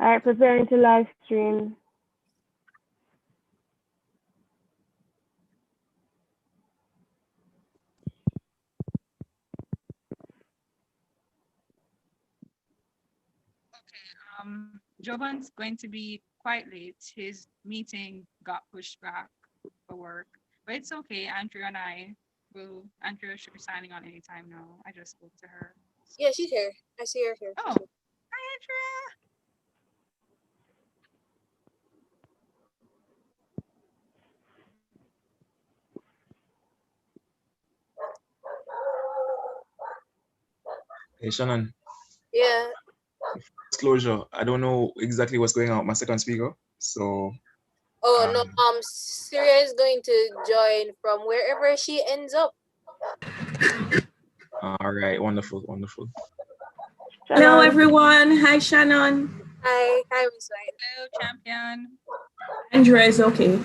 All right, preparing to live stream. Jovan's going to be quite late. His meeting got pushed back for work, but it's okay. Andrea should be signing on anytime now. I just spoke to her. Yeah, she's here. I see her here. Oh, hi, Andrea. Hey, Shannon. Yeah. Disclosure. I don't know exactly what's going on with my second speaker. So. Oh no. Syria is going to join from wherever she ends up. All right. Wonderful. Wonderful. Hello, everyone. Hi, Shannon. Hi, Miss White. Hello, champion. Andrea is okay.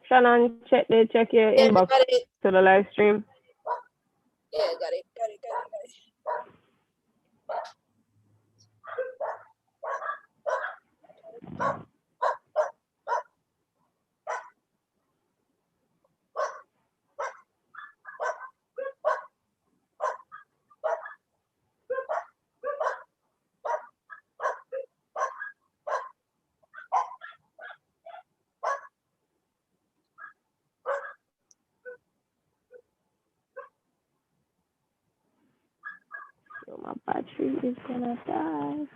Shannon, check your inbox to the live stream. Yeah, got it. So my battery is gonna die.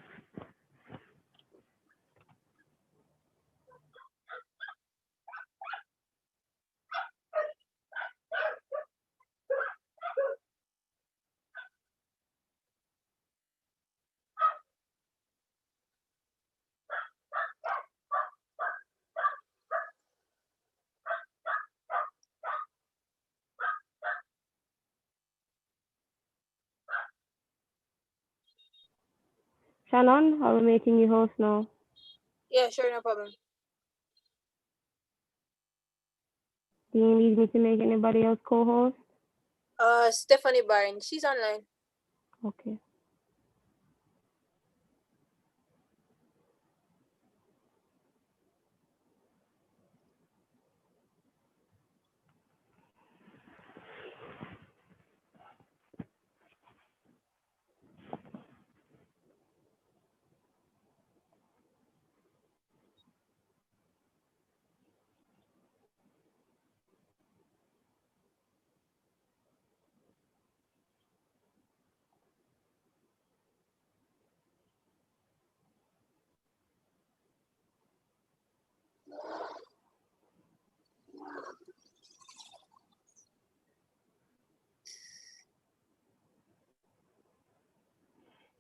Shannon, are we making you host now? Yeah, sure, no problem. Do you need me to make anybody else co-host? Stephanie Barnes, she's online. Okay.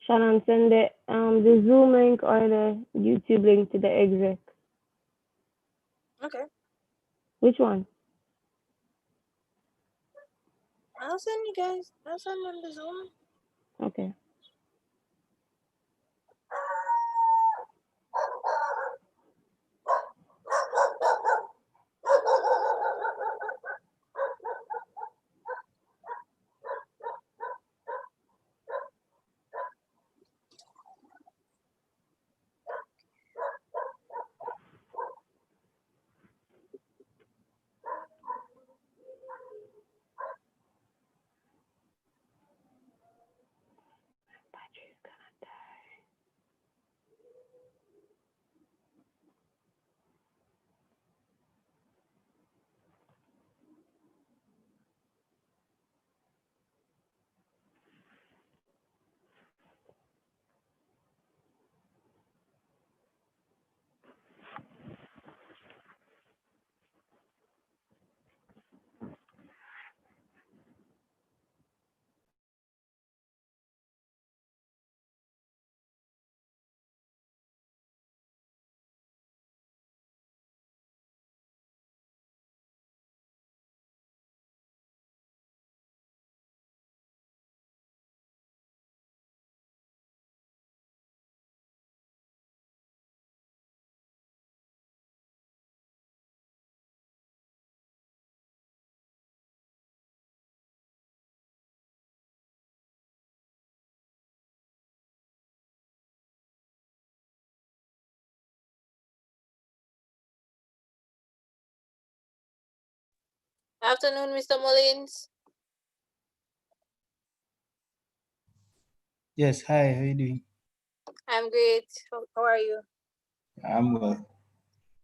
Shannon, send the Zoom link or the YouTube link to the exec. Okay. Which one? I'll send you guys. I'll send on the Zoom. Okay. Afternoon, Mr. Mullins. Yes, hi, how you doing? I'm great. How are you? I'm well.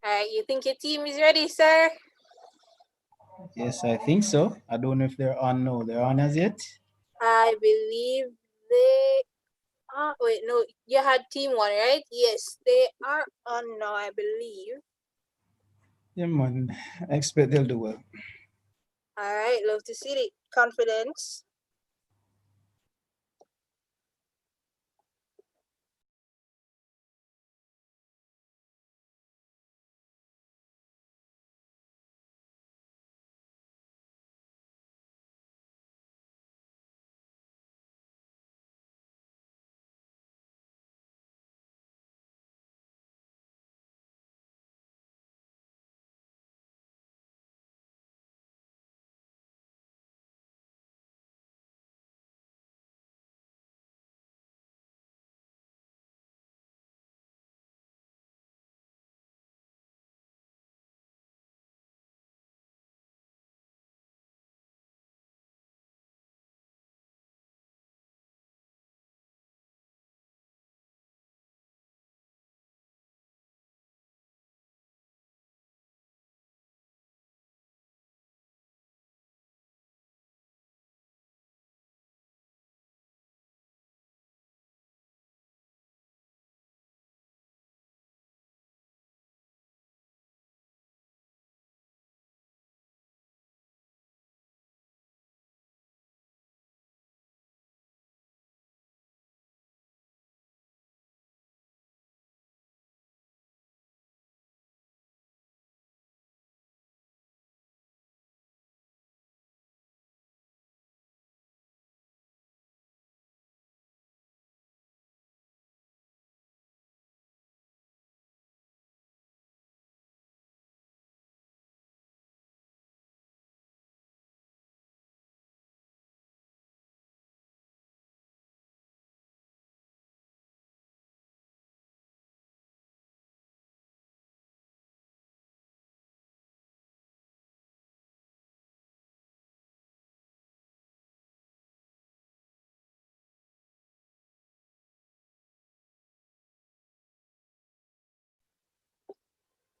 All right, you think your team is ready, sir? Yes, I think so. I don't know if they're on. No, they're on as yet. I believe they are. Wait, no, you had team one, right? Yes, they are on now, I believe. Yeah, man. I expect they'll do well. All right, love to see the confidence.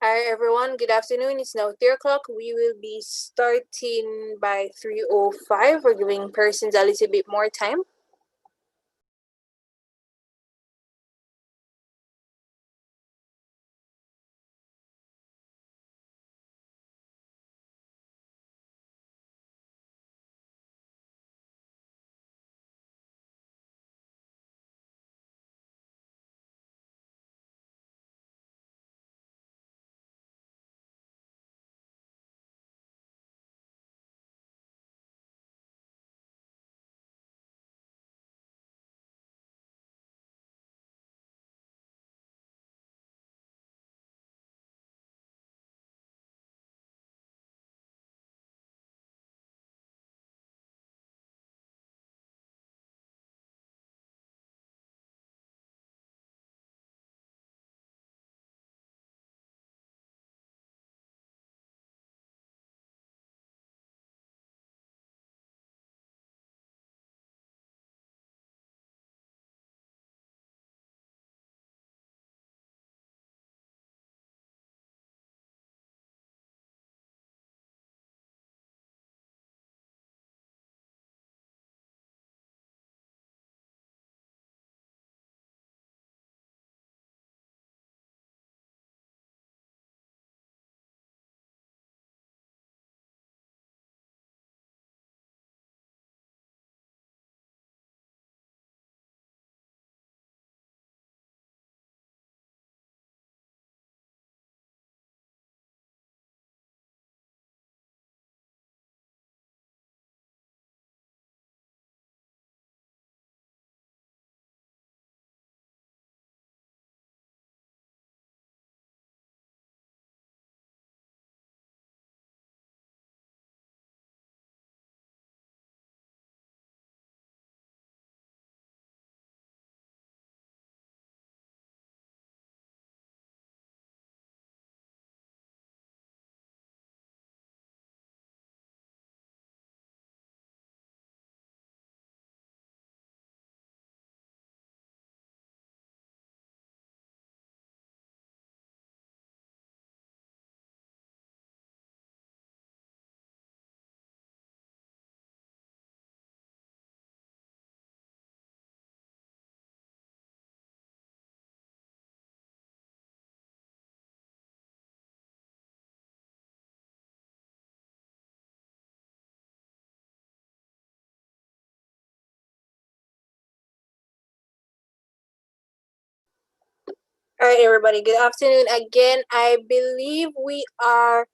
All right, everyone. Good afternoon. It's now 3 o'clock. We will be starting by 3:05. We're giving persons a little bit more time. All right, everybody. Good afternoon again. I believe we are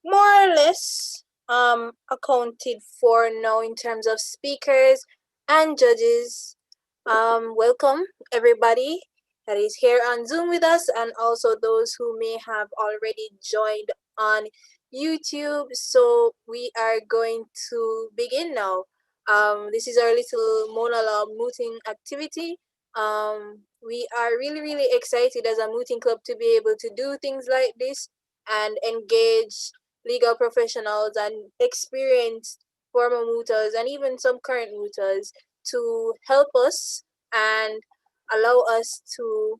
more or less accounted for now in terms of speakers and judges. Welcome everybody that is here on Zoom with us, and also those who may have already joined on YouTube. So we are going to begin now. This is our little monologue mooting activity. We are really excited as a mooting club to be able to do things like this and engage legal professionals and experienced former mooters and even some current mooters to help us and allow us to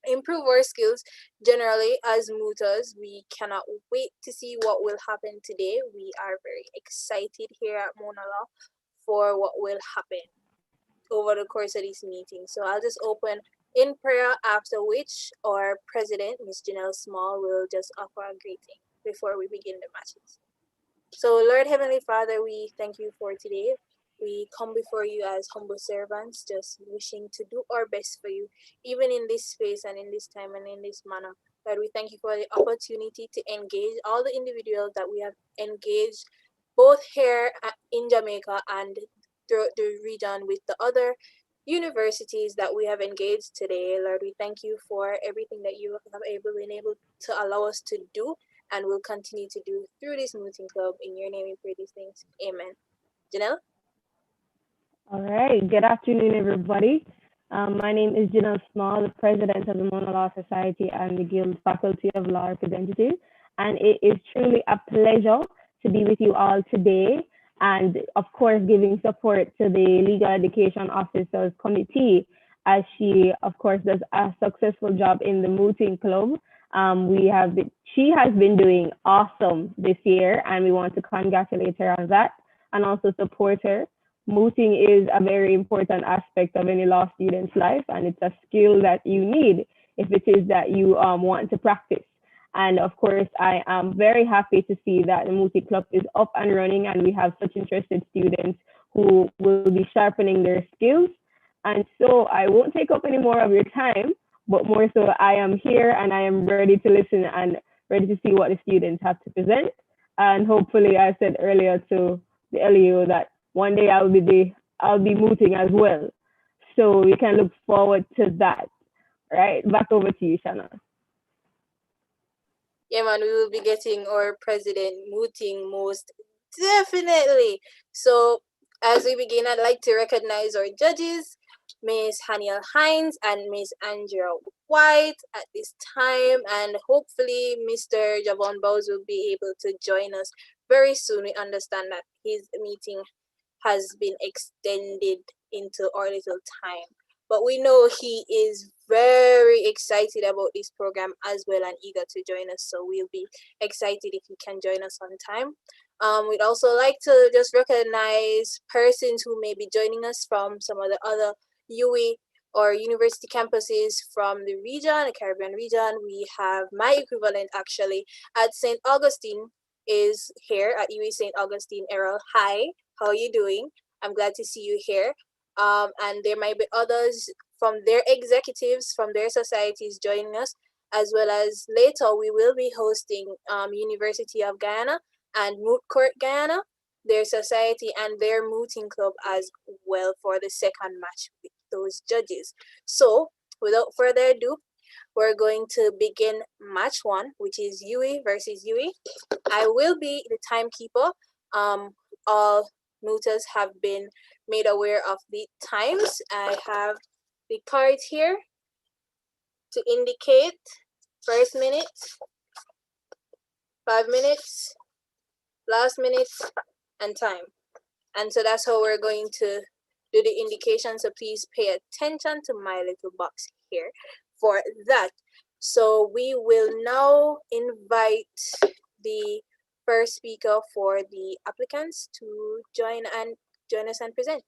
improve our skills generally as mooters. We cannot wait to see what will happen today. We are very excited here at Mona Law for what will happen over the course of this meeting. So I'll just open in prayer, after which our president, Ms. Janelle Small, will just offer a greeting before we begin the matches. So Lord Heavenly Father, we thank you for today. We come before you as humble servants, just wishing to do our best for you, even in this space and in this time and in this manner. Lord, we thank you for the opportunity to engage all the individuals that we have engaged, both here in Jamaica and throughout the region with the other universities that we have engaged today. Lord, we thank you for everything that you have been able to allow us to do and will continue to do through this mooting club. In your name we pray these things. Amen. Janelle? All right. Good afternoon, everybody. My name is Janelle Small, the president of the Mona Law Society and the Guild Faculty of Law Representative. And it is truly a pleasure to be with you all today. And of course, giving support to the Legal Education Officers Committee as she, of course, does a successful job in the Mooting Club. She has been doing awesome this year, and we want to congratulate her on that and also support her. Mooting is a very important aspect of any law student's life, and it's a skill that you need if it is that you want to practice. And of course, I am very happy to see that the Mooting Club is up and running, and we have such interested students who will be sharpening their skills. And so I won't take up any more of your time, but more so I am here and I am ready to listen and ready to see what the students have to present. And hopefully, I said earlier to the LEO that one day I'll be mooting as well. So we can look forward to that. Right? Back over to you, Shanna. Yeah, man, we will be getting our president mooting most definitely. So as we begin, I'd like to recognize our judges, Ms. Haniel Hines and Ms. Andrea White at this time, and hopefully Mr. Javon Bowes will be able to join us very soon. We understand that his meeting has been extended into our little time. But we know he is very excited about this program as well and eager to join us. So we'll be excited if he can join us on time. We'd also like to just recognize persons who may be joining us from some of the other UE or university campuses from the region, the Caribbean region. We have my equivalent actually at St. Augustine is here at UE St. Augustine. Errol, hi, how are you doing? I'm glad to see you here. And there might be others from their executives, from their societies joining us, as well as later we will be hosting University of Guyana and Moot Court Guyana, their society and their mooting club as well for the second match with those judges. So without further ado, we're going to begin match one, which is UE versus UE. I will be the timekeeper. All mooters have been made aware of the times. I have the cards here to indicate first minute, 5 minutes, last minute, and time. And so that's how we're going to do the indication. So please pay attention to my little box here for that. So we will now invite the first speaker for the applicants to join us and present.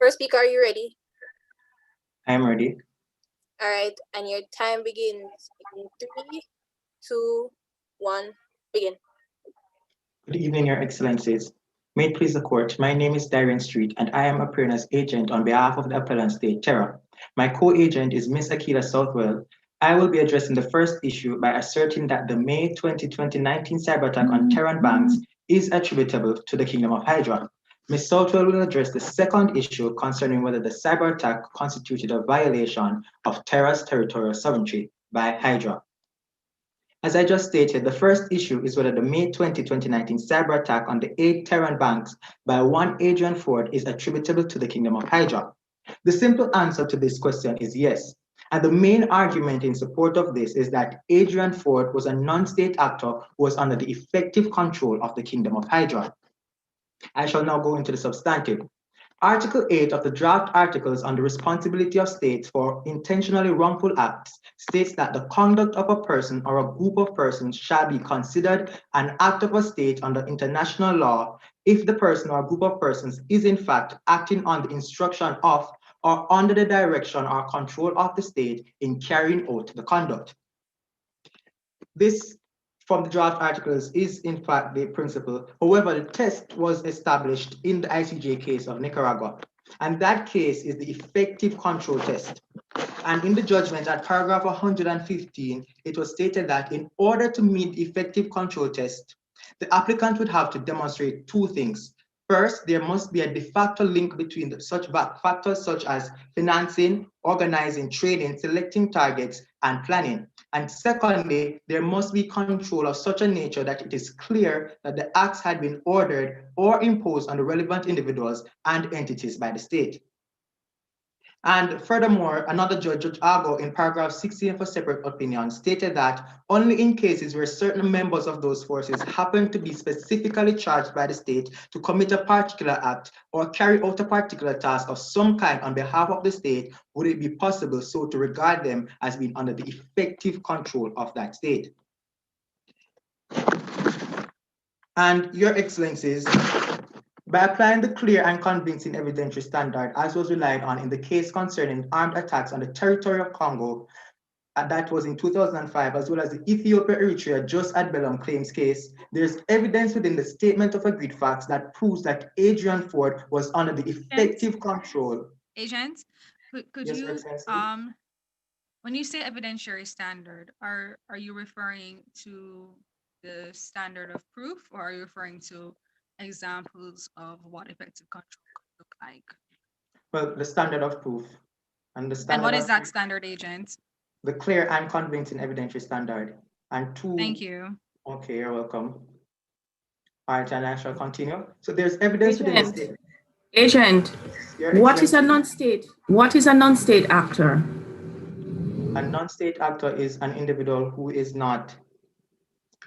First speaker, are you ready? I'm ready. All right, and your time begins in 3, 2, 1, begin. Good evening, Your Excellencies. May it please the Court, my name is Darian Street, and I am appearing as agent on behalf of the appellant state, Terra. My co-agent is Ms. Akila Southwell. I will be addressing the first issue by asserting that the May 2019 cyber attack on Terran banks is attributable to the Kingdom of Hydra. Ms. Southwell will address the second issue concerning whether the cyber attack constituted a violation of Terra's territorial sovereignty by Hydra. As I just stated, the first issue is whether the May 2019 cyber attack on the 8 Terran banks by one Adrian Ford is attributable to the Kingdom of Hydra. The simple answer to this question is yes. And the main argument in support of this is that Adrian Ford was a non-state actor who was under the effective control of the Kingdom of Hydra. I shall now go into the substantive. Article 8 of the draft articles on the responsibility of states for intentionally wrongful acts states that the conduct of a person or a group of persons shall be considered an act of a state under international law if the person or group of persons is in fact acting on the instruction of or under the direction or control of the state in carrying out the conduct. This from the draft articles is in fact the principle. However, the test was established in the ICJ case of Nicaragua, and that case is the effective control test. And in the judgment at paragraph 115, it was stated that in order to meet the effective control test, the applicant would have to demonstrate two things. First, there must be a de facto link between such factors such as financing, organizing, trading, selecting targets, and planning. And secondly, there must be control of such a nature that it is clear that the acts had been ordered or imposed on the relevant individuals and entities by the state. And furthermore, another judge, Judge Argo, in paragraph 16 of a separate opinion, stated that only in cases where certain members of those forces happen to be specifically charged by the state to commit a particular act or carry out a particular task of some kind on behalf of the state would it be possible so to regard them as being under the effective control of that state. And Your Excellencies, by applying the clear and convincing evidentiary standard as was relied on in the case concerning armed attacks on the territory of Congo, and that was in 2005, as well as the Ethiopia-Eritrea just ad bellum claims case, there's evidence within the statement of agreed facts that proves that Adrian Ford was under the effective control. Agent, could Yes, you, when you say evidentiary standard, are you referring to the standard of proof, or are you referring to examples of what effective control could look like? Well, the standard of proof. And what is that standard, Agent? The clear and convincing evidentiary standard. And two. Thank you. Okay, you're welcome. All right, and I shall continue. So there's evidence within the state. Agent, what is a non-state? What is a non-state actor? A non-state actor is an individual who is not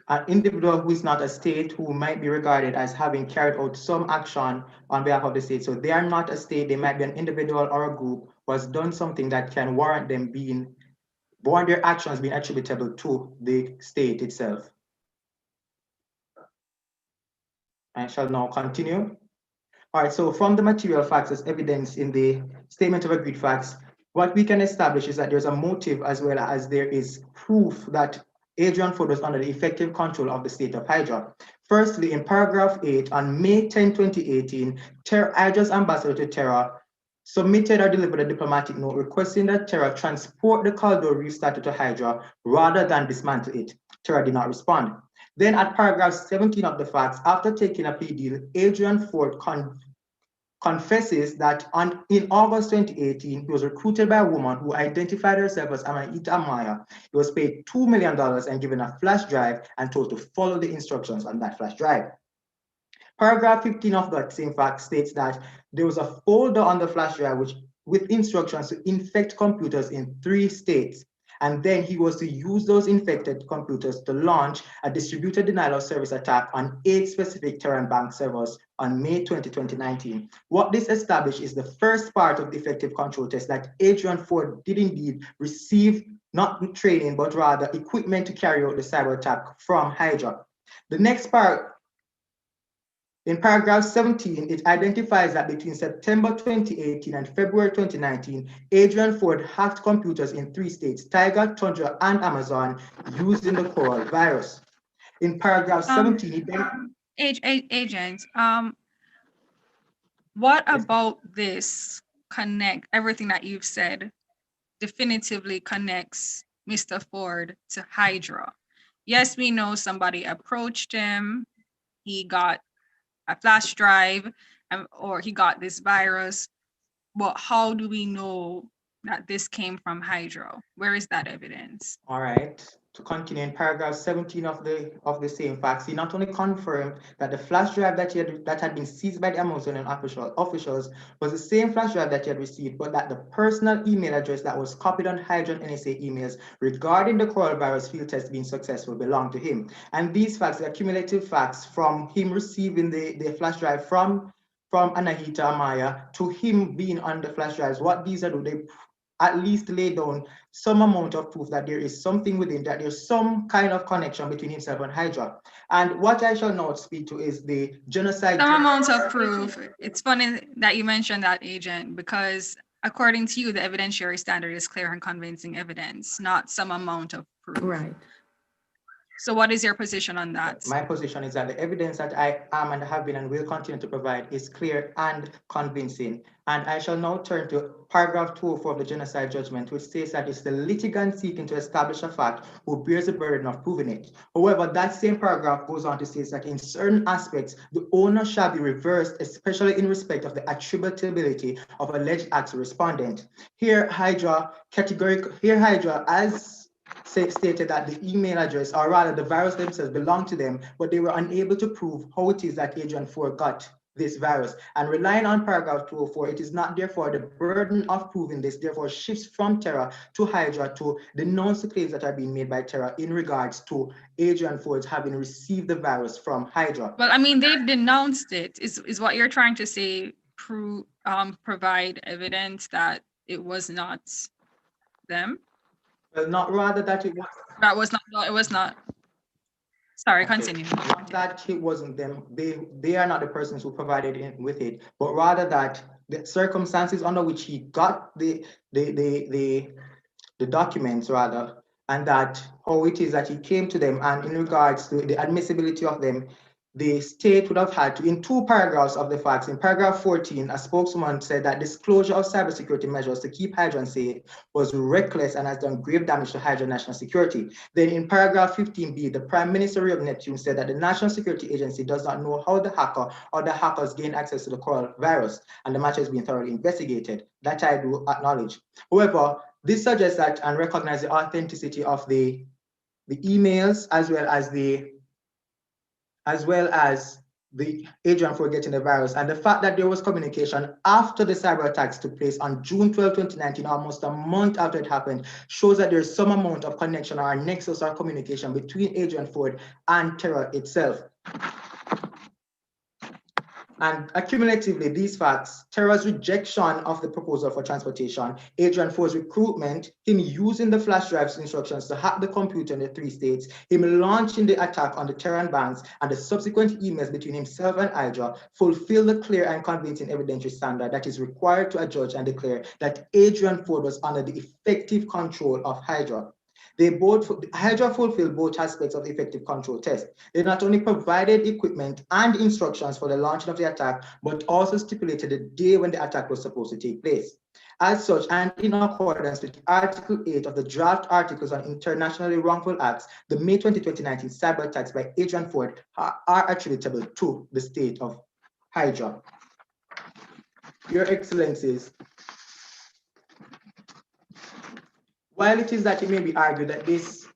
a state, who might be regarded as having carried out some action on behalf of the state. So they are not a state, they might be an individual or a group who has done something that can warrant their actions being attributable to the state itself. I shall now continue. All right, so from the material facts as evidence in the statement of agreed facts, what we can establish is that there's a motive as well as there is proof that Adrian Ford was under the effective control of the state of Hydra. Firstly, in paragraph 8, on May 10, 2018, Hydra's ambassador to Terra submitted or delivered a diplomatic note requesting that Terra transport the Caldor Reef statue to Hydra rather than dismantle it. Terra did not respond. Then at paragraph 17 of the facts, after taking a plea deal, Adrian Ford confesses that in August 2018, he was recruited by a woman who identified herself as Amaita Amaya. He was paid $2 million and given a flash drive and told to follow the instructions on that flash drive. Paragraph 15 of that same fact states that there was a folder on the flash drive with instructions to infect computers in 3 states. And then he was to use those infected computers to launch a distributed denial of service attack on 8 specific Terran bank servers on May 20, 2019. What this established is the first part of the effective control test, that Adrian Ford did indeed receive not training, but rather equipment to carry out the cyber attack from Hydra. The next part In paragraph 17, it identifies that between September 2018 and February 2019, Adrian Ford hacked computers in 3 states, Tiger, Tundra, and Amazon, using the Coral virus. In paragraph 17, it then... Agent, what about this everything that you've said definitively connects Mr. Ford to Hydra? Yes, we know somebody approached him, he got a flash drive, or he got this virus, but how do we know that this came from Hydra? Where is that evidence? All right. To continue, in paragraph 17 of the same facts, he not only confirmed that the flash drive that had been seized by the Amazonian officials was the same flash drive that he had received, but that the personal email address that was copied on Hydra and NSA emails regarding the coronavirus field test being successful belonged to him. And these facts, the cumulative facts from him receiving the flash drive from Anahita Amaya to him being on the flash drives, what these are, they at least lay down some amount of proof that there is something within, that there's some kind of connection between himself and Hydra. And what I shall now speak to is the genocide. Some amount of proof. It's funny that you mentioned that, Agent, because according to you, the evidentiary standard is clear and convincing evidence, not some amount of proof. Right. So what is your position on that? My position is that the evidence that I am and have been and will continue to provide is clear and convincing. And I shall now turn to paragraph 204 of the genocide judgment, which states that it's the litigant seeking to establish a fact who bears the burden of proving it. However, that same paragraph goes on to say that in certain aspects, the owner shall be reversed, especially in respect of the attributability of alleged acts of respondent. Here, Hydra, as stated that the email address, or rather the virus themselves, belonged to them, but they were unable to prove how it is that Adrian Ford got this virus. And relying on paragraph 204, it is not therefore the burden of proving this, therefore shifts from Terra to Hydra to denounce the claims that are being made by Terra in regards to Adrian Ford having received the virus from Hydra. Well, I mean, they've denounced it. Is what you're trying to say provide evidence that it was not them? Well, not rather that it was. That was not. No, it was not. Sorry, Okay. continue. Not that it wasn't them. They are not the persons who provided it with it, but rather that the circumstances under which he got the documents, rather, and that how it is that he came to them, and in regards to the admissibility of them, the state would have had to, in 2 paragraphs of the facts, in paragraph 14, a spokesman said that disclosure of cybersecurity measures to keep Hydra safe was reckless and has done grave damage to Hydra national security. Then in paragraph 15b, the Prime Minister of Neptune said that the National Security Agency does not know how the hacker or the hackers gained access to the coronavirus, and the matter is being thoroughly investigated. That I do acknowledge. However, this suggests that and recognize the authenticity of the emails as well as the Adrian for getting the virus, and the fact that there was communication after the cyber attacks took place on June 12, 2019, almost a month after it happened, shows that there's some amount of connection or nexus or communication between Adrian Ford and Terra itself. And accumulatively, these facts, Terra's rejection of the proposal for transportation, Adrian Ford's recruitment, him using the flash drive's instructions to hack the computer in the 3 states, him launching the attack on the Terran banks, and the subsequent emails between himself and Hydra fulfill the clear and convincing evidentiary standard that is required to adjudge and declare that Adrian Ford was under the effective control of Hydra. Hydra fulfilled both aspects of the effective control test. They not only provided equipment and instructions for the launching of the attack, but also stipulated the day when the attack was supposed to take place. As such, and in accordance with Article 8 of the Draft Articles on Internationally Wrongful Acts, the May 2019 cyber attacks by Adrian Ford are attributable to the state of Hydra. Your Excellencies, while it is that it may be argued that this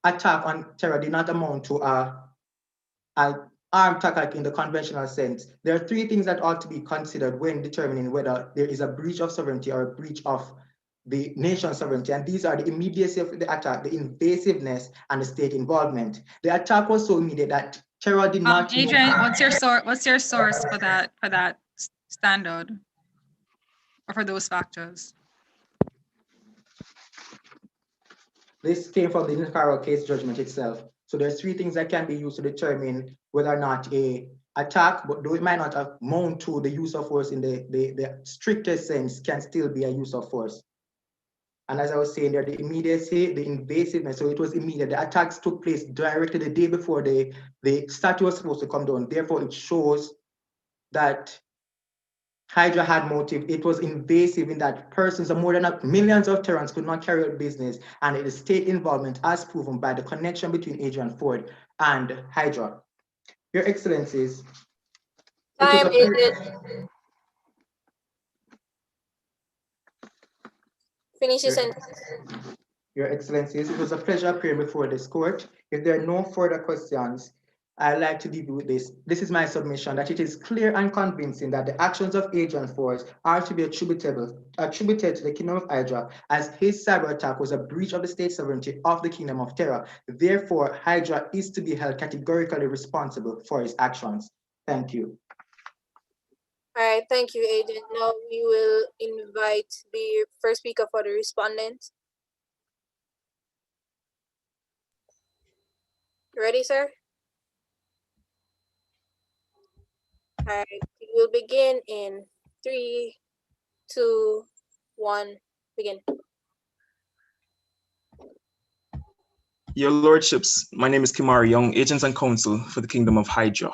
attack on Terra did not amount to an armed attack in the conventional sense, there are 3 things that ought to be considered when determining whether there is a breach of sovereignty or a breach of the nation's sovereignty, and these are the immediacy of the attack, the invasiveness, and the state involvement. The attack was so immediate that Terra did not. Adrian, what's your source for that standard, or for those factors? This came from the Nicaragua case judgment itself. So there's 3 things that can be used to determine whether or not a attack, but though it might not amount to the use of force in the strictest sense, can still be a use of force. And as I was saying there, the immediacy, the invasiveness, so it was immediate. The attacks took place directly the day before the statue was supposed to come down. Therefore, it shows that Hydra had motive. It was invasive in that persons of more than millions of Terrans could not carry out business, and it is state involvement as proven by the connection between Adrian Ford and Hydra. Your Excellencies, Time, Agent. Finish your sentence. Your Excellencies, it was a pleasure appearing before this court. If there are no further questions, I'd like to leave you with this. This is my submission, that it is clear and convincing that the actions of Adrian Force are to be attributed to the Kingdom of Hydra, as his cyber attack was a breach of the state sovereignty of the Kingdom of Terra. Therefore, Hydra is to be held categorically responsible for his actions. Thank you. All right, thank you, Agent. Now we will invite the first speaker for the respondent. You ready, sir? All right, we will begin in 3, 2, 1, begin. Your Lordships, my name is Kimari Young, Agent and Counsel for the Kingdom of Hydra.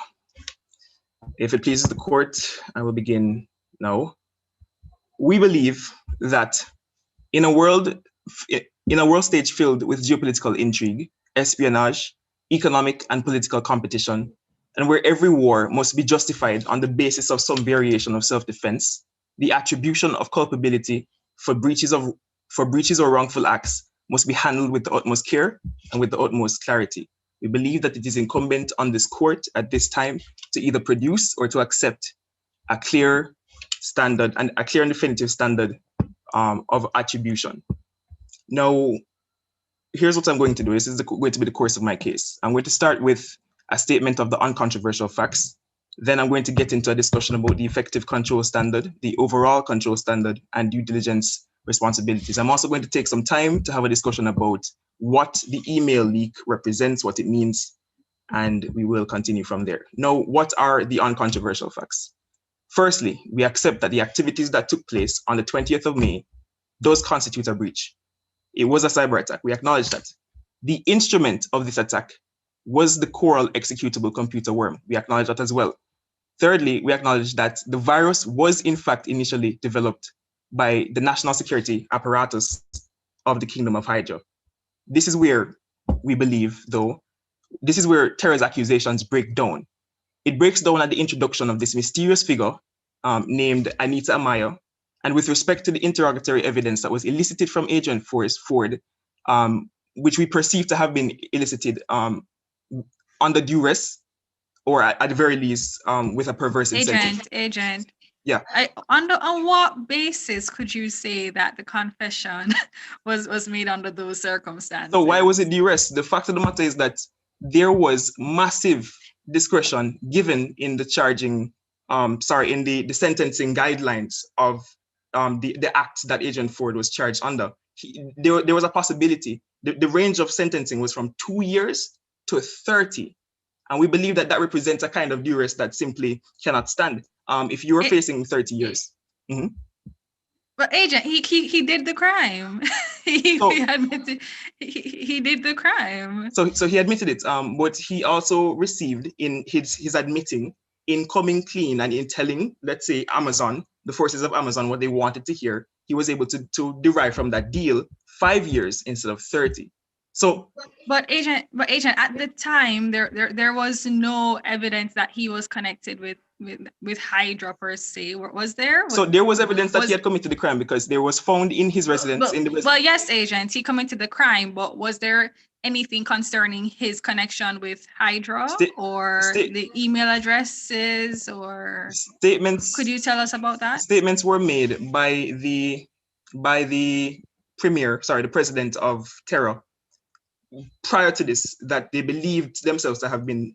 If it pleases the court, I will begin now. We believe that in a world stage filled with geopolitical intrigue, espionage, economic and political competition, and where every war must be justified on the basis of some variation of self-defense, the attribution of culpability for breaches or wrongful acts must be handled with the utmost care and with the utmost clarity. We believe that it is incumbent on this court at this time to either produce or to accept a clear standard and a clear and definitive standard of attribution. Now, here's what I'm going to do. This is going to be the course of my case. I'm going to start with a statement of the uncontroversial facts. Then I'm going to get into a discussion about the effective control standard, the overall control standard, and due diligence responsibilities. I'm also going to take some time to have a discussion about what the email leak represents, what it means, and we will continue from there. Now, what are the uncontroversial facts? Firstly, we accept that the activities that took place on the 20th of May does constitute a breach. It was a cyber attack. We acknowledge that. The instrument of this attack was the Coral executable computer worm. We acknowledge that as well. Thirdly, we acknowledge that the virus was in fact initially developed by the national security apparatus of the Kingdom of Hydra. This is where we believe, though, this is where Terra's accusations break down. It breaks down at the introduction of this mysterious figure named Anita Amaya, and with respect to the interrogatory evidence that was elicited from Agent Ford, which we perceive to have been elicited under duress, or at the very least, with a perverse incentive. Agent. Yeah. On what basis could you say that the confession was made under those circumstances? So why was it duress? The fact of the matter is that there was massive discretion given in the charging, in the sentencing guidelines of the act that Agent Ford was charged under. There was a possibility. The range of sentencing was from 2 years to 30. And we believe that represents a kind of duress that simply cannot stand if you were facing 30 years. Mm-hmm. But Agent, he did the crime. He admitted he did the crime. So he admitted it, but he also received in his admitting, in coming clean and in telling, let's say, Amazon, the forces of Amazon, what they wanted to hear, he was able to derive from that deal 5 years instead of 30. So, but agent, at the time, there was no evidence that he was connected with Hydra per se. Was there? So there was evidence that he had committed the crime because there was found in his residence. Well, yes, agent, he committed the crime, but was there anything concerning his connection with Hydra or the email addresses or statements? Could you tell us about that? Statements were made by the the president of Terra, prior to this, that they believed themselves to have been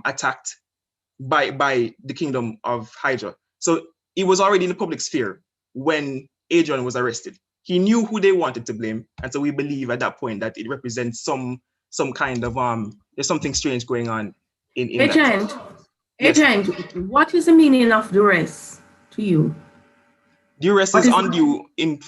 attacked by the Kingdom of Hydra. So it was already in the public sphere when Adrian was arrested. He knew who they wanted to blame, and so we believe at that point that it represents some kind of there's something strange going on in Agent. that. Yes. Agent, what is the meaning of duress to you? Duress What is is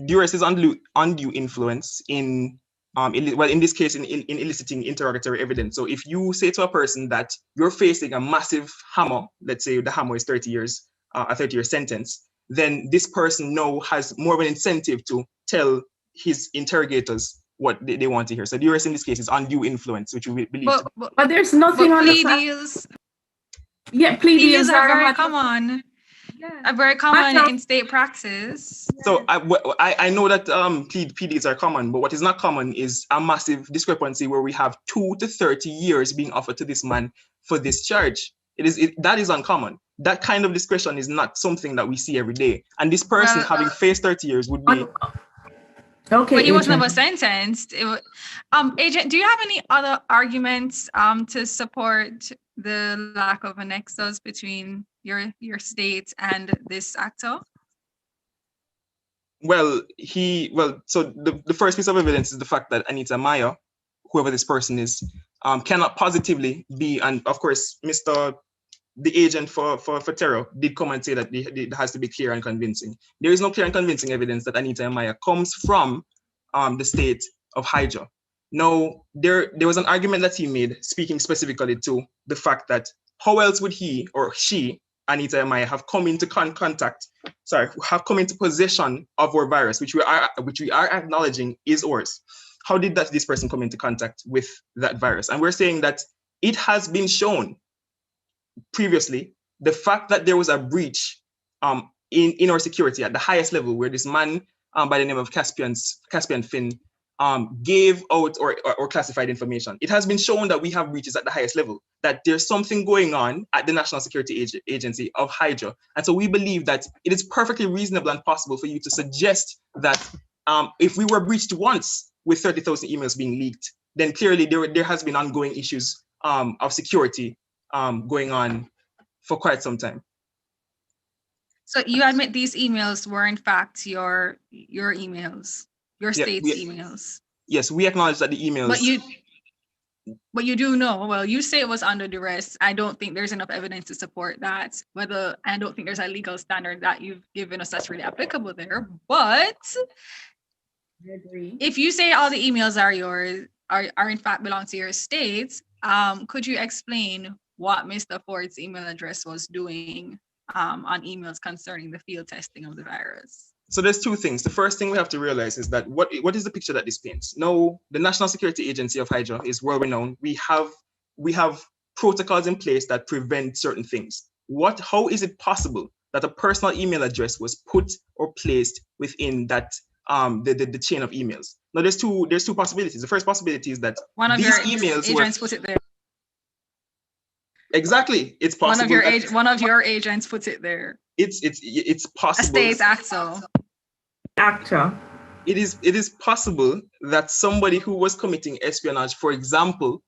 duress is undue influence in this case in eliciting interrogatory evidence. So if you say to a person that you're facing a massive hammer, let's say the hammer is 30 years, a 30-year sentence, then this person now has more of an incentive to tell his interrogators what they want to hear. So duress in this case is undue influence, which we believe to be. but there's nothing but on the plea fact. deals Yeah, plea plea deals deals are are a very matter of, common. yeah, Are very common matter of, in state practice. So I know that PDs are common, but what is not common is a massive discrepancy where we have 2 to 30 years being offered to this man for this charge. That is uncommon. That kind of discretion is not something that we see every day. And this person Well, having faced 30 years would be. okay, but he was agent. never sentenced. Agent, do you have any other arguments to support the lack of a nexus between your state and this actor? So the first piece of evidence is the fact that Anita Maya, whoever this person is, cannot positively be, and of course, the agent for terror did come and say that it has to be clear and convincing. There is no clear and convincing evidence that Anita Maya comes from the state of Hydra. Now, there was an argument that he made speaking specifically to the fact that how else would he or she, Anita Maya, have come into have come into possession of our virus, which we are acknowledging is ours. How did this person come into contact with that virus? And we're saying that it has been shown previously, the fact that there was a breach in our security at the highest level, where this man by the name of Caspian Finn gave out or classified information. It has been shown that we have breaches at the highest level, that there's something going on at the National Security Agency of Hydra. And so we believe that it is perfectly reasonable and possible for you to suggest that if we were breached once with 30,000 emails being leaked, then clearly there has been ongoing issues of security going on for quite some time. So you admit these emails were in fact your emails, your state's emails. Yes, we acknowledge that the emails. But you do know, well, you say it was under duress. I don't think there's enough evidence to support that. I don't think there's a legal standard that you've given us that's really applicable there. But I agree. If you say all the emails are yours, are in fact belong to your state, could you explain what Mr. Ford's email address was doing on emails concerning the field testing of the virus? So there's two things. The first thing we have to realize is that what is the picture that this paints? No, the National Security Agency of Hydra is well renowned. We have protocols in place that prevent certain things. How is it possible that a personal email address was put or placed within that the chain of emails? Now there's two possibilities. The first possibility is that one of these your emails agents put it there. Exactly, it's possible. One of your agents puts it there. It's possible. A state actor. It is possible that somebody who was committing espionage, for example,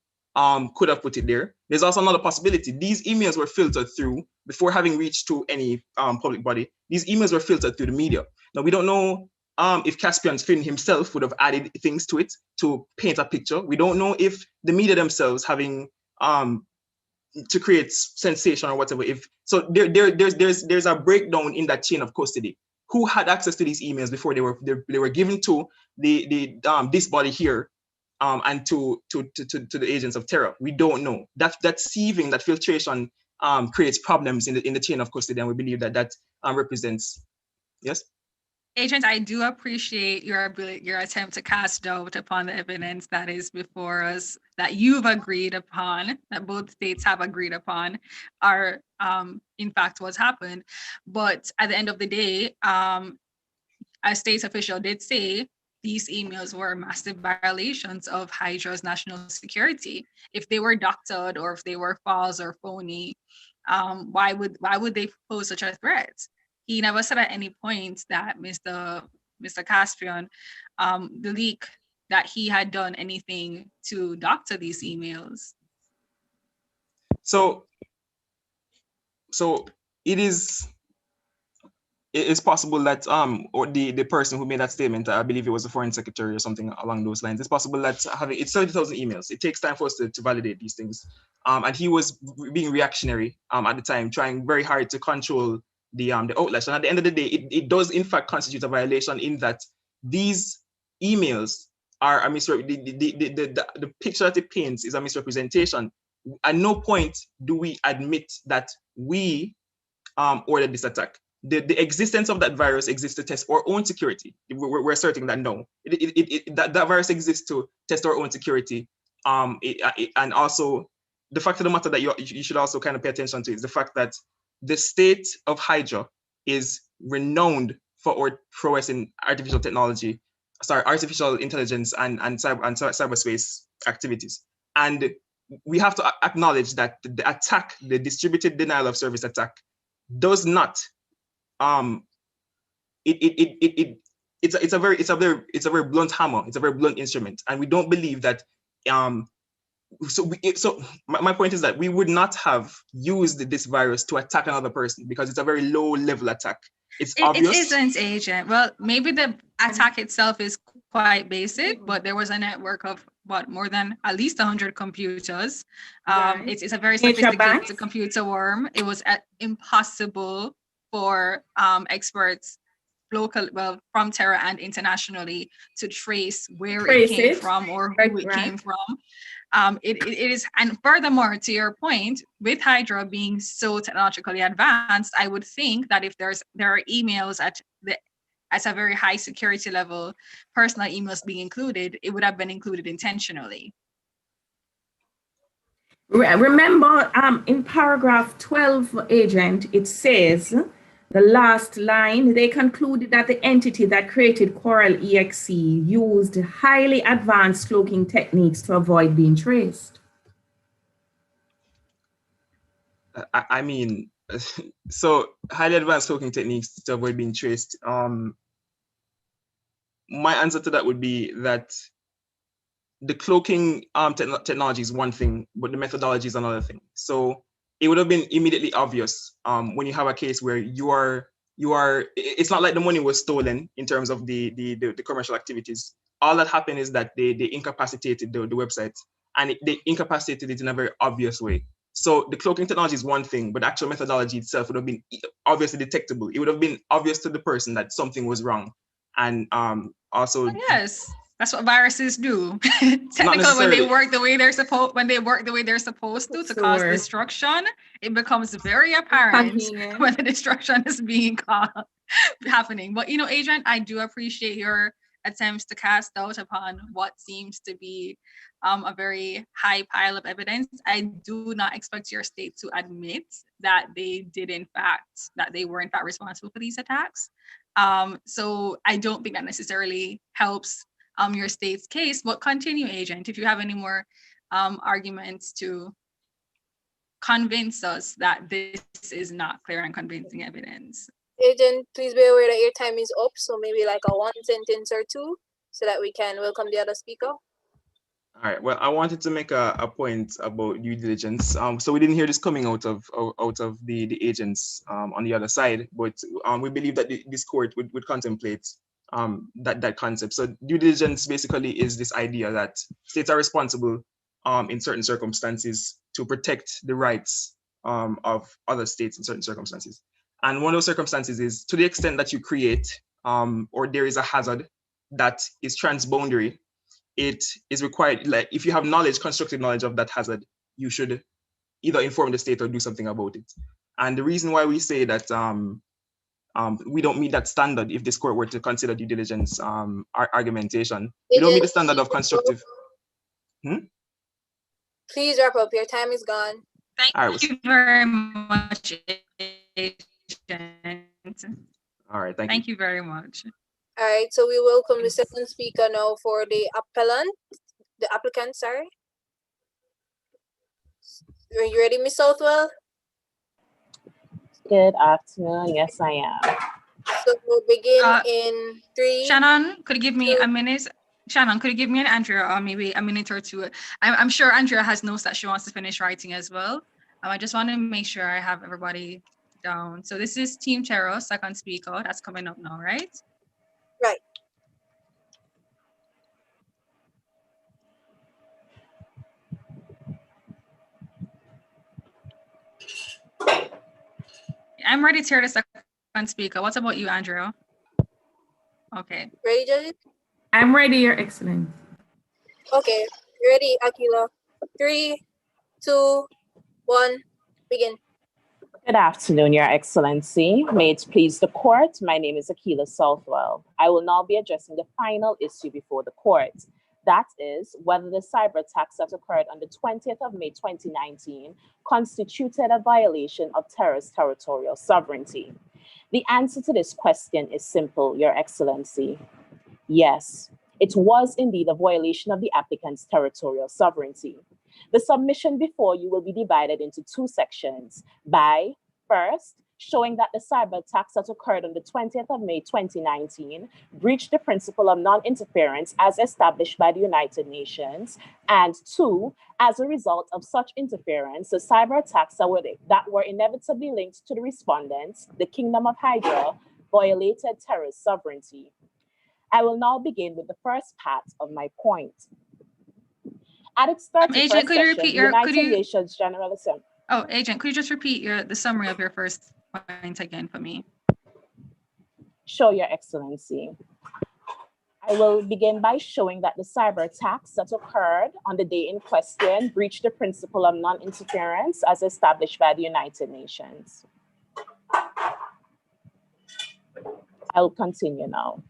could have put it there. There's also another possibility. These emails were filtered through before having reached to any public body. These emails were filtered through the media. Now we don't know if Caspian Finn himself would have added things to it to paint a picture. We don't know if the media themselves having to create sensation or whatever. There's a breakdown in that chain of custody. Who had access to these emails before they were given to this body here, and to the agents of terror? We don't know. That sieving, that filtration, creates problems in the chain of custody, and we believe that represents. Yes. Agent, I do appreciate your attempt to cast doubt upon the evidence that is before us, that you've agreed upon, that both states have agreed upon, are in fact what's happened. But at the end of the day, a state official did say these emails were massive violations of Hydra's national security. If they were doctored or if they were false or phony, why would they pose such a threat? He never said at any point that Mr. Caspian, the leak, that he had done anything to doctor these emails. So it is it's possible that or the person who made that statement, I believe it was the foreign secretary or something along those lines. It's possible that having it's 30,000 emails. It takes time for us to validate these things. And he was being reactionary at the time, trying very hard to control the outlet. And at the end of the day, it does in fact constitute a violation in that these emails are a the picture that it paints is a misrepresentation. At no point do we admit that we ordered this attack. The existence of that virus exists to test our own security. We're asserting that no, that virus exists to test our own security. And also the fact of the matter that you should also kind of pay attention to is the fact that the state of Hydra is renowned for our prowess in artificial intelligence and cyberspace activities. And we have to acknowledge that the attack, the distributed denial of service attack, does not it's a very blunt hammer. It's a very blunt instrument, and we don't believe that so my point is that we would not have used this virus to attack another person because it's a very low level attack. It's obvious. It isn't, agent. Well, maybe the attack itself is quite basic, but there was a network of more than at least 100 computers. It's a very sophisticated computer worm. It was impossible for experts from Terra and internationally to trace where it came from or who it came from. It is, and furthermore, to your point, with Hydra being so technologically advanced, I would think that if there are emails at a very high security level, personal emails being included, it would have been included intentionally. Remember, in paragraph 12, agent, it says, the last line, they concluded that the entity that created Coral EXE used highly advanced cloaking techniques to avoid being traced. I mean, so highly advanced cloaking techniques to avoid being traced. My answer to that would be that the cloaking technology is one thing, but the methodology is another thing. So it would have been immediately obvious when you have a case where you are. It's not like the money was stolen in terms of the commercial activities. All that happened is that they incapacitated the website, and they incapacitated it in a very obvious way. So the cloaking technology is one thing, but the actual methodology itself would have been obviously detectable. It would have been obvious to the person that something was wrong, and also yes. That's what viruses do. Technically, when they work the way they're supposed to cause destruction, it becomes very apparent when the destruction is being happening. But agent, I do appreciate your attempts to cast doubt upon what seems to be a very high pile of evidence. I do not expect your state to admit that they were in fact responsible for these attacks. So I don't think that necessarily helps your state's case, but continue, agent, if you have any more arguments to convince us that this is not clear and convincing evidence. Agent, please be aware that your time is up, so maybe like a one sentence or two so that we can welcome the other speaker. All right. Well, I wanted to make a point about due diligence. So we didn't hear this coming out of the agents on the other side, but we believe that this court would contemplate that concept. So due diligence basically is this idea that states are responsible in certain circumstances to protect the rights of other states in certain circumstances. And one of those circumstances is to the extent that you create or there is a hazard that is transboundary, it is required, like if you have knowledge, constructive knowledge of that hazard, you should either inform the state or do something about it. And the reason why we say that we don't meet that standard, if this court were to consider due diligence argumentation, we don't meet the standard of constructive. Please wrap up. Your time is gone. Thank you very much, agent. All right, thank you very much. All right, so we welcome the second speaker now for the applicant, sorry. Are you ready, Ms. Southwell? Good afternoon. Yes, I am. So we'll begin in 3. Shannon, could you give me a minute? Shannon, could you give me an Andrea or maybe a minute or two? I'm sure Andrea has notes that she wants to finish writing as well. I just want to make sure I have everybody down. So this is Team Chero, second speaker. That's coming up now, right? Right. I'm ready to hear the second speaker. What about you, Andrew? Okay. Ready, judges? I'm ready, Your Excellency. Okay. You ready, Akila? 3, 2, 1, begin. Good afternoon, Your Excellency. May it please the court, my name is Akila Southwell. I will now be addressing the final issue before the court. That is whether the cyber attacks that occurred on the 20th of May 2019 constituted a violation of terrorist territorial sovereignty. The answer to this question is simple, Your Excellency. Yes, it was indeed a violation of the applicant's territorial sovereignty. The submission before you will be divided into two sections by, first, showing that the cyber attacks that occurred on the 20th of May 2019 breached the principle of non-interference as established by the United Nations, and two, as a result of such interference, the cyber attacks that were inevitably linked to the respondents, the Kingdom of Hydra, violated terrorist sovereignty. I will now begin with the first part of my point. At its 31st Agent, could you session, repeat the your? United Nations General Assembly. Oh, Agent, could you just repeat the summary of your first point again for me? Sure, Your Excellency. I will begin by showing that the cyber attacks that occurred on the day in question breached the principle of non-interference as established by the United Nations. I will continue now.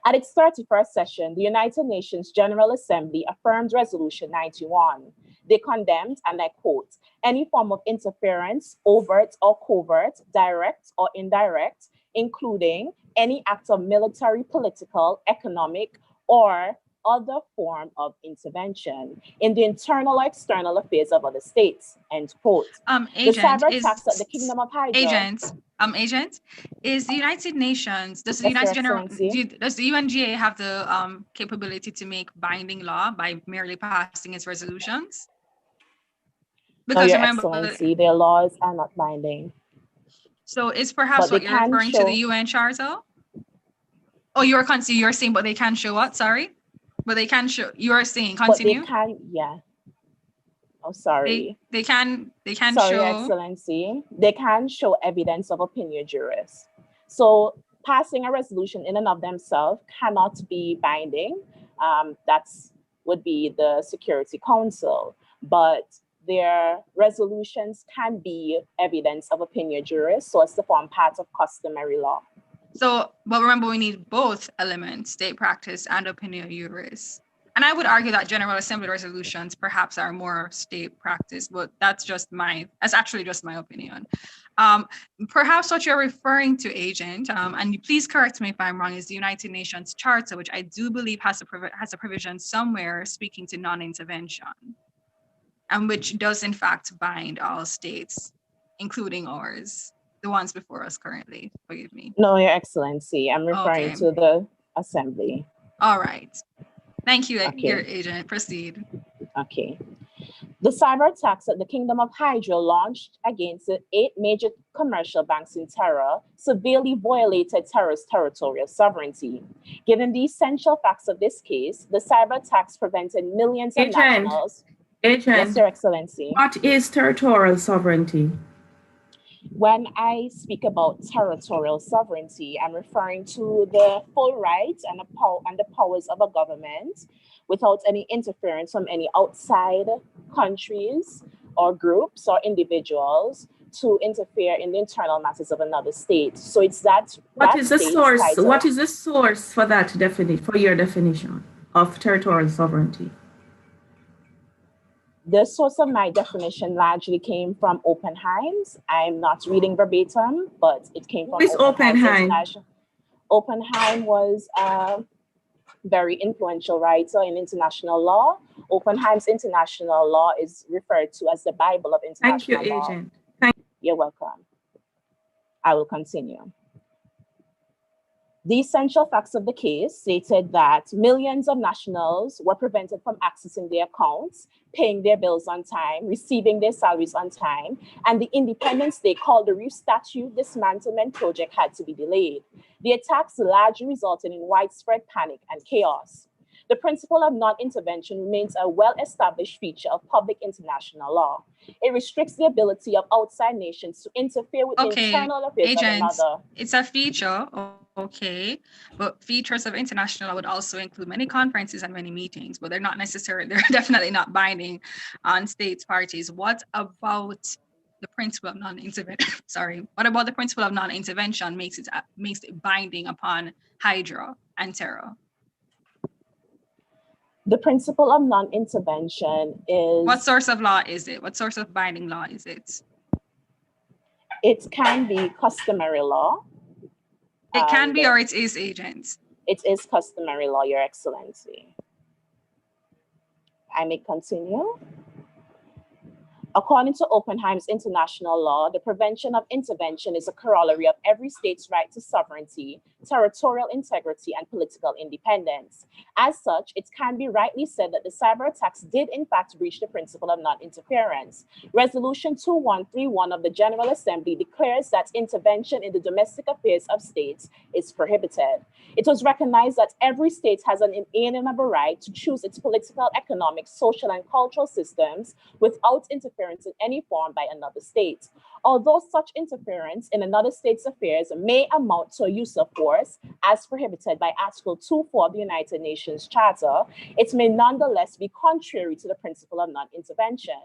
At its 31st session, the United Nations General Assembly affirmed Resolution 91. They condemned, and I quote, any form of interference, overt or covert, direct or indirect, including any act of military, political, economic, or other form of intervention in the internal or external affairs of other states, end quote. Agent, the cyber attacks at the Kingdom of Hydra. Agent, is the United Nations, does the Yes, United Your General, Excellency. does the UNGA have the capability to make binding law by merely passing its resolutions? No, Because Your remember, Excellency, their laws are not binding. so is perhaps But what they you're can referring to the UN Charter? Oh, you're saying, but they can show what? Sorry, but they can show. You are saying continue. But they can, yeah. Oh, sorry. They can Sorry, Your show. Excellency. They can show evidence of opinion juris. So passing a resolution in and of themselves cannot be binding. That's would be the Security Council, but their resolutions can be evidence of opinion juris, so as to form part of customary law. So, but remember, we need both elements, state practice and opinion juris. And I would argue that General Assembly resolutions perhaps are more state practice, but that's actually just my opinion. Perhaps what you're referring to, Agent, and please correct me if I'm wrong, is the United Nations Charter, which I do believe has a provision somewhere speaking to non-intervention, and which does in fact bind all states, including ours, the ones before us currently. Forgive me. No, Your Excellency, I'm referring Okay. to the Assembly. All right. Thank you, Okay. your Agent. Proceed. Okay. The cyber attacks that the Kingdom of Hydra launched against the 8 major commercial banks in terror severely violated terrorist territorial sovereignty. Given the essential facts of this case, the cyber attacks prevented millions of nationals. Yes, Your Excellency. What is territorial sovereignty? When I speak about territorial sovereignty, I'm referring to the full rights and the powers of a government without any interference from any outside countries or groups or individuals to interfere in the internal matters of another state. So it's that. What is the source? What is the source for that definition, for your definition of territorial sovereignty? The source of my definition largely came from Oppenheim's. I'm not reading verbatim, but it came from Oppenheim. Oppenheim was a very influential writer in international law. Oppenheim's international law is referred to as the Bible of international law. Thank you, Agent. You're welcome. I will continue. The essential facts of the case stated that millions of nationals were prevented from accessing their accounts, paying their bills on time, receiving their salaries on time, and the independence they called the Reef Statue dismantlement project had to be delayed. The attacks largely resulted in widespread panic and chaos. The principle of non-intervention remains a well-established feature of public international law. It restricts the ability of outside nations to interfere with the internal affairs of another. It's a feature, okay, but features of international law would also include many conferences and many meetings, but they're definitely not binding on states parties. What about the principle of non-intervention? Sorry, what about the principle of non-intervention makes it binding upon Hydra and Terra? The principle of non-intervention is... What source of law is it? What source of binding law is it? It can be customary law. It can be, or it is, agents. It is customary law, Your Excellency. I may continue. According to Oppenheim's international law, the prevention of intervention is a corollary of every state's right to sovereignty, territorial integrity, and political independence. As such, it can be rightly said that the cyber attacks did in fact breach the principle of non-interference. Resolution 2131 of the General Assembly declares that intervention in the domestic affairs of states is prohibited. It was recognized that every state has an inalienable right to choose its political, economic, social, and cultural systems without interference in any form by another state. Although such interference in another state's affairs may amount to a use of force, as prohibited by Article 2.4 of the United Nations Charter, it may nonetheless be contrary to the principle of non-intervention.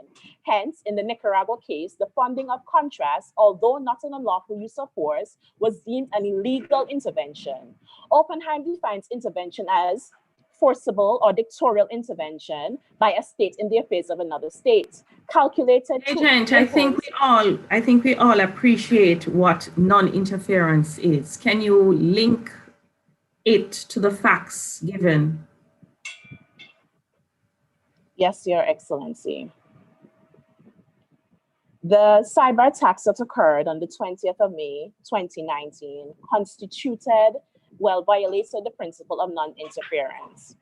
Hence, in the Nicaragua case, the funding of Contras, although not an unlawful use of force, was deemed an illegal intervention. Oppenheim defines intervention as forcible or dictatorial intervention by a state in the affairs of another state, calculated. Agent, I think we all appreciate what non-interference is. Can you link it to the facts given? Yes, Your Excellency. The cyber attacks that occurred on the 20th of May, 2019 violated the principle of non-interference.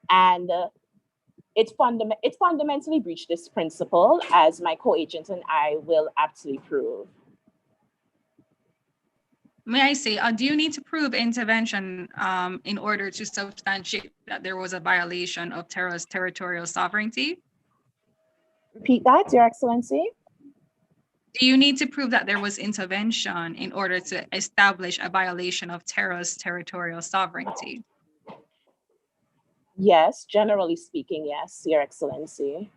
And it fundamentally breached this principle, as my co-agent and I will aptly prove. May I say, do you need to prove intervention in order to substantiate that there was a violation of Terra's territorial sovereignty? Repeat that, Your Excellency. Do you need to prove that there was intervention in order to establish a violation of Terra's territorial sovereignty? Yes, generally speaking, yes, Your Excellency.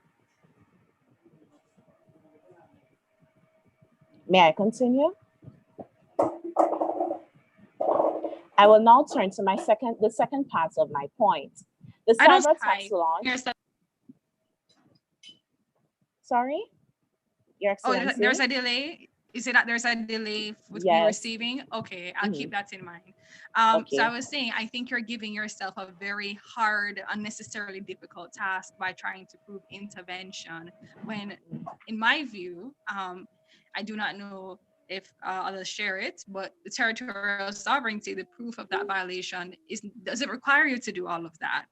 May I continue? I will now turn to the second part of my point. The cyber attacks launch. Sorry, Your Excellency. Oh, there's a delay. Is it that there's a delay with me receiving? Okay, I'll keep that in mind. So I was saying, I think you're giving yourself a very hard, unnecessarily difficult task by trying to prove intervention, when in my view, I do not know if others share it, but the territorial sovereignty, the proof of that violation, does it require you to do all of that?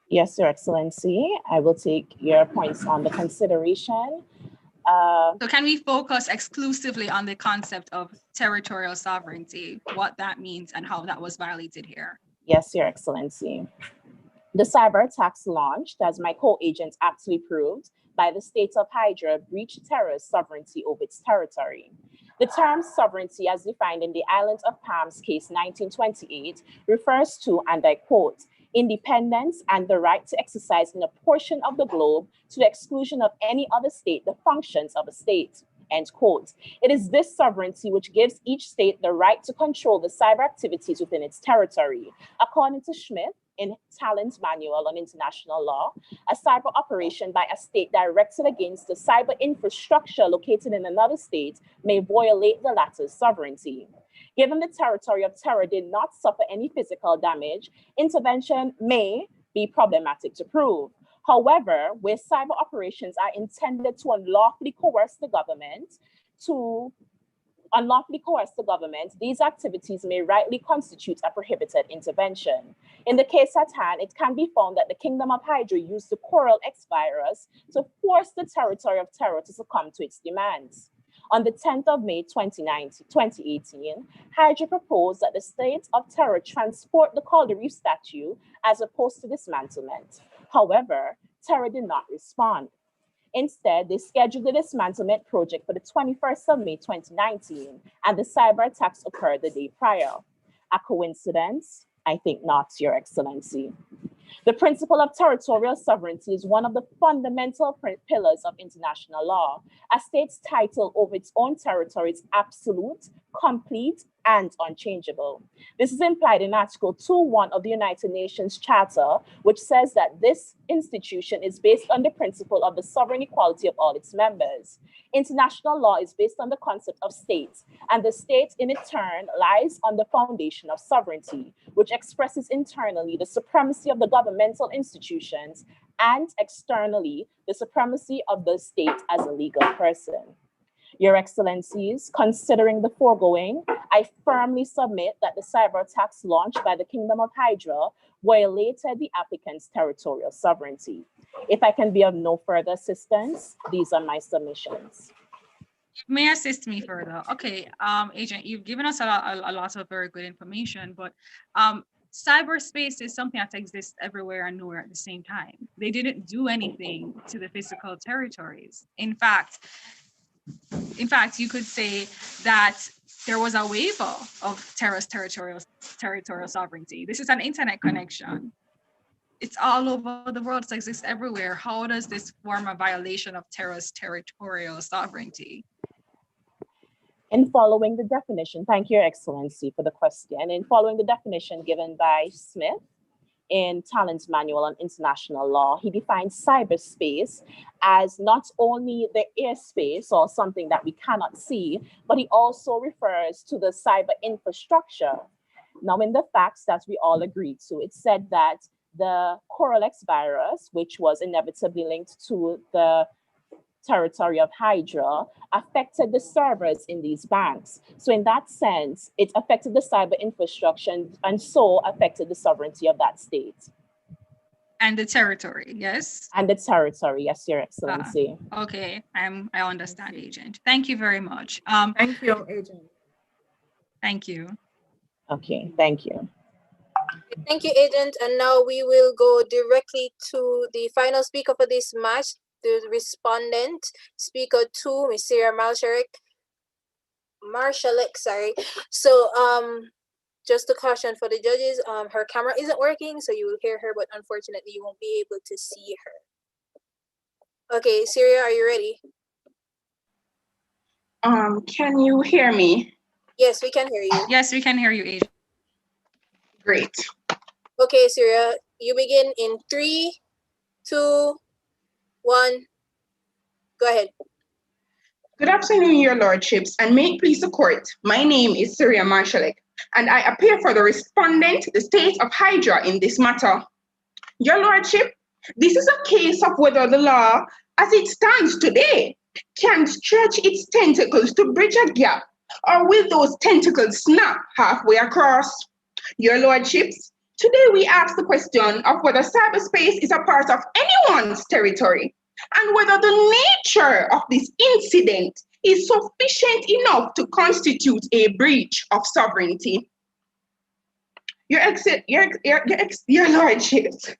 Yes, Your Excellency. I will take your points under consideration. So can we focus exclusively on the concept of territorial sovereignty, what that means and how that was violated here? Yes, Your Excellency. The cyber attacks launched, as my co-agent aptly proved, by the state of Hydra breached Terra's sovereignty over its territory. The term sovereignty, as defined in the Island of Palms case 1928, refers to, and I quote, independence and the right to exercise in a portion of the globe to the exclusion of any other state the functions of a state, end quote. It is this sovereignty which gives each state the right to control the cyber activities within its territory. According to Schmidt, in Talon's Manual on International Law, a cyber operation by a state directed against the cyber infrastructure located in another state may violate the latter's sovereignty. Given the territory of Terra did not suffer any physical damage, intervention may be problematic to prove. However, where cyber operations are intended to unlawfully coerce the government to unlawfully coerce the government, these activities may rightly constitute a prohibited intervention. In the case at hand, it can be found that the Kingdom of Hydra used the Coral X virus to force the territory of Terror to succumb to its demands. On the 10th of May 2018, Hydra proposed that the state of Terror transport the Calder Reef statue as opposed to dismantlement. However, Terror did not respond. Instead, they scheduled the dismantlement project for the 21st of May 2019, and the cyber attacks occurred the day prior. A coincidence? I think not, Your Excellency. The principle of territorial sovereignty is one of the fundamental pillars of international law. A state's title over its own territory is absolute, complete, and unchangeable. This is implied in Article 2.1 of the United Nations Charter, which says that this institution is based on the principle of the sovereign equality of all its members. International law is based on the concept of states, and the state in its turn lies on the foundation of sovereignty, which expresses internally the supremacy of the governmental institutions and externally the supremacy of the state as a legal person. Your Excellencies, considering the foregoing, I firmly submit that the cyber attacks launched by the Kingdom of Hydra violated the applicant's territorial sovereignty. If I can be of no further assistance, these are my submissions. May assist me further. Okay, Agent, you've given us a lot of very good information, but cyberspace is something that exists everywhere and nowhere at the same time. They didn't do anything to the physical territories. In fact, you could say that there was a waiver of Terra's territorial sovereignty. This is an internet connection. It's all over the world, it exists everywhere. How does this form a violation of Terra's territorial sovereignty? In following the definition, thank you, Your Excellency, for the question. In following the definition given by Smith in Talon's Manual on International Law, he defines cyberspace as not only the airspace or something that we cannot see, but he also refers to the cyber infrastructure. Now, in the facts that we all agreed to, it said that the Coral X virus, which was inevitably linked to the territory of Hydra, affected the servers in these banks. So in that sense, it affected the cyber infrastructure and so affected the sovereignty of that state. And the territory, yes? And the territory, yes, Your Excellency. Okay, I understand, Agent. Thank you very much. Thank you, Agent. Thank you. Okay, thank you. Thank you, Agent. And now we will go directly to the final speaker for this match, the respondent, speaker 2, Ms. Sarah Marshallek, sorry. So, just a caution for the judges, her camera isn't working, so you will hear her, but unfortunately you won't be able to see her. Okay, Syria, are you ready? Can you hear me? Yes, we can hear you. Yes, we can hear you, Agent. Great. Okay, Syria, you begin in 3, 2, 1. Go ahead. Good afternoon, Your Lordships, and may it please the court. My name is Syria Marshallek, and I appear for the respondent, the state of Hydra, in this matter. Your Lordship, this is a case of whether the law, as it stands today, can stretch its tentacles to bridge a gap, or will those tentacles snap halfway across? Your Lordships, today we ask the question of whether cyberspace is a part of anyone's territory, and whether the nature of this incident is sufficient enough to constitute a breach of sovereignty. Your Lordships,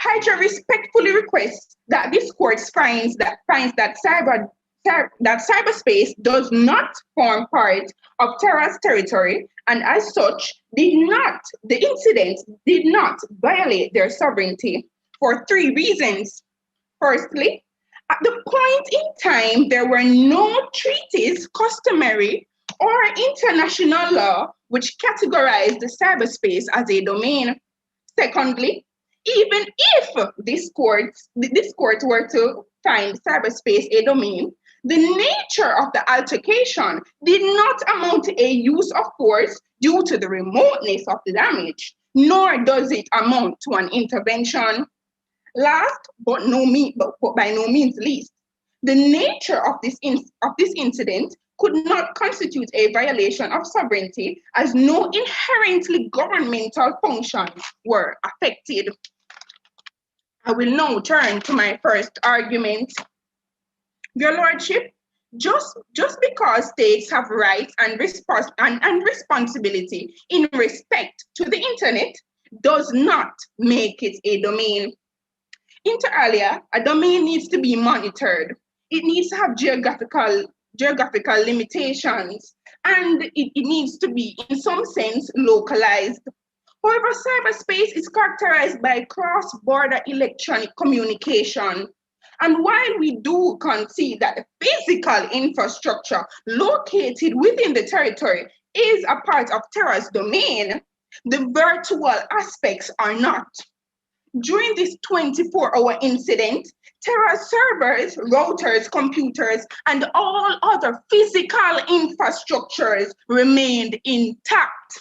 Hydra respectfully requests that this court finds that cyberspace does not form part of Terra's territory, and as such, the incident did not violate their sovereignty for 3 reasons. Firstly, at the point in time, there were no treaties, customary, or international law which categorized the cyberspace as a domain. Secondly, even if this court were to find cyberspace a domain, the nature of the altercation did not amount to a use of force due to the remoteness of the damage, nor does it amount to an intervention. Last, but by no means least, the nature of this incident could not constitute a violation of sovereignty as no inherently governmental functions were affected. I will now turn to my first argument. Your Lordship, just because states have rights and responsibility in respect to the internet does not make it a domain. Inter alia, a domain needs to be monitored. It needs to have geographical limitations, and it needs to be, in some sense, localized. However, cyberspace is characterized by cross-border electronic communication. And while we do concede that the physical infrastructure located within the territory is a part of Terra's domain, the virtual aspects are not. During this 24-hour incident, Terra servers, routers, computers, and all other physical infrastructures remained intact.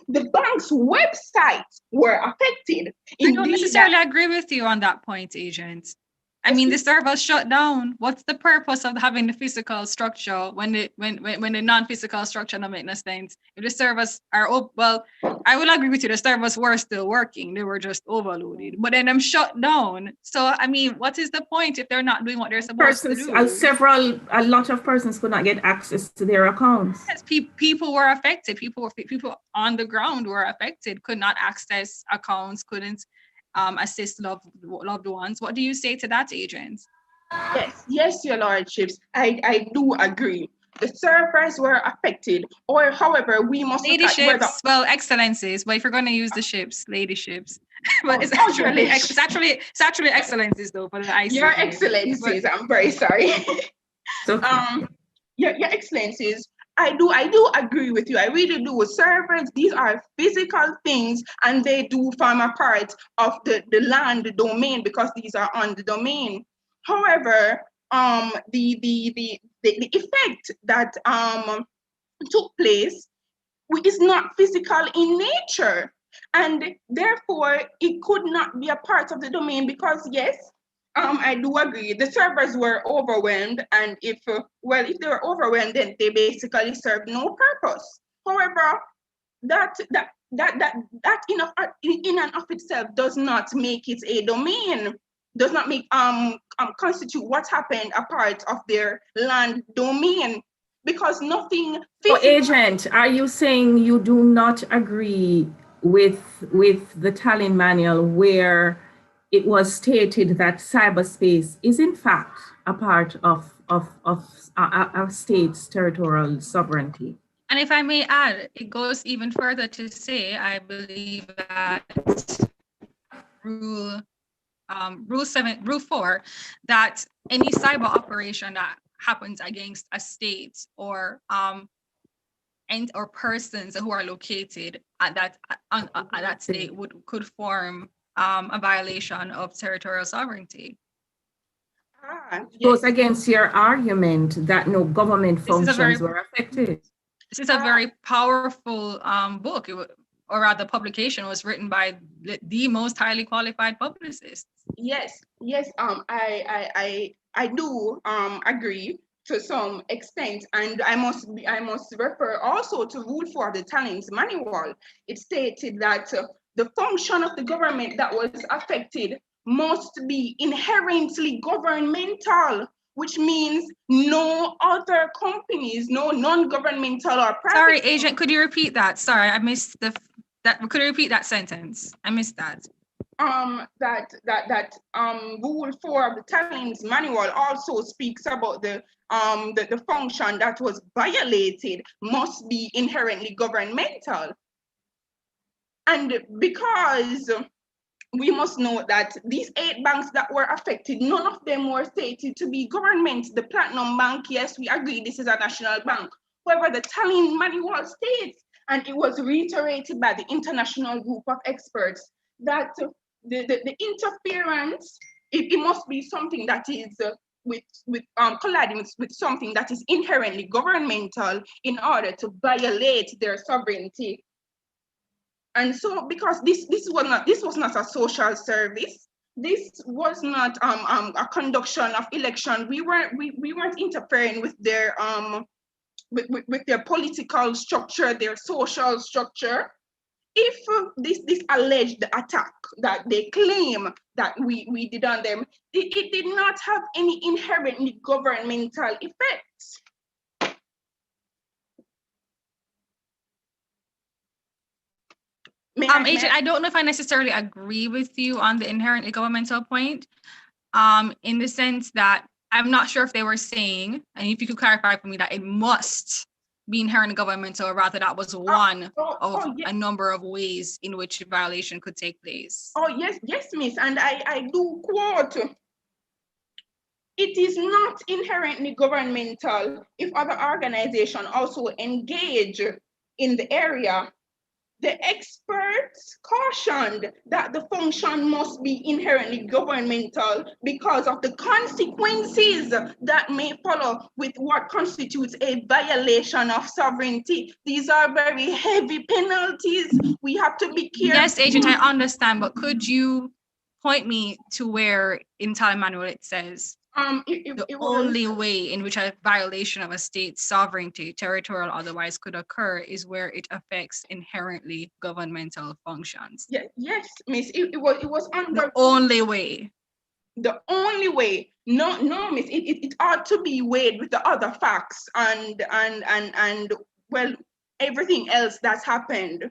The bank's websites were affected. I don't necessarily agree with you on that point, Agent. I mean, the servers shut down. What's the purpose of having the physical structure when the non-physical structure don't make no sense? If the servers are well, I will agree with you. The servers were still working; they were just overloaded. But then them shut down. So I mean, what is the point if they're not doing what they're supposed to do? A lot of persons could not get access to their accounts. Yes, people were affected. People on the ground were affected. Could not access accounts. Couldn't assist loved ones. What do you say to that, Agent? Yes, your lordships. I do agree. The servers were affected, or however, we must ladyships. Well, excellencies. But if you're going to use the ships, ladyships. But it's actually excellencies though for the IC. Your excellencies. I'm very sorry. Your excellencies. I do agree with you. I really do. Servers, these are physical things, and they do form a part of the land, the domain, because these are on the domain. However, the effect that took place is not physical in nature, and therefore it could not be a part of the domain because yes, I do agree. The servers were overwhelmed, and if they were overwhelmed, then they basically served no purpose. However, that in and of itself does not make it a domain. Does not make constitute what happened a part of their land domain, because nothing. So, Agent, are you saying you do not agree with the Tallinn manual where it was stated that cyberspace is in fact a part of a state's territorial sovereignty? And if I may add, it goes even further to say, I believe that Rule 4, that any cyber operation that happens against a state or persons who are located at that state could form a violation of territorial sovereignty. Goes against your argument that no government functions were affected. This is a very powerful book, or rather publication was written by the most highly qualified publicists. Yes. I do agree to some extent, and I must refer also to Rule 4 of the Tallinn's manual. It stated that the function of the government that was affected must be inherently governmental, which means no other companies, no non-governmental or private. Sorry, Agent, could you repeat that? Sorry, I missed that. Could you repeat that sentence? I missed that. Rule 4 of the Tallinn's manual also speaks about the function that was violated must be inherently governmental. And because we must note that these 8 banks that were affected, none of them were stated to be government. The Platinum Bank, yes, we agree this is a national bank. However, the Tallinn manual states, and it was reiterated by the international group of experts, that the interference, it must be something that is colliding with something that is inherently governmental in order to violate their sovereignty. And so, because this was not a social service, this was not a conduction of election. We weren't interfering with their with their political structure, their social structure. If this alleged attack that they claim that we did on them, it did not have any inherently governmental effects. Agent, I don't know if I necessarily agree with you on the inherently governmental point, in the sense that I'm not sure if they were saying, and if you could clarify for me, that it must be inherently governmental, or rather that was one of a number of ways in which a violation could take place. Oh, yes, miss, and I do quote, it is not inherently governmental if other organizations also engage in the area. The experts cautioned that the function must be inherently governmental because of the consequences that may follow with what constitutes a violation of sovereignty. These are very heavy penalties. We have to be careful. Yes, Agent, I understand, but could you point me to where in Tally Manual it says the only way in which a violation of a state's sovereignty, territorial or otherwise, could occur is where it affects inherently governmental functions? Yes, miss, it was under the only way. The only way. No, miss, it ought to be weighed with the other facts and well, everything else that's happened.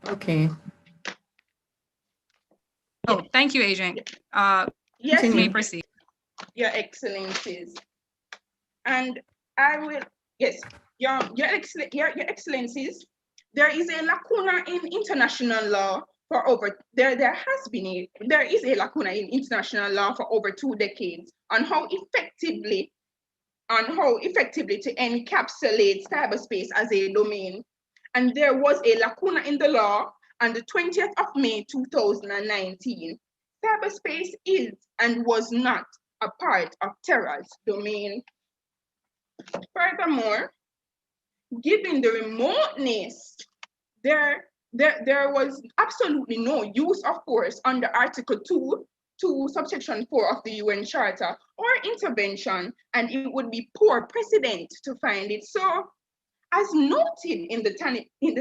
Okay. Oh, thank you, Agent. Yes, you may proceed. Your Excellencies. And I will, yes, your Excellencies, there is a lacuna in international law for over, there is a lacuna in international law for over 2 decades on how effectively to encapsulate cyberspace as a domain. And there was a lacuna in the law on the 20th of May, 2019. Cyberspace is and was not a part of Terra's domain. Furthermore, given the remoteness, there was absolutely no use of force under Article 2 to subsection 4 of the UN Charter or intervention, and it would be poor precedent to find it. So, as noted in the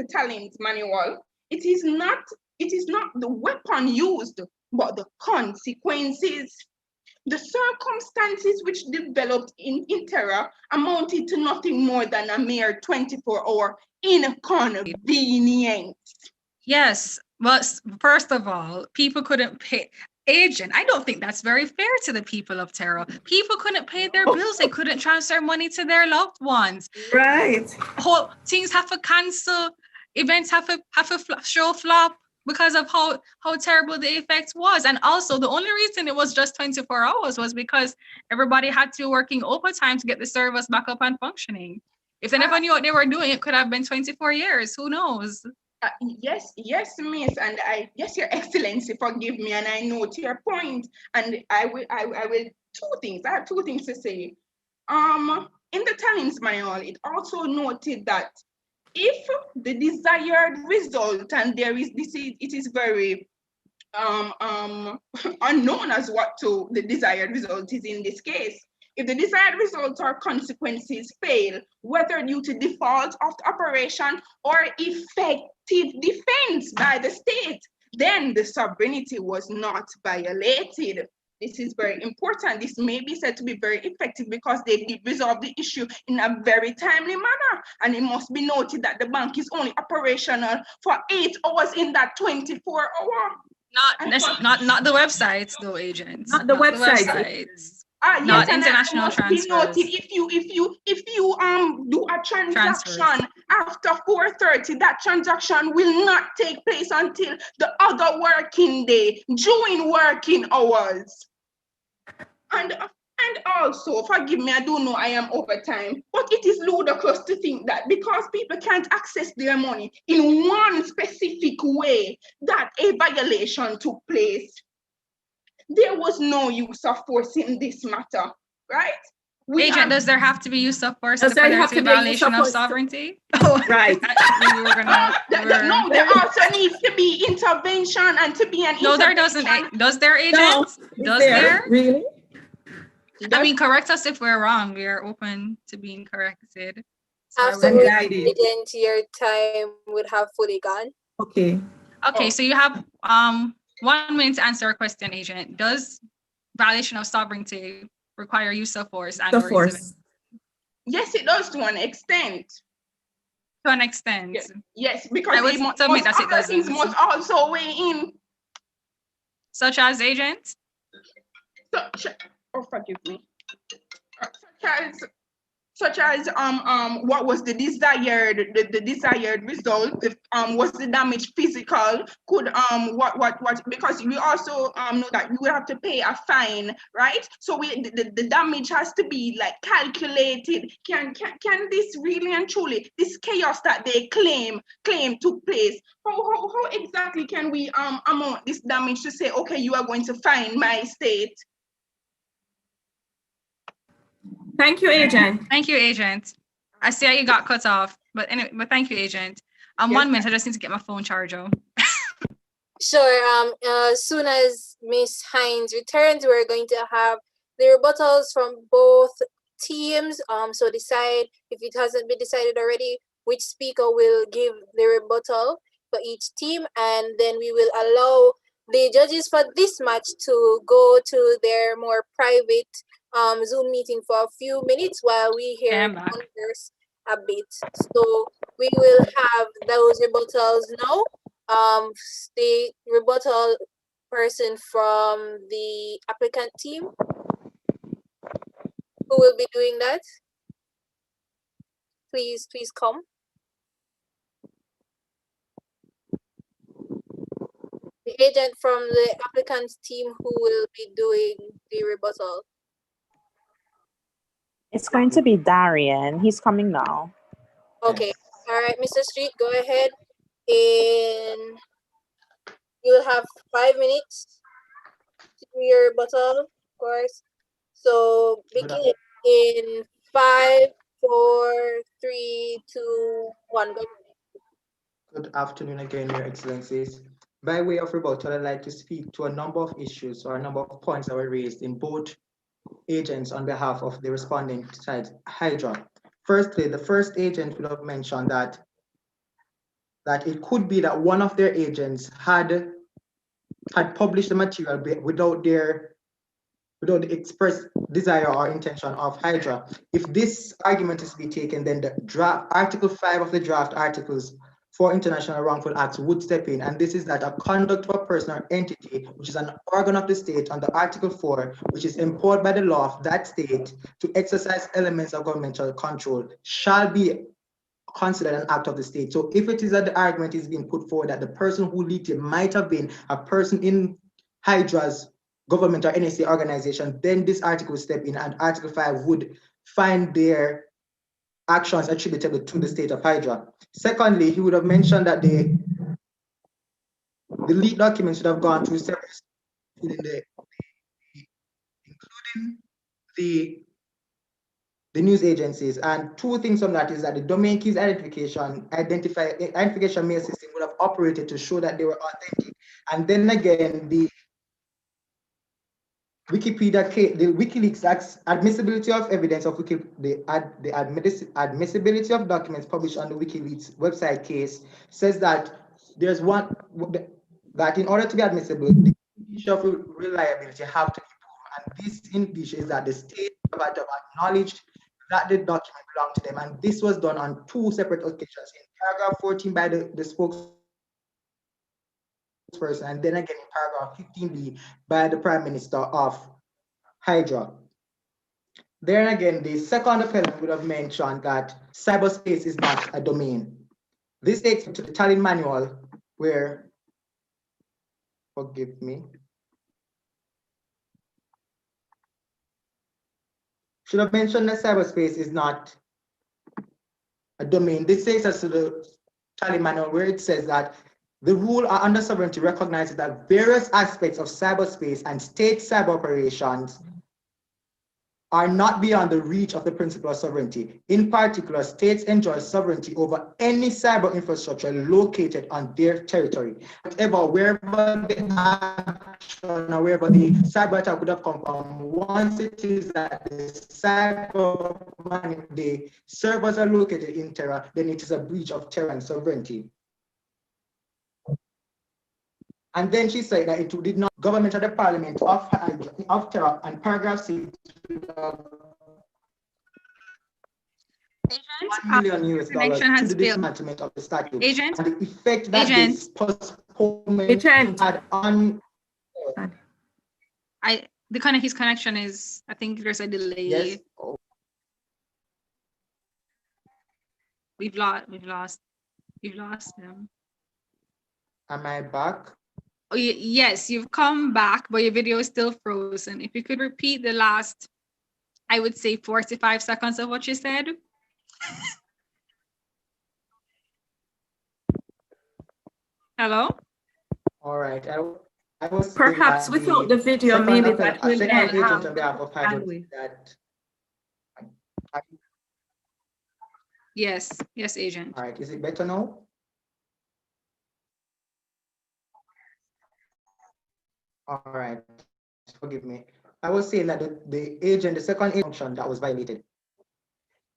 talent manual, it is not the weapon used, but the consequences. The circumstances which developed in Terra amounted to nothing more than a mere 24-hour inconvenience. Yes, well, first of all, people couldn't pay. Agent, I don't think that's very fair to the people of Terra. People couldn't pay their bills. They couldn't transfer money to their loved ones. Right. Whole things have to cancel. Events have to show flop because of how terrible the effect was. And also, the only reason it was just 24 hours was because everybody had to be working overtime to get the service back up and functioning. If they never knew what they were doing, it could have been 24 years. Who knows? Yes, miss, and yes, Your Excellency, forgive me, and I note your point, and I will two things. I have 2 things to say. In the talents manual, it also noted that if the desired result, and it is very unknown as what the desired result is in this case. If the desired results or consequences fail, whether due to default of the operation or effective defense by the state, then the sovereignty was not violated. This is very important. This may be said to be very effective because they did resolve the issue in a very timely manner. And it must be noted that the bank is only operational for 8 hours in that 24-hour. Not the websites, though, agents. Not the websites. Not international transfers. Noted, if you do a transaction after 4:30, that transaction will not take place until the other working day during working hours. And also, forgive me, I do know I am over time, but it is ludicrous to think that because people can't access their money in one specific way, that a violation took place. There was no use of force in this matter, right? Agent, does there have to be use of force for there to be a violation of sovereignty? Right. No, there also needs to be intervention and to be an No, there doesn't. Does there, agent? No. Does there? Really? I mean, correct us if we're wrong. We are open to being corrected. So I would- Afterwards, Guided. agent, your time would have fully gone. Okay. Okay, so you have 1 minute to answer a question, agent. Does violation of sovereignty require use of force and The or exhibit force. Yes, it does to an extent. to an extent? Yes, yes, because I would submit that it other things doesn't. must also weigh in. Such as agent? Oh, forgive me. Such as what was the desired result, was the damage physical, could what, because we also know that we would have to pay a fine, right? So the damage has to be like calculated. Can this really and truly, this chaos that they claim took place, how exactly can we amount this damage to say, okay, you are going to fine my state? Thank you, agent. Thank you, agent. I see how you got cut off, but anyway, but thank you, agent. Yes. 1 minute, I just need to get my phone charger. Sure. As soon as Miss Hines returns, we're going to have the rebuttals from both teams. So decide, if it hasn't been decided already, which speaker will give the rebuttal for each team, and then we will allow the judges for this match to go to their more private Zoom meeting for a few minutes while we hear I'm back. converse a bit. So we will have those rebuttals now. The rebuttal person from the applicant team, who will be doing that? Please come. The agent from the applicant team who will be doing the rebuttal. It's going to be Darian. He's coming now. Okay. All right, Mr. Street, go ahead. And you'll have 5 minutes to do your rebuttal, of course. So begin in 5, 4, 3, 2, 1. Go. Good afternoon again, Your Excellencies. By way of rebuttal, I'd like to speak to a number of issues or a number of points that were raised in both agents on behalf of the responding side, Hydra. Firstly, the first agent would have mentioned that it could be that one of their agents had published the material without the express desire or intention of Hydra. If this argument is to be taken, then the draft Article 5 of the draft articles for international wrongful acts would step in, and this is that a conduct of a person or entity, which is an organ of the state under Article 4, which is empowered by the law of that state to exercise elements of governmental control, shall be considered an act of the state. So if it is that the argument is being put forward that the person who leaked it might have been a person in Hydra's government or NSA organization, then this article will step in, and Article 5 would find their actions attributable to the state of Hydra. Secondly, he would have mentioned that the leaked documents should have gone through several steps, including the news agencies. And two things from that is that the domain keys identification mail system would have operated to show that they were authentic. And then again, the WikiLeaks admissibility of evidence of the admissibility of documents published on the WikiLeaks website case says that there's that in order to be admissible, the issue of reliability have to be proven. And this indication is that the state have acknowledged that the document belonged to them, and this was done on two separate occasions. In paragraph 14 by the spokesperson, and then again in paragraph 15b by the Prime Minister of Hydra. Then again, the second appellant would have mentioned that cyberspace is not a domain. This takes me to the Tallinn manual, where, forgive me, should have mentioned that cyberspace is not a domain. This takes us to the Tallinn manual, where it says that the rule under sovereignty recognizes that various aspects of cyberspace and state cyber operations are not beyond the reach of the principle of sovereignty. In particular, states enjoy sovereignty over any cyber infrastructure located on their territory. However, wherever the action or wherever the cyber attack would have come from, once it is that the servers are located in Terra, then it is a breach of Terran sovereignty. And then she said that it did not government or the parliament of Terra and paragraph 6 $1 million US to the dismantlement of the statute. Agent, and the effect that this postponement had on his connection is, I think there's a delay. yes. We've lost him. Am I back? Oh, yes, you've come back, but your video is still frozen. If you could repeat the last, I would say 45 seconds of what you said. Hello? All right. I was Perhaps without the video, maybe that will second agent on behalf of Hydro that. Yes, agent. All right, is it better now? All right, forgive me. I was saying that the second function that was violated.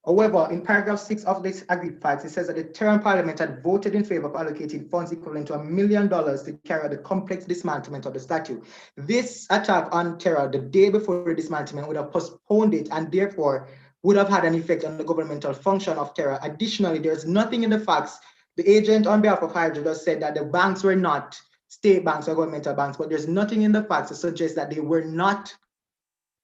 However, in paragraph 6 of this agreed facts, it says that the Terran Parliament had voted in favor of allocating funds equivalent to $1 million to carry out the complex dismantlement of the statue. This attack on Terra the day before the dismantlement would have postponed it and therefore would have had an effect on the governmental function of Terra. Additionally, there's nothing in the facts. The agent on behalf of Hydro just said that the banks were not state banks or governmental banks, but there's nothing in the facts to suggest that they were not,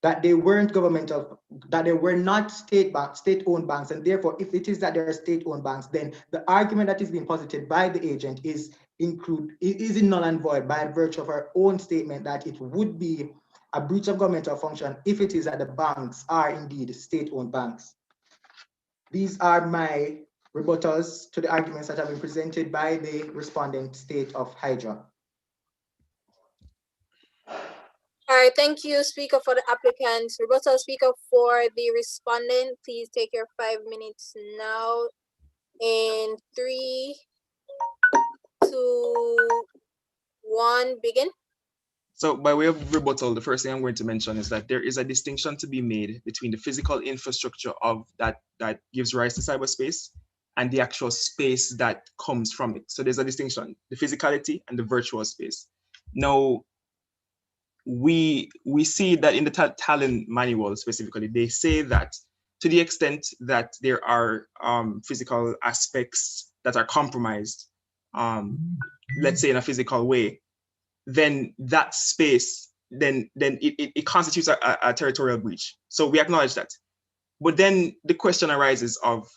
that they weren't governmental, that they were not state-owned banks. And therefore, if it is that they are state-owned banks, then the argument that is being posited by the agent is null and void by virtue of her own statement that it would be a breach of governmental function if it is that the banks are indeed state-owned banks. These are my rebuttals to the arguments that have been presented by the respondent state of Hydra. All right, thank you, speaker for the applicant. Rebuttal speaker for the respondent. Please take your 5 minutes now. In 3, 2, 1, begin. So by way of rebuttal, the first thing I'm going to mention is that there is a distinction to be made between the physical infrastructure of that gives rise to cyberspace and the actual space that comes from it. So there's a distinction, the physicality and the virtual space. Now, we see that in the Talon manual specifically, they say that to the extent that there are physical aspects that are compromised, let's say in a physical way, then that space, then it constitutes a territorial breach. So we acknowledge that. But then the question arises of,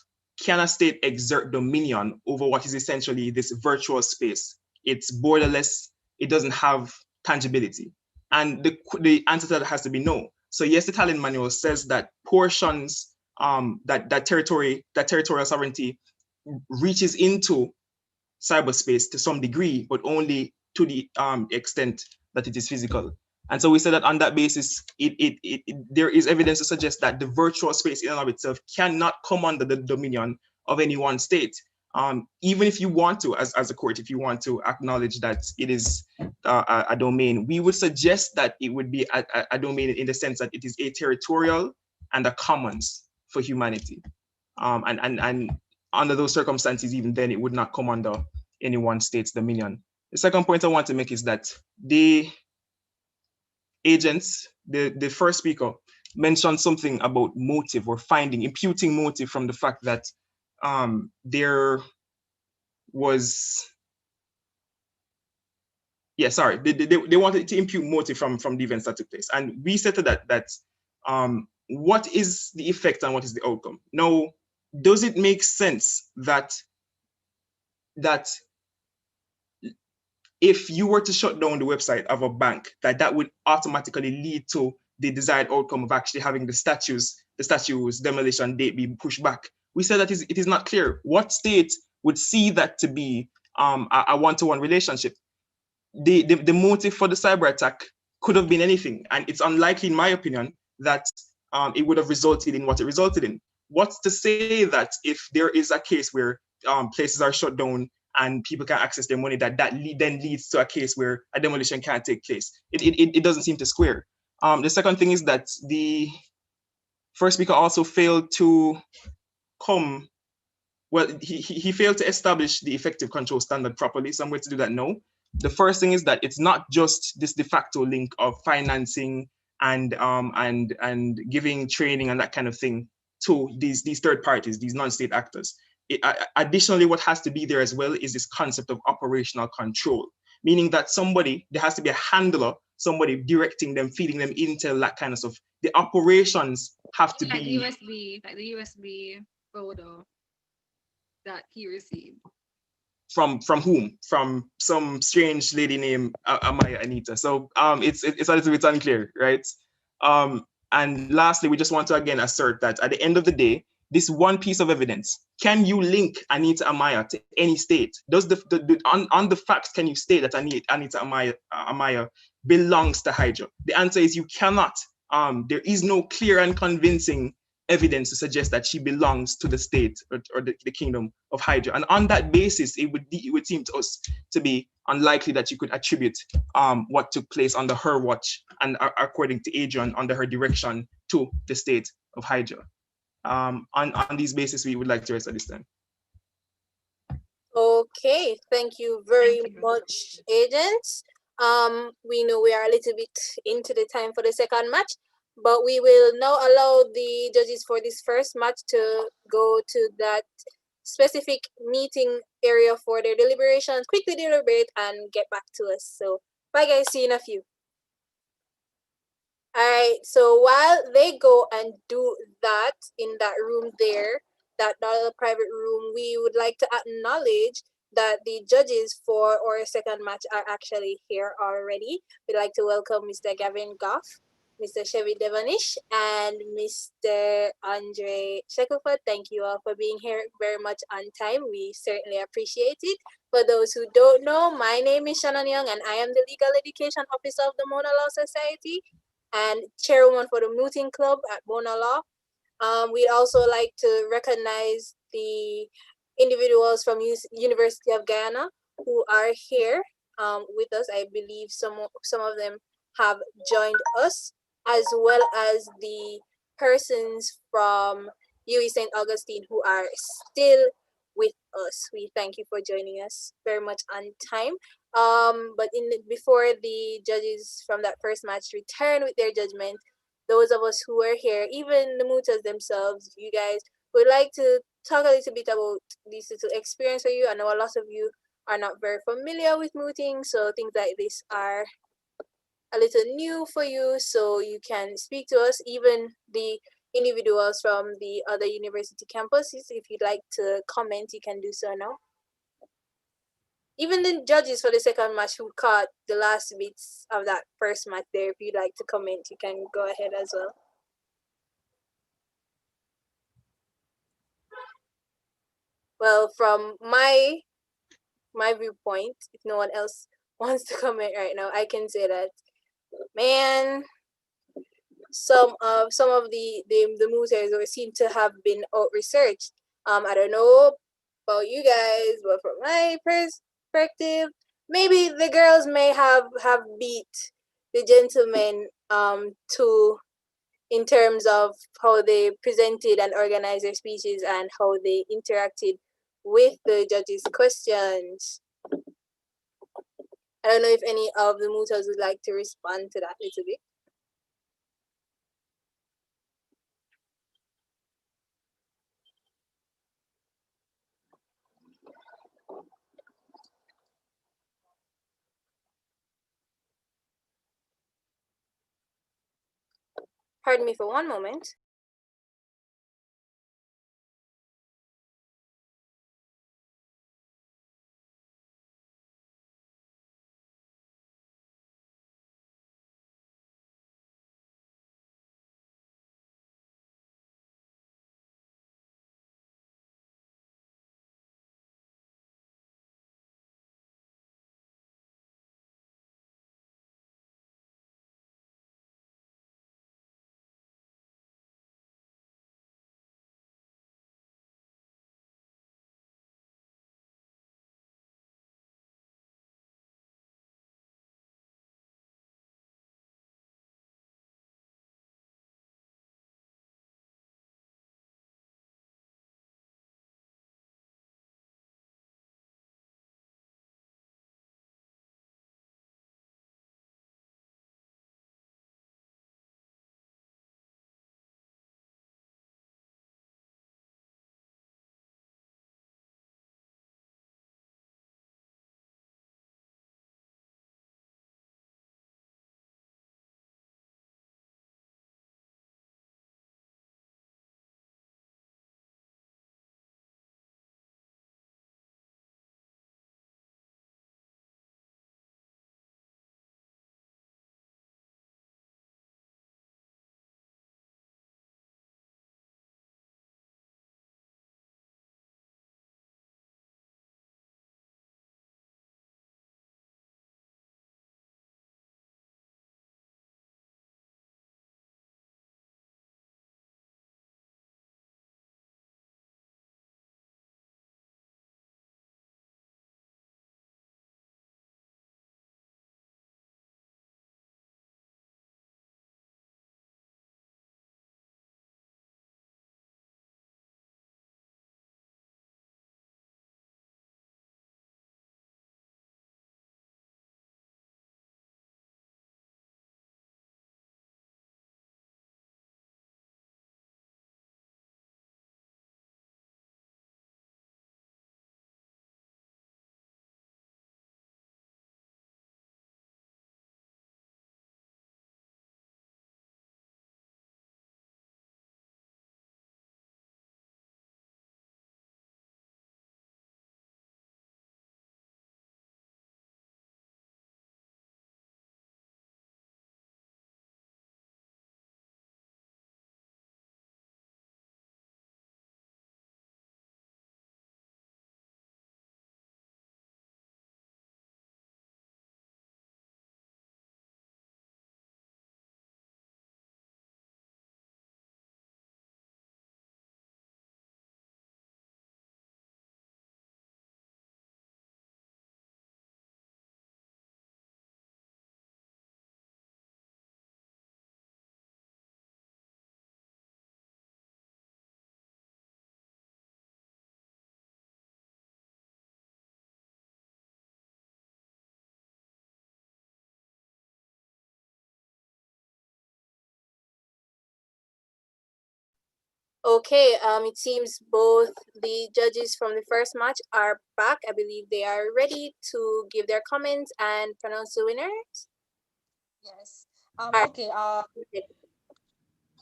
can a state exert dominion over what is essentially this virtual space? It's borderless, it doesn't have tangibility. And the answer to that has to be no. So yes, the Talon manual says that portions, that territorial sovereignty reaches into cyberspace to some degree, but only to the extent that it is physical. And so we said that on that basis, there is evidence to suggest that the virtual space in and of itself cannot come under the dominion of any one state. Even if you want to, as a court, if you want to acknowledge that it is a domain, we would suggest that it would be a domain in the sense that it is a territorial and a commons for humanity. And under those circumstances, even then, it would not come under any one state's dominion. The second point I want to make is that the agents, the first speaker, mentioned something about motive or imputing motive from the fact that there was, they wanted to impute motive from the events that took place. And we said to that what is the effect and what is the outcome? Now, does it make sense that if you were to shut down the website of a bank, that would automatically lead to the desired outcome of actually having the statue's demolition date be pushed back? We said that it is not clear. What state would see that to be a one-to-one relationship? The motive for the cyber attack could have been anything. And it's unlikely, in my opinion, that it would have resulted in what it resulted in. What's to say that if there is a case where places are shut down and people can't access their money, that then leads to a case where a demolition can't take place? It doesn't seem to square. The second thing is that the first speaker also failed to come, well, he failed to establish the effective control standard properly. So I'm going to do that now. The first thing is that it's not just this de facto link of financing and giving training and that kind of thing to these third parties, these non-state actors. Additionally, what has to be there as well is this concept of operational control, meaning that there has to be a handler, somebody directing them, feeding them intel, that kind of stuff. The operations have to Like be the USB photo that he received. from whom? From some strange lady named Amaya Anita. So it's a little bit unclear, right? And lastly, we just want to again assert that at the end of the day, this one piece of evidence, can you link Anita Amaya to any state? Does on the facts, can you state that Anita Amaya belongs to Hydra? The answer is you cannot. There is no clear and convincing evidence to suggest that she belongs to the state or the kingdom of Hydra. And on that basis, it would seem to us to be unlikely that you could attribute what took place under her watch and according to Adrian, under her direction, to the state of Hydra. On these basis, we would like to rest at this time. Okay, thank you very much, agents. We know we are a little bit into the time for the second match, but we will now allow the judges for this first match to go to that specific meeting area for their deliberations, quickly deliberate and get back to us. So bye guys, see you in a few. All right, so while they go and do that in that room there, that other private room, we would like to acknowledge that the judges for our second match are actually here already. We'd like to welcome Mr. Gavin Goff, Mr. Chevy Devonish, and Mr. Andre Shackelford. Thank you all for being here very much on time. We certainly appreciate it. For those who don't know, my name is Shannon Young, and I am the Legal Education Officer of the Mona Law Society and chairwoman for the Mooting Club at Mona Law. We'd also like to recognize the individuals from University of Guyana who are here with us. I believe some of them have joined us, as well as the persons from UWI St. Augustine who are still with us. We thank you for joining us very much on time. But before the judges from that first match return with their judgment, those of us who are here, even the Mutas themselves, you guys would like to talk a little bit about this little experience for you. I know a lot of you are not very familiar with mooting, so things like this are a little new for you, so you can speak to us, even the individuals from the other university campuses. If you'd like to comment, you can do so now. Even the judges for the second match who caught the last bits of that first match there, if you'd like to comment, you can go ahead as well. Well, from my viewpoint, if no one else wants to comment right now, I can say that, man, some of the movers seem to have been out researched. I don't know about you guys, but from my perspective, maybe the girls may have beat the gentlemen to in terms of how they presented and organized their speeches and how they interacted with the judges' questions. I don't know if any of the Mutas would like to respond to that a little bit. Pardon me for one moment. Okay, it seems both the judges from the first match are back. I believe they are ready to give their comments and pronounce the winners. Yes. Alright. Okay.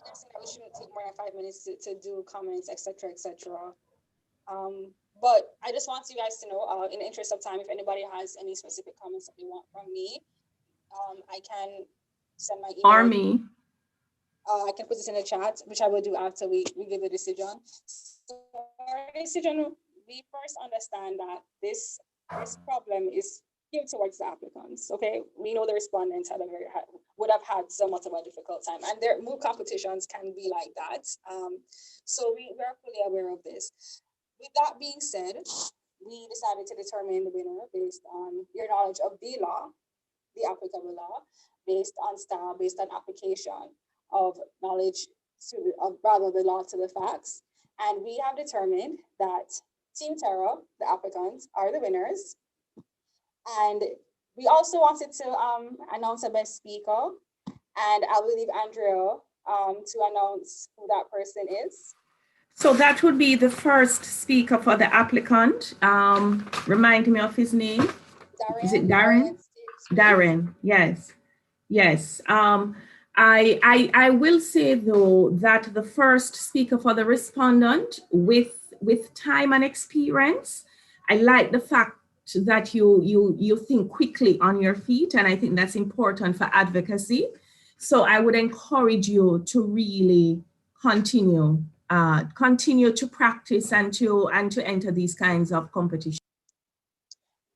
Let's say that we shouldn't take more than 5 minutes to do comments, etc., etc. But I just want you guys to know, in the interest of time, if anybody has any specific comments that they want from me, I can send my email. Or me. I can put this in the chat, which I will do after we give the decision. So our decision, we first understand that this problem is geared towards the applicants. Okay, we know the respondents would have had somewhat of a difficult time, and their MOOC competitions can be like that. So we are fully aware of this. With that being said, we decided to determine the winner based on your knowledge of the law, the applicable law, based on style, based on application of knowledge of rather the law to the facts. And we have determined that Team Terra, the applicants, are the winners. And we also wanted to announce a best speaker. And I will leave Andrea to announce who that person is. So that would be the first speaker for the applicant. Remind me of his name. Darren. Is it Darren? Darren, yes. Yes. I will say though that the first speaker for the respondent with time and experience, I like the fact that you think quickly on your feet, and I think that's important for advocacy. So I would encourage you to really continue to practice and to enter these kinds of competitions.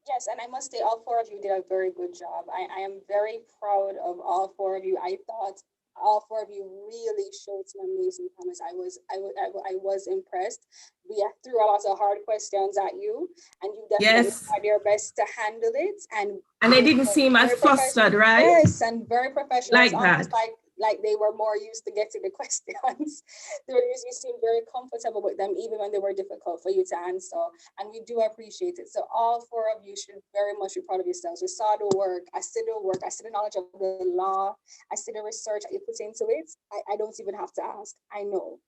Yes, and I must say all four of you did a very good job. I am very proud of all four of you. I thought all four of you really showed some amazing comments. I was impressed. We threw a lot of hard questions at you, and you definitely tried your best to handle it. And they didn't seem as flustered, right? Yes, and very professional. Like almost that. Like they were more used to getting the questions. You seemed very comfortable with them, even when they were difficult for you to answer. And we do appreciate it. So all four of you should very much be proud of yourselves. We saw the work. I see the work. I see the knowledge of the law. I see the research that you put into it. I don't even have to ask. I know.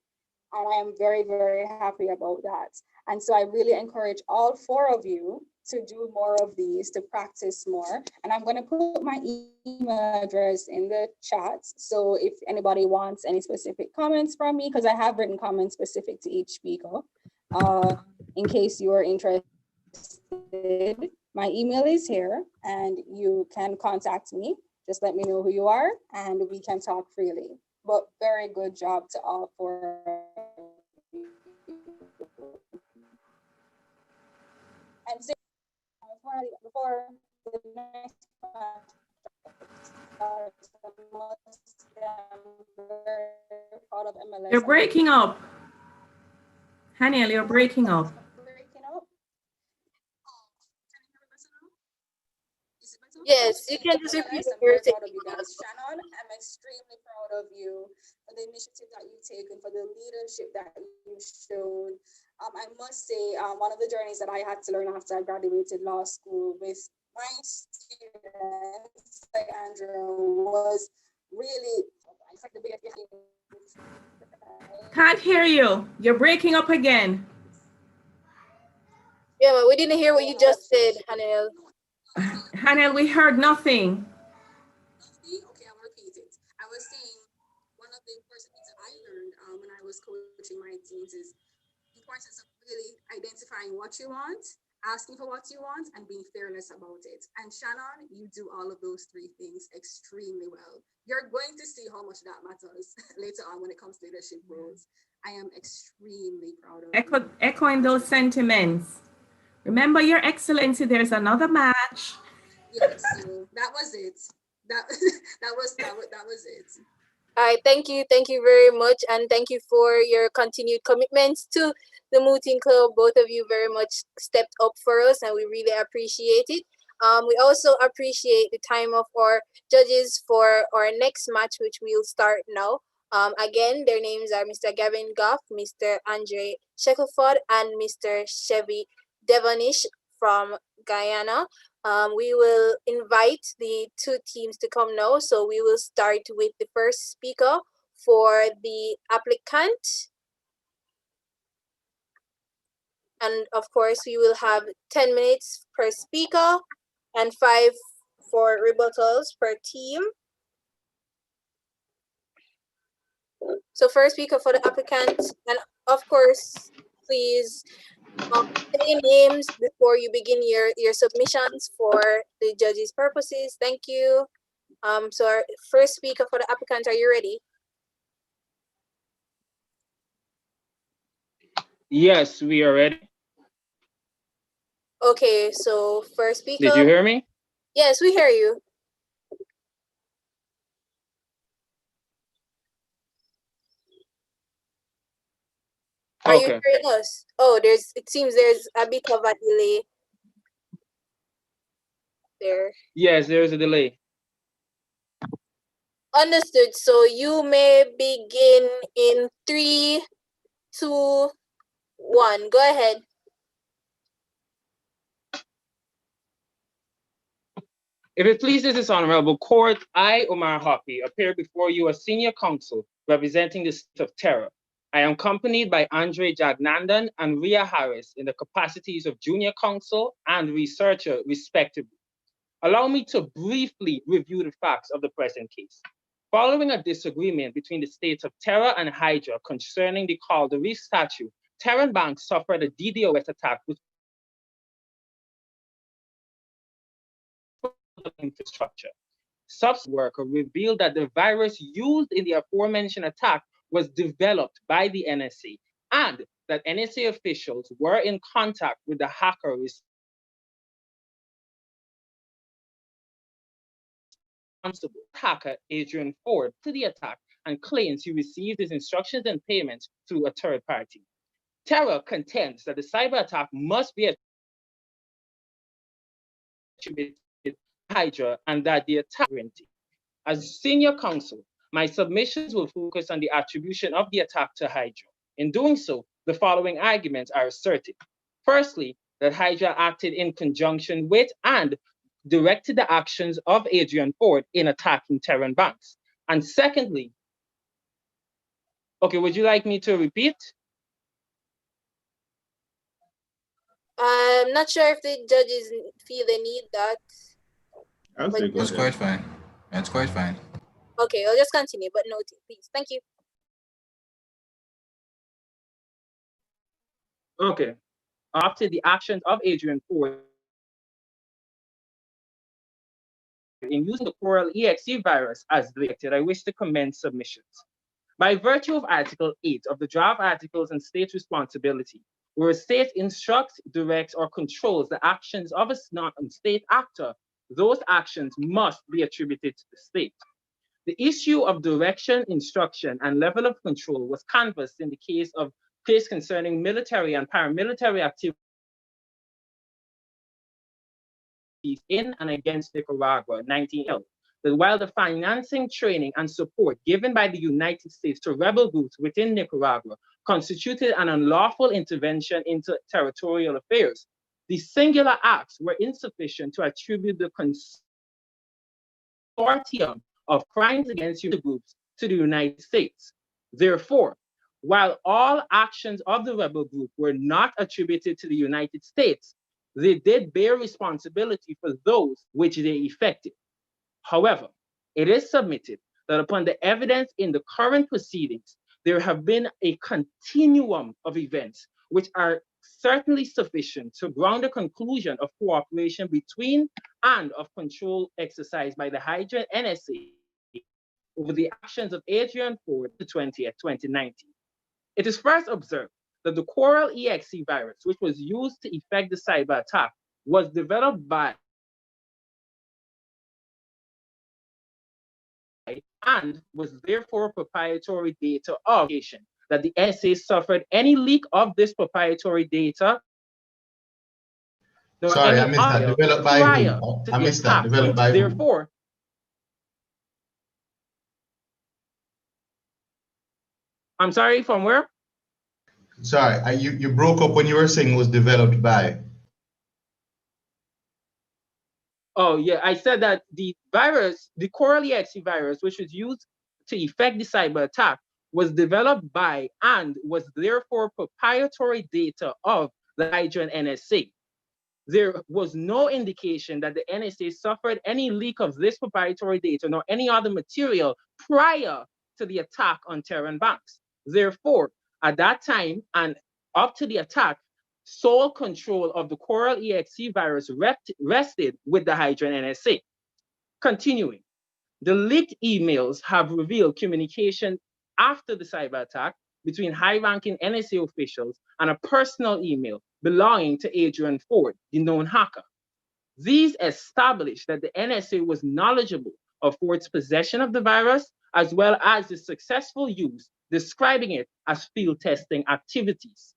And I am very, very happy about that. And so I really encourage all four of you to do more of these, to practice more. And I'm going to put my email address in the chat. So if anybody wants any specific comments from me, because I have written comments specific to each speaker, in case you are interested, my email is here and you can contact me. Just let me know who you are and we can talk freely. But very good job to all four of you. And so, before the next You're breaking up. Haniel, you're breaking up. Yes, you can just repeat the first thing. Shannon, I'm extremely proud of you for the initiative that you've taken, for the leadership that you've shown. I must say, one of the journeys that I had to learn after I graduated law school with my students, like Andrew, was really the biggest thing. Can't hear you. You're breaking up again. Yeah, but we didn't hear what you just said, Hanel. Hanel, we heard nothing. Okay, I'll repeat it. I was saying one of the important things that I learned when I was coaching my teams is the importance of really identifying what you want, asking for what you want, and being fearless about it. And Shannon, you do all of those three things extremely well. You're going to see how much that matters later on when it comes to leadership roles. I am extremely proud of you. Echoing those sentiments. Remember, Your Excellency, there's another match. Yes, so that was it. That was it. All right, thank you very much, and thank you for your continued commitments to the Mooting Club. Both of you very much stepped up for us, and we really appreciate it. We also appreciate the time of our judges for our next match, which we'll start now. Again, their names are Mr. Gavin Goff, Mr. Andre Shackelford, and Mr. Chevy Devonish from Guyana. We will invite the two teams to come now. So we will start with the first speaker for the applicant. And of course, we will have 10 minutes per speaker and 5 for rebuttals per team. So first speaker for the applicant, and of course, please say names before you begin your submissions for the judges' purposes. Thank you. So our first speaker for the applicant, are you ready? Yes, we are ready. Okay, so first speaker. Did you hear me? Yes, we hear you. Are you hearing us? Oh, it seems there's a bit of a delay there. Yes, there's a delay. Understood. So you may begin in 3, 2, 1. Go ahead. If it pleases this honorable court, I, Omar Hoppy, appear before you as senior counsel representing the state of Terra. I am accompanied by Andre Jagnandan and Ria Harris in the capacities of junior counsel and researcher, respectively. Allow me to briefly review the facts of the present case. Following a disagreement between the states of Terra and Hydra concerning the Calderese statue, Terran Bank suffered a DDoS attack with infrastructure. Subsequent work revealed that the virus used in the aforementioned attack was developed by the NSA and that NSA officials were in contact with the hacker responsible. Hacker Adrian Ford to the attack and claims he received his instructions and payments through a third party. Terra contends that the cyber attack must be attributed to Hydra and that the attack. As senior counsel, my submissions will focus on the attribution of the attack to Hydra. In doing so, the following arguments are asserted. Firstly, that Hydra acted in conjunction with and directed the actions of Adrian Ford in attacking Terran banks. And secondly, okay, would you like me to repeat? I'm not sure if the judges feel they need that. That's quite fine. That's quite fine. Okay, I'll just continue, but note it, please. Thank you. Okay. After the actions of Adrian Ford in using the Coral EXE virus as directed, I wish to commence submissions. By virtue of Article 8 of the Draft Articles on State Responsibility, where a state instructs, directs, or controls the actions of a non-state actor, those actions must be attributed to the state. The issue of direction, instruction, and level of control was canvassed in the case concerning military and paramilitary activities in and against Nicaragua, 1912. That while the financing, training, and support given by the United States to rebel groups within Nicaragua constituted an unlawful intervention into territorial affairs, the singular acts were insufficient to attribute the consortium of crimes against human groups to the United States. Therefore, while all actions of the rebel group were not attributed to the United States, they did bear responsibility for those which they effected. However, it is submitted that upon the evidence in the current proceedings, there have been a continuum of events which are certainly sufficient to ground a conclusion of cooperation between and of control exercised by the Hydra NSA over the actions of Adrian Ford the 20th, 2019. It is first observed that the Coral EXE virus, which was used to effect the cyber attack, was developed by and was therefore proprietary data of that the NSA suffered any leak of this proprietary data. Sorry, I missed that. Developed by who? I missed that. Developed by therefore, I'm sorry, from where? Sorry, you broke up when you were saying it was developed by. Oh, yeah, I said that the virus, the Coral EXE virus, which was used to effect the cyber attack, was developed by and was therefore proprietary data of the Hydra and NSA. There was no indication that the NSA suffered any leak of this proprietary data nor any other material prior to the attack on Terran banks. Therefore, at that time and up to the attack, sole control of the Coral EXE virus rested with the Hydra and NSA. Continuing, the leaked emails have revealed communication after the cyber attack between high-ranking NSA officials and a personal email belonging to Adrian Ford, the known hacker. These established that the NSA was knowledgeable of Ford's possession of the virus, as well as the successful use, describing it as field testing activities.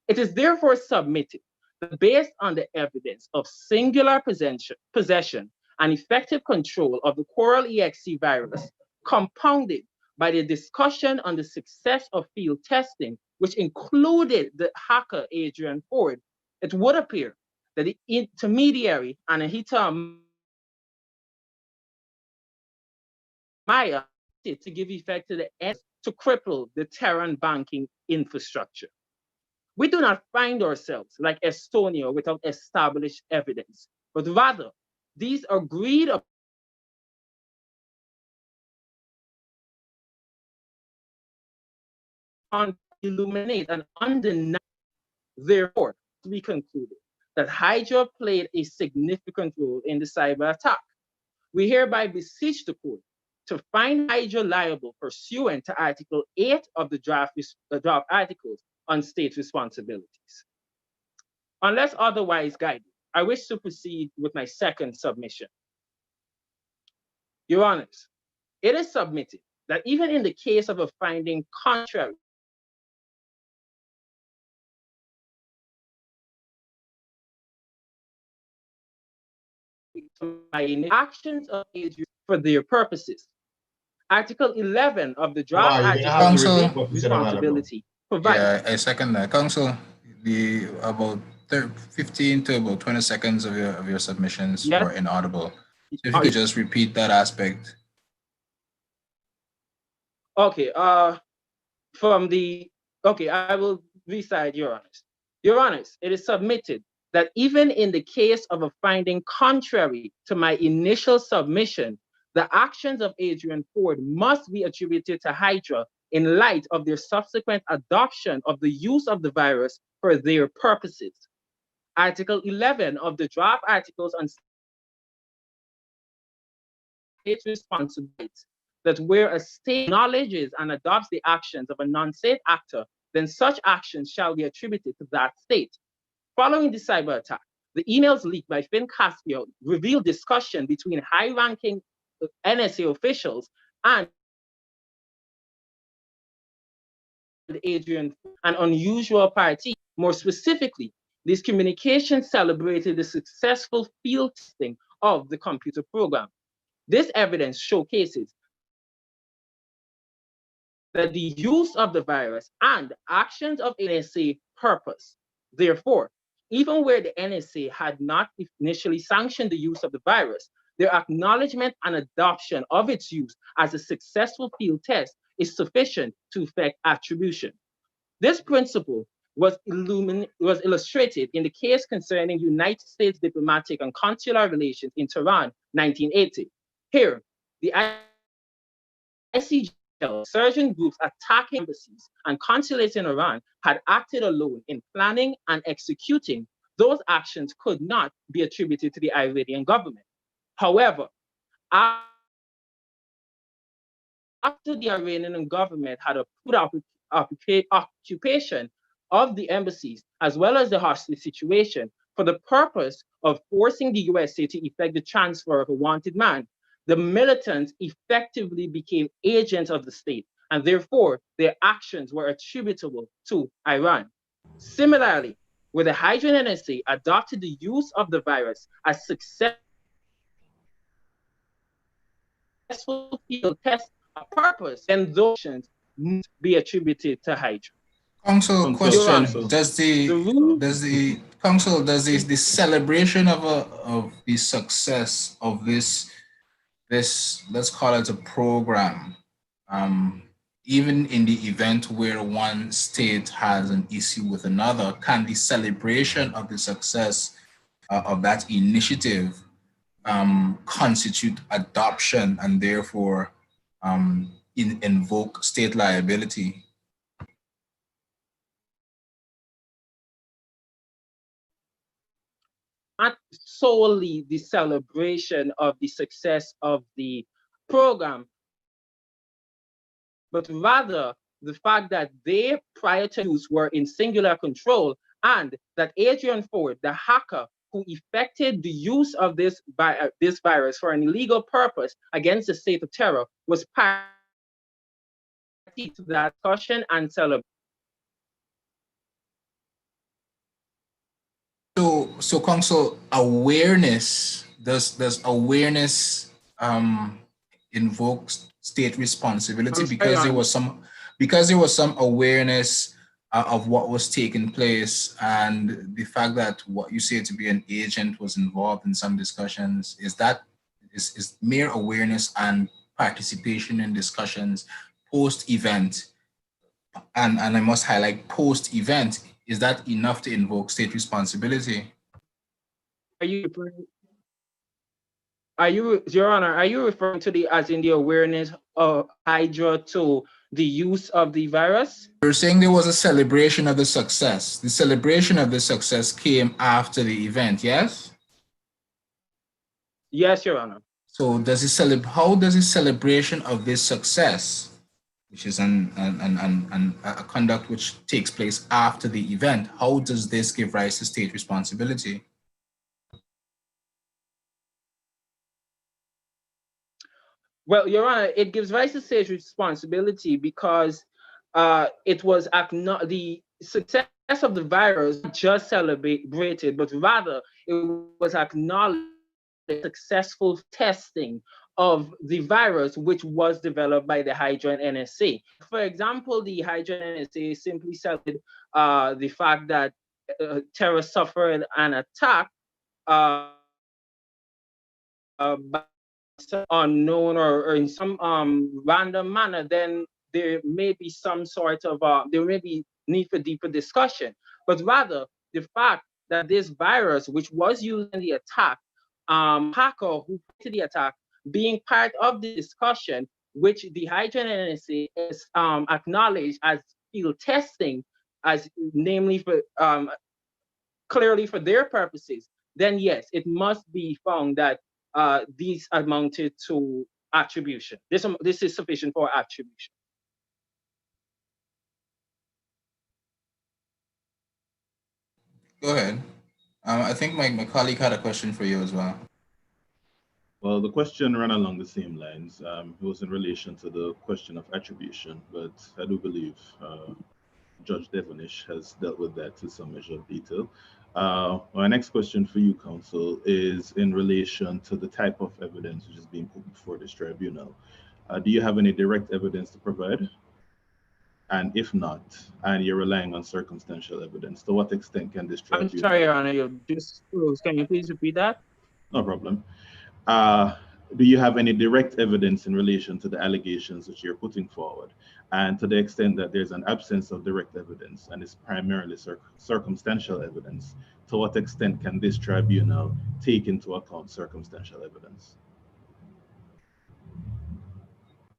It is therefore submitted that based on the evidence of singular possession and effective control of the Coral EXE virus, compounded by the discussion on the success of field testing, which included the hacker Adrian Ford, it would appear that the intermediary Anahita Maya to give effect to the end to cripple the Terran banking infrastructure. We do not find ourselves like Estonia without established evidence, but rather these agreed upon illuminate and undeniable. Therefore, we concluded that Hydra played a significant role in the cyber attack. We hereby beseech the court to find Hydra liable pursuant to Article 8 of the draft articles on state responsibilities. Unless otherwise guided, I wish to proceed with my second submission. Your Honors, it is submitted that even in the case of a finding contrary to my actions of Adrian for their purposes, Article 11 of the draft Council, responsibility provides. Yeah, I second that. Council, the about 15 to about 20 seconds of your submissions were inaudible. So if you could just repeat that aspect. Okay, I will recite, Your Honors. Your Honors, it is submitted that even in the case of a finding contrary to my initial submission, the actions of Adrian Ford must be attributed to Hydra in light of their subsequent adoption of the use of the virus for their purposes. Article 11 of the draft articles on state responsibilities that where a state acknowledges and adopts the actions of a non-state actor, then such actions shall be attributed to that state. Following the cyber attack, the emails leaked by Finn Caspio revealed discussion between high-ranking NSA officials and Adrian, an unusual party. More specifically, these communications celebrated the successful field testing of the computer program. This evidence showcases that the use of the virus and actions of NSA purpose. Therefore, even where the NSA had not initially sanctioned the use of the virus, their acknowledgement and adoption of its use as a successful field test is sufficient to effect attribution. This principle was illustrated in the case concerning United States diplomatic and consular relations in Tehran, 1980. Here, the ICG insurgent groups attacking embassies and consulates in Iran had acted alone in planning and executing. Those actions could not be attributed to the Iranian government. However, after the Iranian government had put occupation of the embassies as well as the hostage situation for the purpose of forcing the USA to effect the transfer of a wanted man, the militants effectively became agents of the state, and therefore their actions were attributable to Iran. Similarly, where the Hydra NSA adopted the use of the virus as successful field test a purpose, then those actions must be attributed to Hydra. Council, question: Does the celebration of the success of this let's call it a program, even in the event where one state has an issue with another, can the celebration of the success of that initiative constitute adoption and therefore invoke state liability? Not solely the celebration of the success of the program, but rather the fact that they, prior to use, were in singular control, and that Adrian Ford, the hacker who effected the use of this virus for an illegal purpose against the state of terror, was party to that discussion and celebration. So council, awareness, does awareness invoke state responsibility? Because there was some awareness of what was taking place, and the fact that what you say to be an agent was involved in some discussions, is mere awareness and participation in discussions post-event, and I must highlight post-event, is that enough to invoke state responsibility? Your Honor, are you referring to as in the awareness of Hydra to the use of the virus? You're saying there was a celebration of the success. The celebration of the success came after the event, yes? Yes, Your Honor. So how does the celebration of this success, which is a conduct which takes place after the event, how does this give rise to state responsibility? Well, Your Honor, it gives rise to state responsibility because it was the success of the virus just celebrated, but rather it was acknowledged successful testing of the virus, which was developed by the Hydra and NSA. For example, the Hydra and NSA simply celebrated the fact that terrorists suffered an attack by unknown or in some random manner, then there may be some sort of there may be need for deeper discussion. But rather, the fact that this virus, which was used in the attack, hacker who did the attack, being part of the discussion, which the Hydra NSA is acknowledged as field testing, as namely for clearly for their purposes, then yes, it must be found that these amounted to attribution. This is sufficient for attribution. Go ahead. I think my colleague had a question for you as well. Well, the question ran along the same lines. It was in relation to the question of attribution, but I do believe Judge Devonish has dealt with that to some measure of detail. My next question for you, counsel, is in relation to the type of evidence which is being put before this tribunal. Do you have any direct evidence to provide? And if not, and you're relying on circumstantial evidence, to what extent can this tribunal... I'm sorry, Your Honor, can you please repeat that? No problem. Do you have any direct evidence in relation to the allegations that you're putting forward? And to the extent that there's an absence of direct evidence and it's primarily circumstantial evidence, to what extent can this tribunal take into account circumstantial evidence?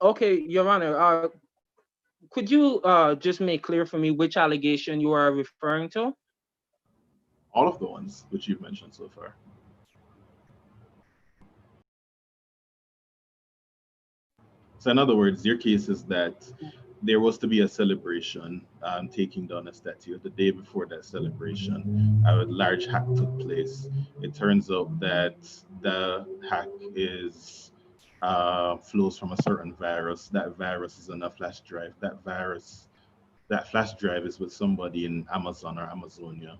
Okay, Your Honor, could you just make clear for me which allegation you are referring to? All of the ones which you've mentioned so far. So in other words, your case is that there was to be a celebration taking down a statue. The day before that celebration, a large hack took place. It turns out that the hack flows from a certain virus. That virus is on a flash drive. That flash drive is with somebody in Amazon or Amazonia,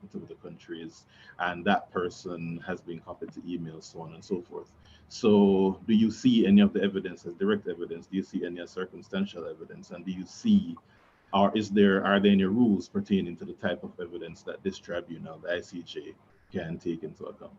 whatever the country is, and that person has been copied to emails, so on and so forth. So do you see any of the evidence as direct evidence? Do you see any as circumstantial evidence? And do you see, or are there any rules pertaining to the type of evidence that this tribunal, the ICJ, can take into account?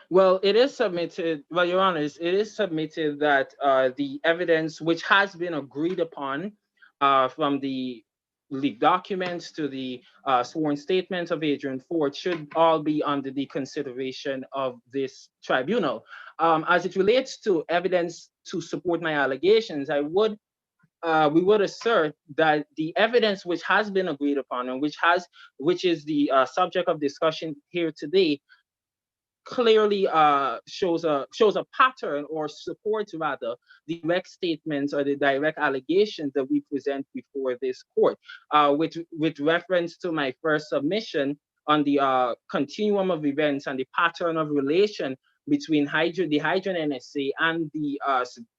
Well, it is submitted, well, Your Honors, it is submitted that the evidence which has been agreed upon from the leaked documents to the sworn statements of Adrian Ford should all be under the consideration of this tribunal. As it relates to evidence to support my allegations, we would assert that the evidence which has been agreed upon and which is the subject of discussion here today clearly shows a pattern or supports rather the direct statements or the direct allegations that we present before this court. With reference to my first submission on the continuum of events and the pattern of relation between the Hydrogen NSA and the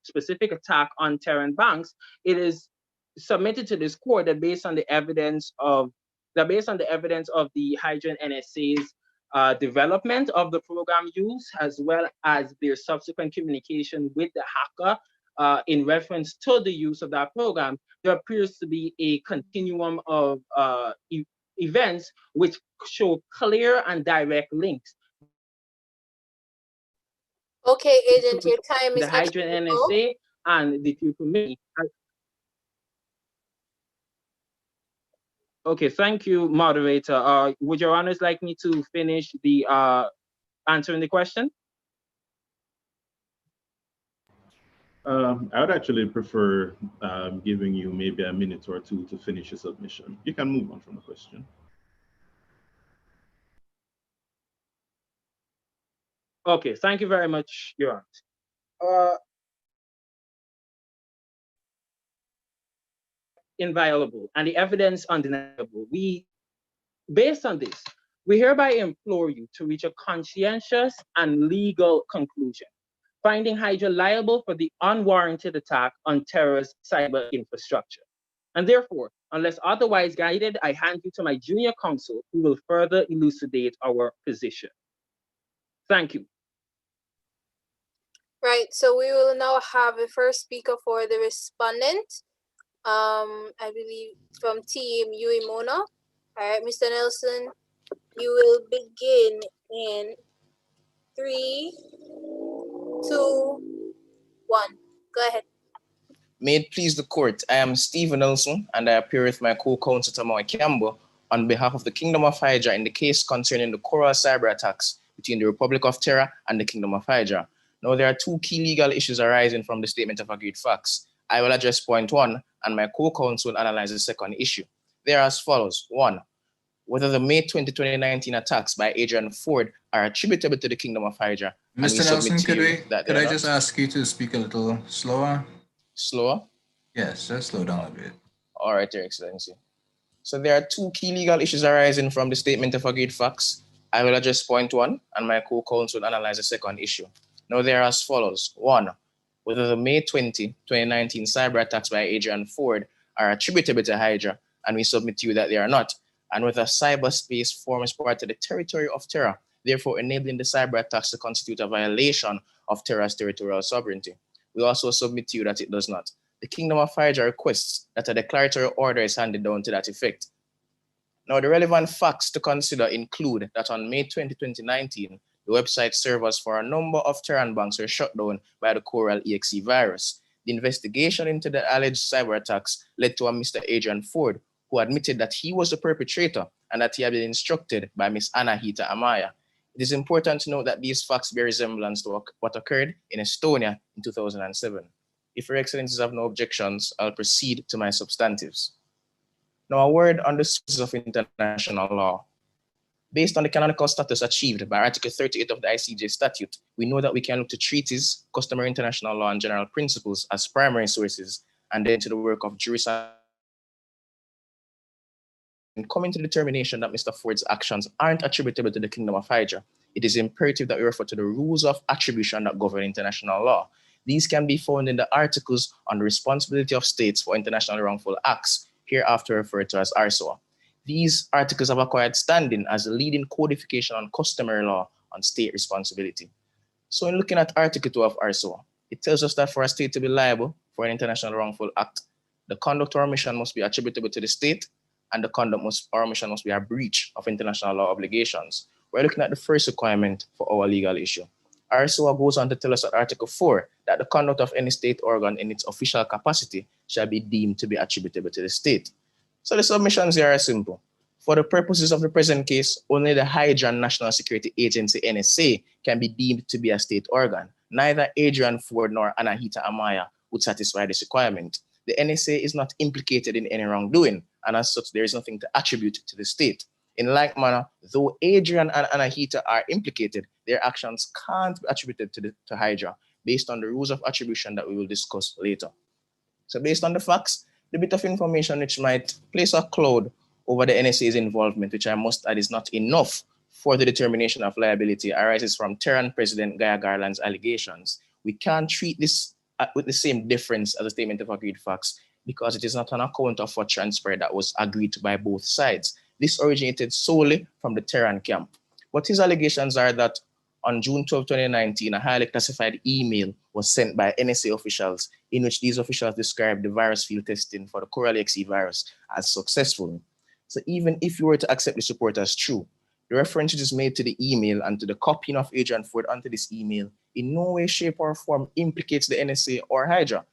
specific attack on Terran Banks, it is submitted to this court that based on the evidence of the Hydrogen NSA's development of the program use, as well as their subsequent communication with the hacker in reference to the use of that program, there appears to be a continuum of events which show clear and direct links. Okay, Agent, your time is the Hydrogen NSA and the two committee. Okay, thank you, moderator. Would Your Honors like me to finish the answering the question? I would actually prefer giving you maybe a minute or two to finish your submission. You can move on from the question. Okay, thank you very much, Your Honor. Inviolable and the evidence undeniable. Based on this, we hereby implore you to reach a conscientious and legal conclusion, finding Hydra liable for the unwarranted attack on terrorist cyber infrastructure. And therefore, unless otherwise guided, I hand you to my junior counsel who will further elucidate our position. Thank you. Right, so we will now have a first speaker for the respondent. I believe from Team Uimona. All right, Mr. Nelson, you will begin in 3, 2, 1. Go ahead. May it please the court, I am Stephen Nelson, and I appear with my co-counsel Tamoy Campbell on behalf of the Kingdom of Hydra in the case concerning the Coral cyber attacks between the Republic of Terra and the Kingdom of Hydra. Now, there are two key legal issues arising from the statement of agreed facts. I will address point one, and my co-counsel will analyze the second issue. They are as follows. One, whether the May 20, 2019 attacks by Adrian Ford are attributable to the Kingdom of Hydra. Mr. Nelson, could I just ask you to speak a little slower? Slower? Yes, just slow down a bit. All right, Your Excellency. So there are two key legal issues arising from the statement of agreed facts. I will address point one, and my co-counsel will analyze the second issue. Now, they are as follows. One, whether the May 20, 2019 cyber attacks by Adrian Ford are attributable to Hydra, and we submit to you that they are not, and whether cyberspace forms part of the territory of Terra, therefore enabling the cyber attacks to constitute a violation of Terra's territorial sovereignty. We also submit to you that it does not. The Kingdom of Hydra requests that a declaratory order is handed down to that effect. Now, the relevant facts to consider include that on May 20, 2019, the website servers for a number of Terran banks were shut down by the Coral EXE virus. The investigation into the alleged cyber attacks led to a Mr. Adrian Ford, who admitted that he was the perpetrator and that he had been instructed by Ms. Anahita Amaya. It is important to note that these facts bear resemblance to what occurred in Estonia in 2007. If Your Excellencies have no objections, I'll proceed to my substantives. Now, a word on the sources of international law. Based on the canonical status achieved by Article 38 of the ICJ statute, we know that we can look to treaties, customary international law, and general principles as primary sources, and then to the work of jurists. In coming to the determination that Mr. Ford's actions aren't attributable to the Kingdom of Hydra, it is imperative that we refer to the rules of attribution that govern international law. These can be found in the articles on the responsibility of states for international wrongful acts, hereafter referred to as ARSOA. These articles have acquired standing as a leading codification on customary law on state responsibility. So in looking at Article 2 of ARSOA, it tells us that for a state to be liable for an international wrongful act, the conduct or omission must be attributable to the state, and the conduct or omission must be a breach of international law obligations. We're looking at the first requirement for our legal issue. RSOA goes on to tell us at Article 4 that the conduct of any state organ in its official capacity shall be deemed to be attributable to the state. So the submissions here are simple. For the purposes of the present case, only the Hydra National Security Agency, NSA, can be deemed to be a state organ. Neither Adrian Ford nor Anahita Amaya would satisfy this requirement. The NSA is not implicated in any wrongdoing, and as such, there is nothing to attribute to the state. In like manner, though Adrian and Anahita are implicated, their actions can't be attributed to Hydra based on the rules of attribution that we will discuss later. So based on the facts, the bit of information which might place a cloud over the NSA's involvement, which I must add is not enough for the determination of liability, arises from Tehran President Gaya Garland's allegations. We can't treat this with the same difference as a statement of agreed facts because it is not on account of what transpired that was agreed to by both sides. This originated solely from the Tehran camp. But his allegations are that on June 12, 2019, a highly classified email was sent by NSA officials in which these officials described the virus field testing for the Coral-XE virus as successful. So even if you were to accept this report as true, the reference which is made to the email and to the copying of Adrian Ford onto this email in no way, shape, or form implicates the NSA or Hydra.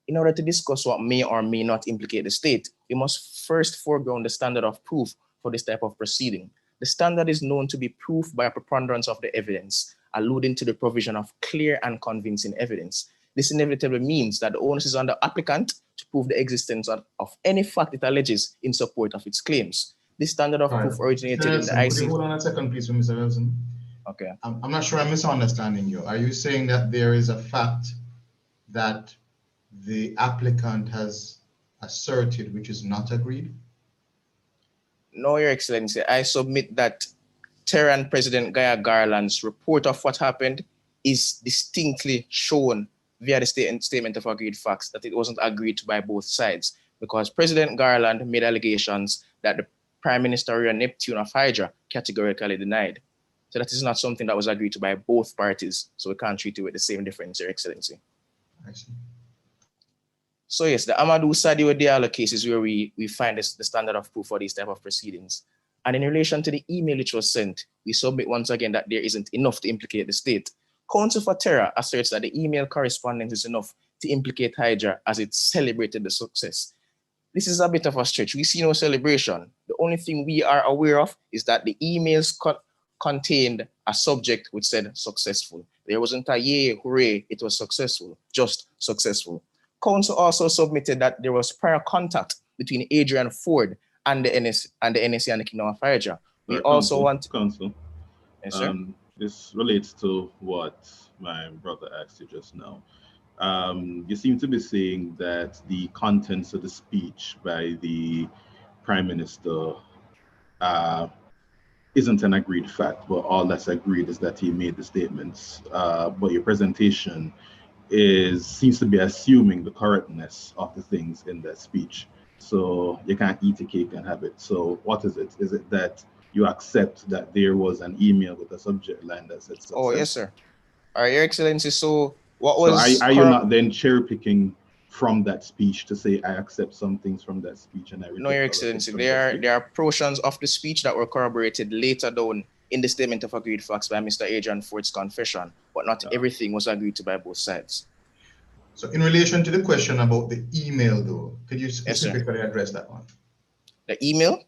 In order to discuss what may or may not implicate the state, we must first foreground the standard of proof for this type of proceeding. The standard is known to be proof by a preponderance of the evidence, alluding to the provision of clear and convincing evidence. This inevitably means that the onus is on the applicant to prove the existence of any fact it alleges in support of its claims. This standard of proof originated in the IC. Could you hold on a second, please, Mr. Wilson? Okay. I'm not sure I'm misunderstanding you. Are you saying that there is a fact that the applicant has asserted which is not agreed? No, Your Excellency. I submit that Tehran President Gaya Garland's report of what happened is distinctly shown via the statement of agreed facts that it wasn't agreed to by both sides, because President Garland made allegations that the Prime Minister Ria Neptune of Hydra categorically denied. So that is not something that was agreed to by both parties. So we can't treat it with the same difference, Your Excellency. I see. So yes, the Amadou Sadio Diallo case is where we find the standard of proof for these type of proceedings. And in relation to the email which was sent, we submit once again that there isn't enough to implicate the state. Counsel for Terror asserts that the email correspondence is enough to implicate Hydra as it celebrated the success. This is a bit of a stretch. We see no celebration. The only thing we are aware of is that the emails contained a subject which said successful. There wasn't a yay, hooray, it was successful, just successful. Counsel also submitted that there was prior contact between Adrian Ford and the NSA and the Kingdom of Hydra. We also want Counsel. Yes, sir. This relates to what my brother asked you just now. You seem to be saying that the contents of the speech by the Prime Minister isn't an agreed fact, but all that's agreed is that he made the statements. But your presentation seems to be assuming the correctness of the things in that speech. So you can't eat a cake and have it. So what is it? Is it that you accept that there was an email with a subject line that said success? Oh, yes, sir. All right, Your Excellency. So what was... So are you not then cherry picking from that speech to say I accept some things from that speech and I reject? No, Your Excellency. There are portions of the speech that were corroborated later down in the statement of agreed facts by Mr. Adrian Ford's confession, but not everything was agreed to by both sides. So in relation to the question about the email though, could you specifically address that one? The email?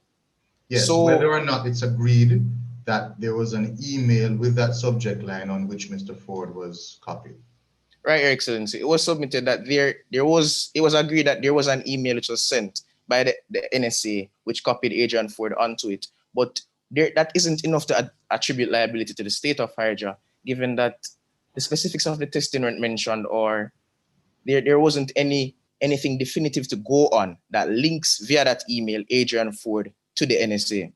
Yes, so, whether or not it's agreed that there was an email with that subject line on which Mr. Ford was copied. Right, Your Excellency. It was submitted that it was agreed that there was an email which was sent by the NSA which copied Adrian Ford onto it, but that isn't enough to attribute liability to the state of Hydra, given that the specifics of the testing weren't mentioned, or there wasn't anything definitive to go on that links via that email Adrian Ford to the NSA.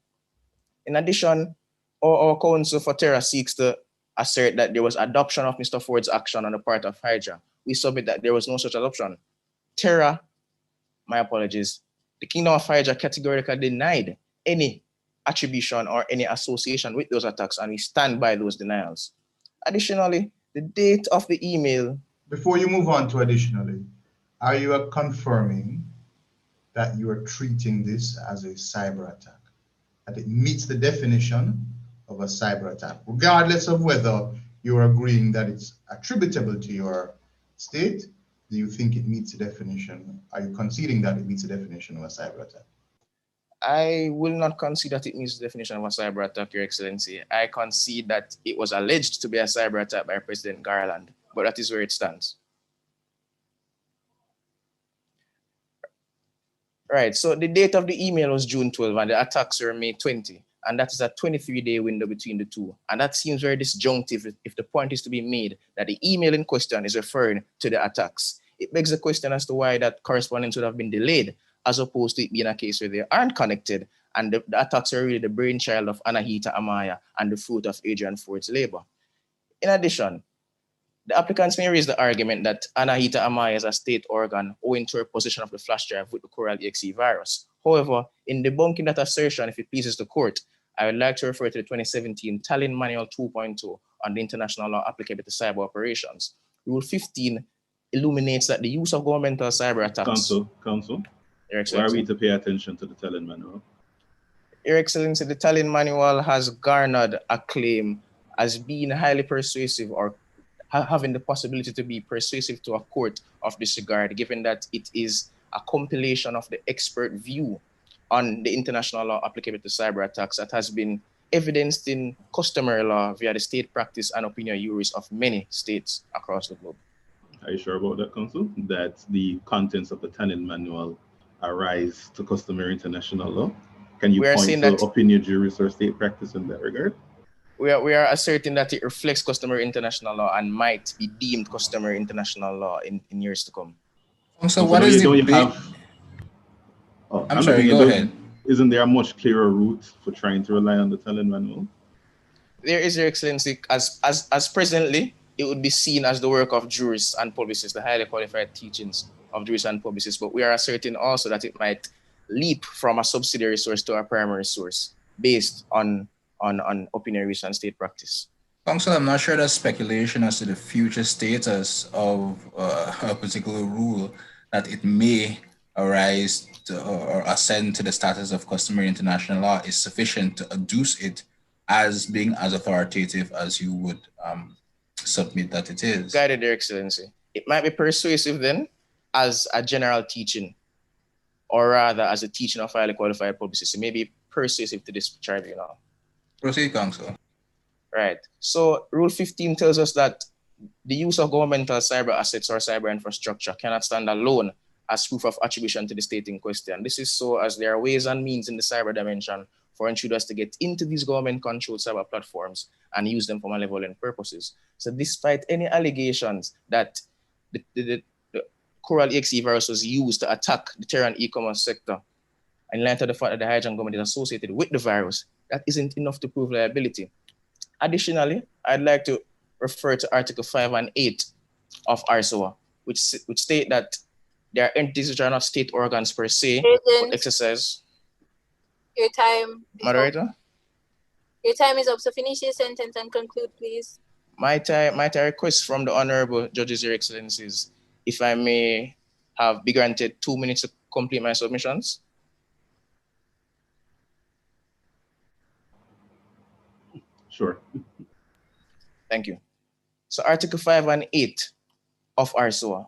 In addition, our counsel for Terra seeks to assert that there was adoption of Mr. Ford's action on the part of Hydra. We submit that there was no such adoption. Terra, my apologies, the Kingdom of Hydra categorically denied any attribution or any association with those attacks, and we stand by those denials. Additionally, the date of the email... Before you move on to additionally, are you confirming that you are treating this as a cyber attack, that it meets the definition of a cyber attack, regardless of whether you're agreeing that it's attributable to your state, do you think it meets the definition? Are you conceding that it meets the definition of a cyber attack? I will not concede that it meets the definition of a cyber attack, Your Excellency. I concede that it was alleged to be a cyber attack by President Garland, but that is where it stands. Right, so the date of the email was June 12 and the attacks were May 20. And that is a 23-day window between the two. And that seems very disjunctive if the point is to be made that the email in question is referring to the attacks. It begs the question as to why that correspondence would have been delayed, as opposed to it being a case where they aren't connected and the attacks are really the brainchild of Anahita Amaya and the fruit of Adrian Ford's labor. In addition, the applicants may raise the argument that Anahita Amaya is a state organ owing to her possession of the flash drive with the Coral EXE virus. However, in debunking that assertion, if it pleases the court, I would like to refer to the 2017 Tallinn Manual 2.2 on the international law applicable to cyber operations. Rule 15 illuminates that the use of governmental cyber attacks... Counsel, why are we to pay attention to the Tallinn Manual? Your Excellency, the Tallinn Manual has garnered acclaim as being highly persuasive or having the possibility to be persuasive to a court of this regard, given that it is a compilation of the expert view on the international law applicable to cyber attacks that has been evidenced in customary law via the state practice and opinion juries of many states across the globe. Are you sure about that, Counsel? That the contents of the Tallinn Manual arise to customary international law? Can you point to opinion juries or state practice in that regard? We are asserting that it reflects customary international law and might be deemed customary international law in years to come. So what is the... I'm sorry, go ahead. Isn't there a much clearer route for trying to rely on the Tallinn Manual? There is, Your Excellency, as presently, it would be seen as the work of jurists and publicists, the highly qualified teachings of jurists and publicists, but we are asserting also that it might leap from a subsidiary source to a primary source based on opinion research and state practice. Counsel, I'm not sure that's speculation as to the future status of a particular rule, that it may arise to, or ascend to the status of customary international law is sufficient to adduce it as being as authoritative as you would submit that it is. Guided, Your Excellency. It might be persuasive then as a general teaching, or rather as a teaching of highly qualified publicists. It may be persuasive to this tribunal. Proceed, Counsel. Right. So Rule 15 tells us that the use of governmental cyber assets or cyber infrastructure cannot stand alone as proof of attribution to the state in question. This is so as there are ways and means in the cyber dimension for intruders to get into these government-controlled cyber platforms and use them for malevolent purposes. So despite any allegations that the Coral EXE virus was used to attack the Terran e-commerce sector, in light of the fact that the Hydrogen government is associated with the virus, that isn't enough to prove liability. Additionally, I'd like to refer to Article 5 and 8 of ARSOA, which state that there are entities which are not state organs per se, but exercise. Your time. Moderator? Your time is up, so finish your sentence and conclude, please. Might I request from the Honorable Judges, Your Excellencies, if I may be granted 2 minutes to complete my submissions? Sure. Thank you. So Article 5 and 8 of ARSOA,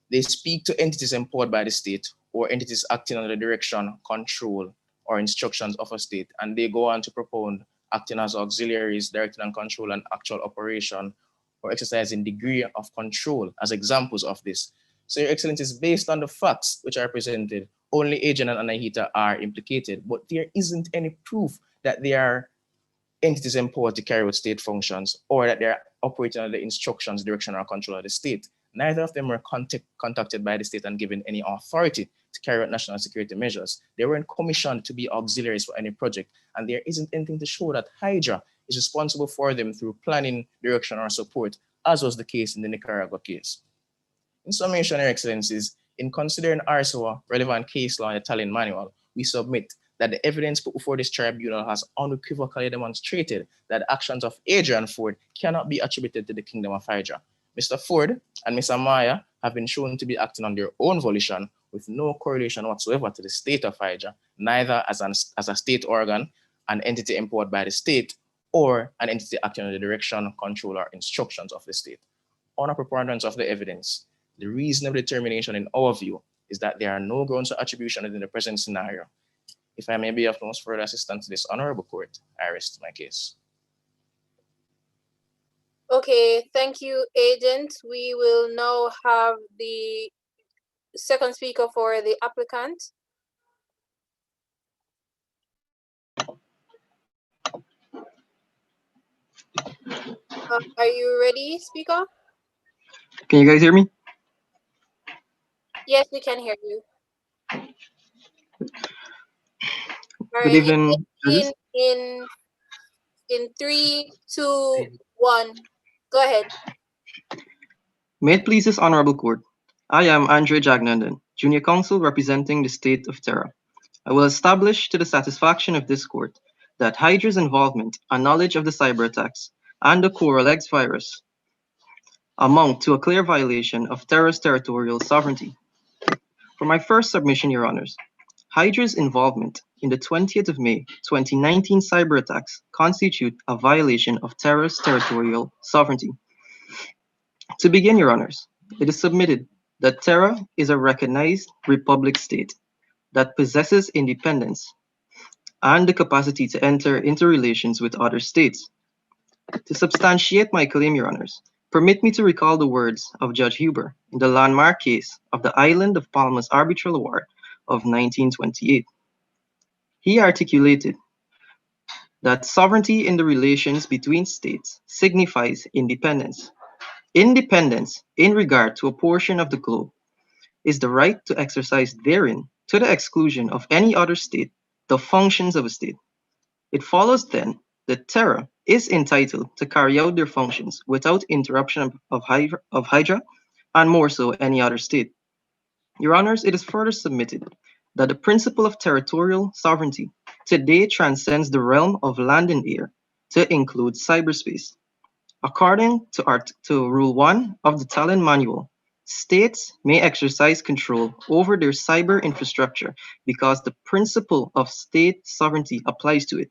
they speak to entities empowered by the state or entities acting under the direction, control, or instructions of a state, and they go on to propound acting as auxiliaries, directing and control and actual operation, or exercising degree of control as examples of this. So Your Excellencies, based on the facts which are presented, only Agent and Anahita are implicated, but there isn't any proof that they are entities empowered to carry out state functions or that they're operating under the instructions, direction, or control of the state. Neither of them were contacted by the state and given any authority to carry out national security measures. They weren't commissioned to be auxiliaries for any project, and there isn't anything to show that Hydra is responsible for them through planning, direction, or support, as was the case in the Nicaragua case. In summation, Your Excellencies, in considering ARSOA relevant case law in the Tallinn Manual, we submit that the evidence put before this tribunal has unequivocally demonstrated that the actions of Adrian Ford cannot be attributed to the Kingdom of Hydra. Mr. Ford and Ms. Amaya have been shown to be acting on their own volition with no correlation whatsoever to the state of Hydra, neither as a state organ, an entity empowered by the state, or an entity acting under the direction, control, or instructions of the state. On a preponderance of the evidence, the reasonable determination in our view is that there are no grounds for attribution within the present scenario. If I may be of most further assistance to this honorable court, I rest my case. Okay, thank you, agent. We will now have the second speaker for the applicant. Are you ready, speaker? Can you guys hear me? Yes, we can hear you. All Good right, evening, judges. in 3, 2, 1, go ahead. May it please this honorable court. I am Andre Jagnandan, junior counsel representing the state of Terra. I will establish to the satisfaction of this court that Hydra's involvement and knowledge of the cyber attacks and the Coral X virus amount to a clear violation of Terra's territorial sovereignty. For my first submission, Your Honors, Hydra's involvement in the 20th of May 2019 cyber attacks constitute a violation of Terra's territorial sovereignty. To begin, Your Honors, it is submitted that Terra is a recognized republic state that possesses independence and the capacity to enter into relations with other states. To substantiate my claim, Your Honors, permit me to recall the words of Judge Huber in the landmark case of the Island of Palmas Arbitral Award of 1928. He articulated that sovereignty in the relations between states signifies independence. Independence in regard to a portion of the globe is the right to exercise therein, to the exclusion of any other state, the functions of a state. It follows then that Terra is entitled to carry out their functions without interruption of Hydra, and more so any other state. Your Honors, it is further submitted that the principle of territorial sovereignty today transcends the realm of land and air to include cyberspace. According to Rule 1 of the Talon Manual, states may exercise control over their cyber infrastructure because the principle of state sovereignty applies to it.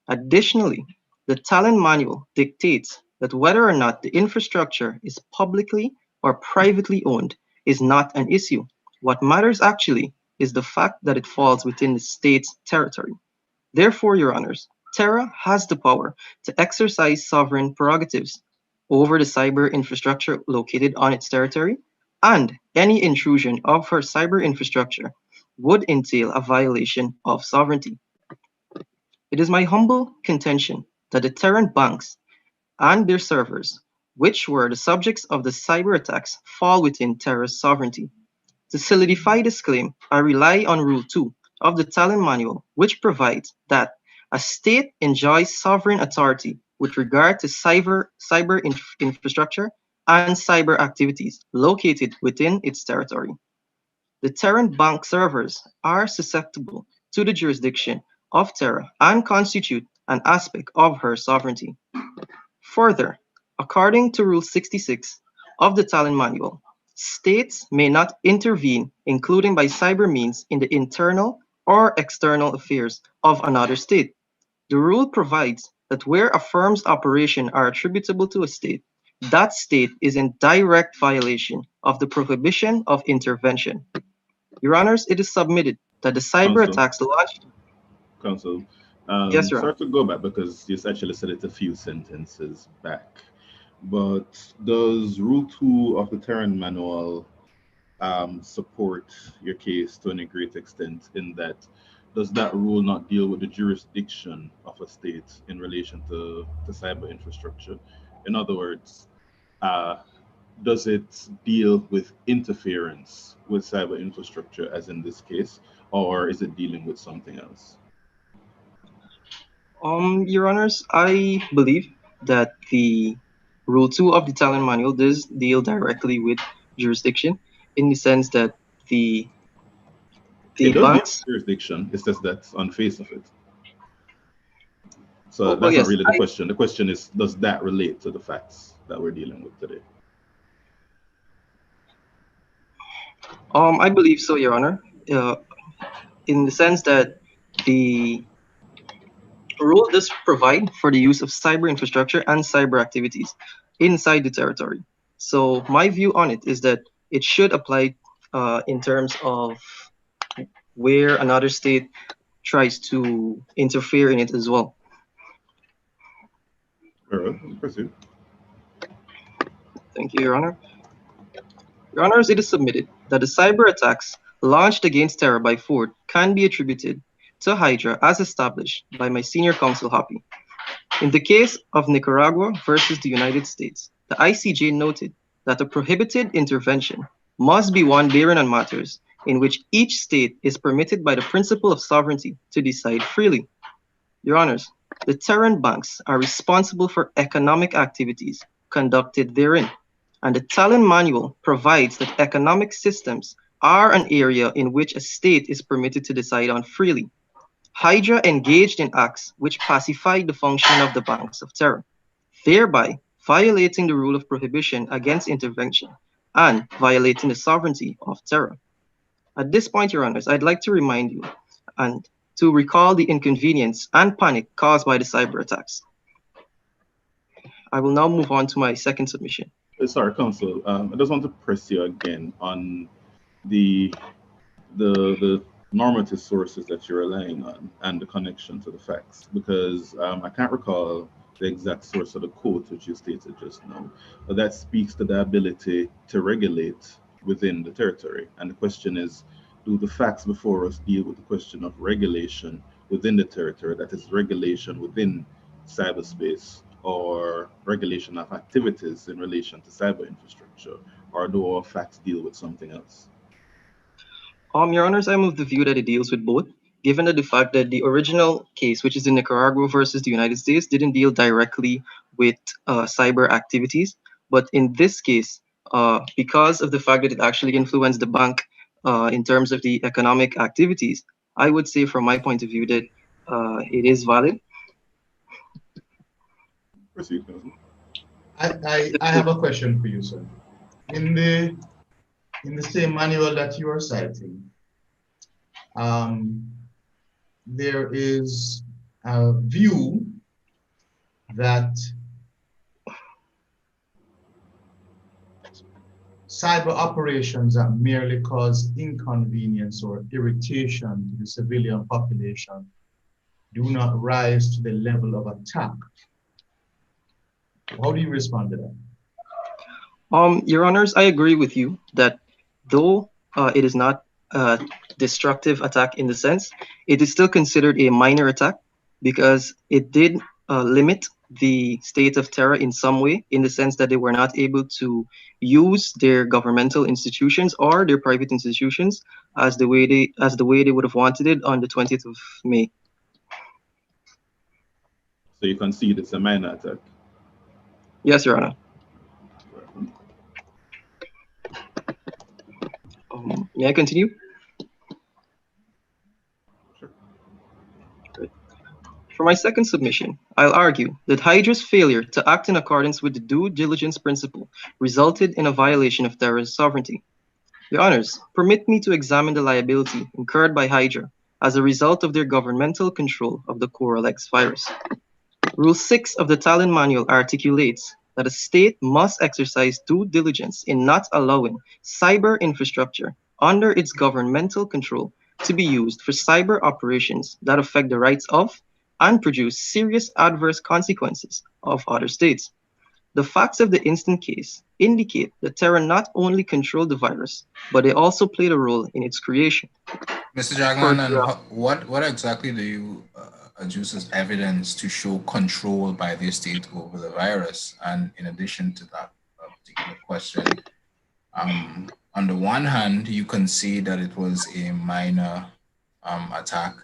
Additionally, the Talon Manual dictates that whether or not the infrastructure is publicly or privately owned is not an issue. What matters actually is the fact that it falls within the state's territory. Therefore, Your Honors, Terra has the power to exercise sovereign prerogatives over the cyber infrastructure located on its territory, and any intrusion of her cyber infrastructure would entail a violation of sovereignty. It is my humble contention that the Terran banks and their servers, which were the subjects of the cyber attacks, fall within Terra's sovereignty. To solidify this claim, I rely on Rule 2 of the Talon Manual, which provides that a state enjoys sovereign authority with regard to cyber infrastructure and cyber activities located within its territory. The Terran bank servers are susceptible to the jurisdiction of Terra and constitute an aspect of her sovereignty. Further, according to Rule 66 of the Talon Manual, states may not intervene, including by cyber means, in the internal or external affairs of another state. The rule provides that where a firm's operations are attributable to a state, that state is in direct violation of the prohibition of intervention. Your Honors, it is submitted that the cyber Counsel. attacks launched. Counsel, Yes, Your Honor. sorry to go back because you actually said it a few sentences back. But does Rule 2 of the Terran Manual support your case to a great extent in that does that rule not deal with the jurisdiction of a state in relation to cyber infrastructure? In other words, does it deal with interference with cyber infrastructure as in this case, or is it dealing with something else? Your Honors, I believe that the Rule 2 of the Talon Manual does deal directly with jurisdiction in the sense that the It does deal banks. with jurisdiction. It's just that's on face of it. So Well, that's yes, not really the question. The question is, does that relate to the facts that we're dealing with today? I believe so, Your Honor, in the sense that the Rule does provide for the use of cyber infrastructure and cyber activities inside the territory. So my view on it is that it should apply in terms of where another state tries to interfere in it as well. All right, proceed. Thank you, Your Honor. Your Honors, it is submitted that the cyber attacks launched against Terra by Ford can be attributed to Hydra as established by my senior counsel Hoppy. In the case of Nicaragua versus the United States, the ICJ noted that a prohibited intervention must be one bearing on matters in which each state is permitted by the principle of sovereignty to decide freely. Your Honors, the Terran banks are responsible for economic activities conducted therein, and the Talon Manual provides that economic systems are an area in which a state is permitted to decide on freely. Hydra engaged in acts which pacified the function of the banks of Terra, thereby violating the rule of prohibition against intervention and violating the sovereignty of Terra. At this point, Your Honors, I'd like to remind you and to recall the inconvenience and panic caused by the cyber attacks. I will now move on to my second submission. Sorry, Counsel. I just want to press you again on the the normative sources that you're relying on and the connection to the facts, because I can't recall the exact source of the quote which you stated just now, but that speaks to the ability to regulate within the territory. And the question is, do the facts before us deal with the question of regulation within the territory, that is regulation within cyberspace, or regulation of activities in relation to cyber infrastructure, or do all facts deal with something else? Your Honors, I'm of the view that it deals with both, given that the fact that the original case, which is the Nicaragua versus the United States, didn't deal directly with cyber activities. But in this case, because of the fact that it actually influenced the bank in terms of the economic activities, I would say from my point of view that it is valid. Proceed, Counsel. I have a question for you, sir. In the same manual that you are citing, there is a view that cyber operations that merely cause inconvenience or irritation to the civilian population do not rise to the level of attack. How do you respond to that? Your Honors, I agree with you that though it is not a destructive attack in the sense, it is still considered a minor attack because it did limit the state of terror in some way, in the sense that they were not able to use their governmental institutions or their private institutions as the way they would have wanted it on the 20th of May. So you concede it's a minor attack? Yes, Your Honor. May I continue? Sure. Good. For my second submission, I'll argue that Hydra's failure to act in accordance with the due diligence principle resulted in a violation of Terra's sovereignty. Your Honors, permit me to examine the liability incurred by Hydra as a result of their governmental control of the CoralX virus. Rule 6 of the Talon Manual articulates that a state must exercise due diligence in not allowing cyber infrastructure under its governmental control to be used for cyber operations that affect the rights of and produce serious adverse consequences of other states. The facts of the instant case indicate that Terra not only controlled the virus, but they also played a role in its creation. Mr. Jagland, and what exactly do you adduce as evidence to show control by the state over the virus? And in addition to that particular question, on the one hand, you can see that it was a minor attack,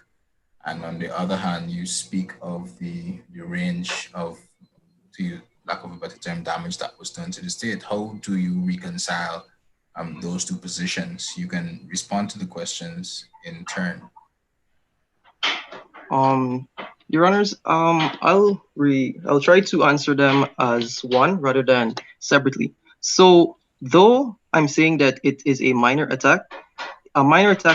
and on the other hand, you speak of the range of, to lack of a better term, damage that was done to the state. How do you reconcile those two positions? You can respond to the questions in turn. Your Honors, I'll try to answer them as one rather than separately. So, though I'm saying that it is a minor attack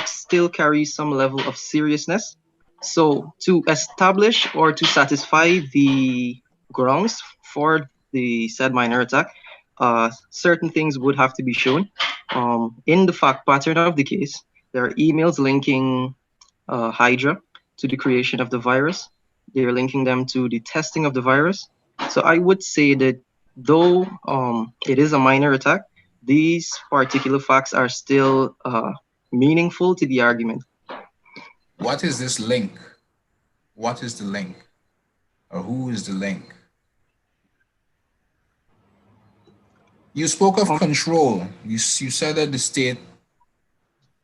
still carries some level of seriousness So to establish or to satisfy the grounds for the said minor attack, certain things would have to be shown. In the fact pattern of the case, there are emails linking Hydra to the creation of the virus. They're linking them to the testing of the virus. So I would say that though it is a minor attack, these particular facts are still meaningful to the argument. What is this link? What is the link? Or who is the link? You spoke of control. You said that the state,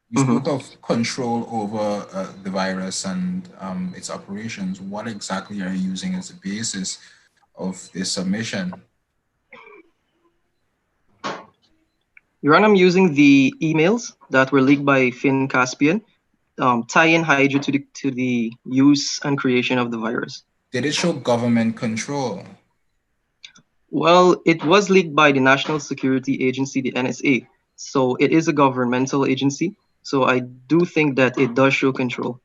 you spoke of control over the virus and its operations. What exactly are you using as the basis of this submission? Your Honor, I'm using the emails that were leaked by Finn Caspian, tying Hydra to the use and creation of the virus. Did it show government control? Well, it was leaked by the National Security Agency, the NSA. So it is a governmental agency. So I do think that it does show control.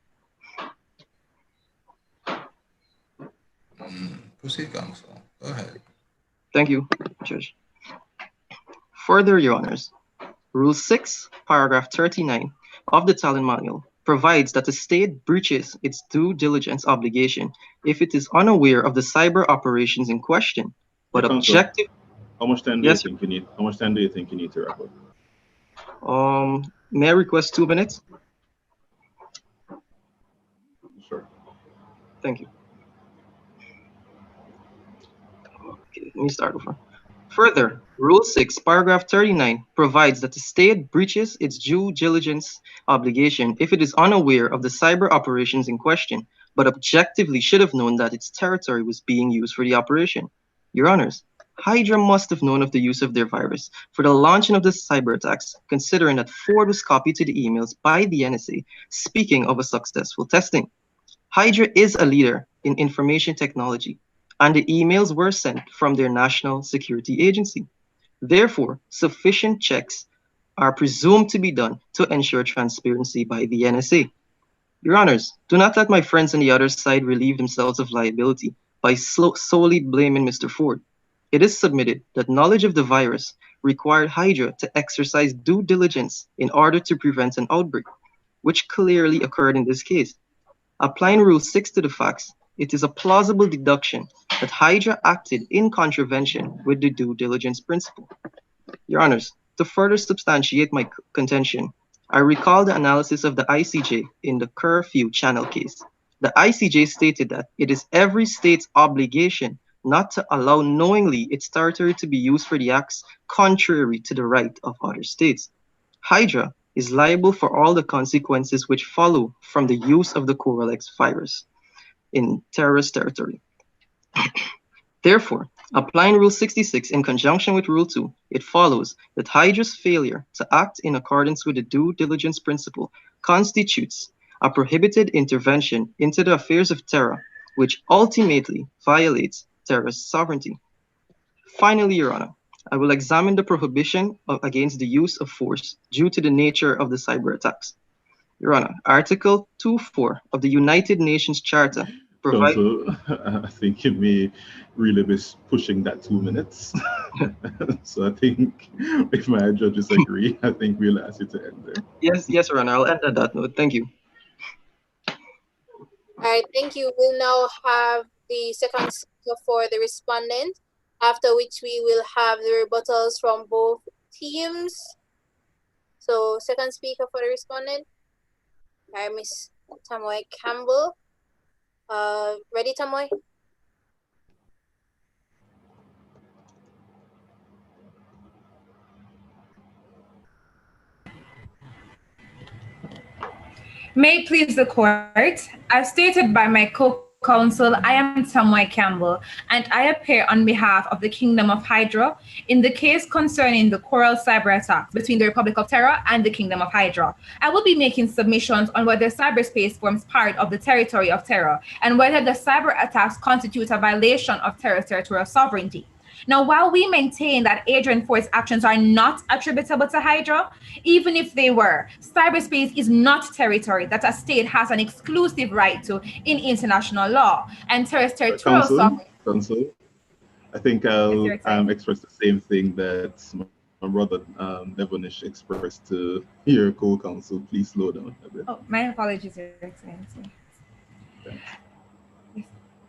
Proceed, counsel. Go ahead. Thank you, Judge. Further, Your Honors, Rule 6, paragraph 39 of the Talon Manual provides that the state breaches its due diligence obligation if it is unaware of the cyber operations in question, but objective. How much time do you think you need? How much time do you think you need to wrap up? May I request 2 minutes? Sure. Thank you. Okay, let me start over. Further, Rule 6, paragraph 39 provides that the state breaches its due diligence obligation if it is unaware of the cyber operations in question, but objectively should have known that its territory was being used for the operation. Your Honors, Hydra must have known of the use of their virus for the launching of the cyber attacks, considering that Ford was copied to the emails by the NSA, speaking of a successful testing. Hydra is a leader in information technology, and the emails were sent from their national security agency. Therefore, sufficient checks are presumed to be done to ensure transparency by the NSA. Your Honors, do not let my friends on the other side relieve themselves of liability by solely blaming Mr. Ford. It is submitted that knowledge of the virus required Hydra to exercise due diligence in order to prevent an outbreak, which clearly occurred in this case. Applying Rule 6 to the facts, it is a plausible deduction that Hydra acted in contravention with the due diligence principle. Your Honors, to further substantiate my contention, I recall the analysis of the ICJ in the curfew channel case. The ICJ stated that it is every state's obligation not to allow knowingly its territory to be used for the acts contrary to the right of other states. Hydra is liable for all the consequences which follow from the use of the Coralex virus in terrorist territory. Therefore, applying Rule 66 in conjunction with Rule 2, it follows that Hydra's failure to act in accordance with the due diligence principle constitutes a prohibited intervention into the affairs of terror, which ultimately violates terrorist sovereignty. Finally, Your Honor, I will examine the prohibition against the use of force due to the nature of the cyber attacks. Your Honor, Article 2.4 of the United Nations Charter provides... Counsel, I think you may really be pushing that 2 minutes. So I think if my judges agree, I think we'll ask you to end there. Yes, Your Honor, I'll end at that note. Thank you. All right, thank you. We'll now have the second speaker for the respondent, after which we will have the rebuttals from both teams. So, second speaker for the respondent, Miss Tamoy Campbell. Ready, Tamoy? May it please the court, as stated by my co-counsel, I am Tamoy Campbell, and I appear on behalf of the Kingdom of Hydra in the case concerning the Coral cyber attack between the Republic of Terra and the Kingdom of Hydra. I will be making submissions on whether cyberspace forms part of the territory of Terra and whether the cyber attacks constitute a violation of Terra's territorial sovereignty. Now, while we maintain that Adrian Fort's actions are not attributable to Hydra, even if they were, cyberspace is not territory that a state has an exclusive right to in international law, and territorial sovereignty. Counsel, I think I'll express the same thing that my brother Devonish expressed to your co-counsel. Please slow down a bit. Oh, my apologies, Your Excellency. Thanks.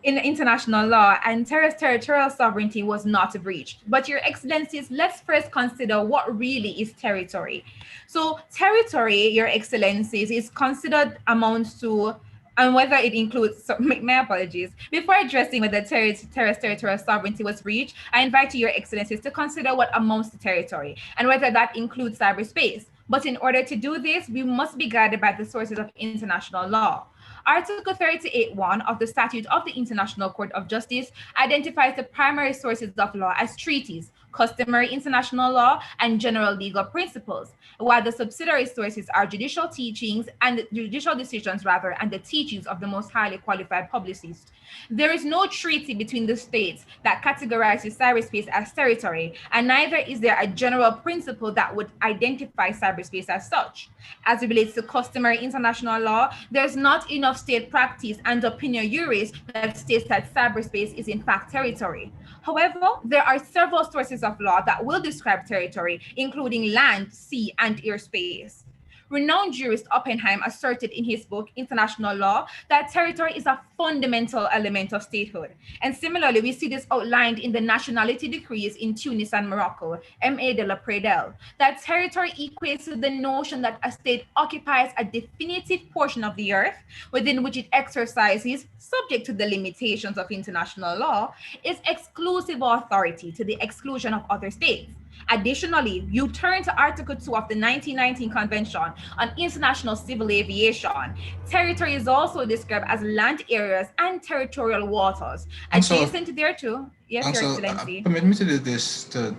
In international law, and territorial sovereignty was not breached. But Your Excellencies, let's first consider what really is territory. So territory, Your Excellencies, is considered amounts to, and whether it includes, so, my apologies. Before addressing whether territorial sovereignty was breached, I invite you, Your Excellencies, to consider what amounts to territory and whether that includes cyberspace. But in order to do this, we must be guided by the sources of international law. Article 38.1 of the Statute of the International Court of Justice identifies the primary sources of law as treaties, customary international law, and general legal principles, while the subsidiary sources are judicial teachings and judicial decisions rather, and the teachings of the most highly qualified publicists. There is no treaty between the states that categorizes cyberspace as territory, and neither is there a general principle that would identify cyberspace as such. As it relates to customary international law, there's not enough state practice and opinion juris that states that cyberspace is in fact territory. However, there are several sources of law that will describe territory, including land, sea, and airspace. Renowned jurist Oppenheim asserted in his book, International Law, that territory is a fundamental element of statehood. And similarly, we see this outlined in the nationality decrees in Tunis and Morocco, M.A. de la Pradelle, that territory equates to the notion that a state occupies a definitive portion of the earth within which it exercises, subject to the limitations of international law, its exclusive authority to the exclusion of other states. Additionally, you turn to Article 2 of the 1919 Convention on International Civil Aviation. Territory is also described as land areas and territorial waters. Adjacent thereto, yes, Your Excellency. Permit me to do this, to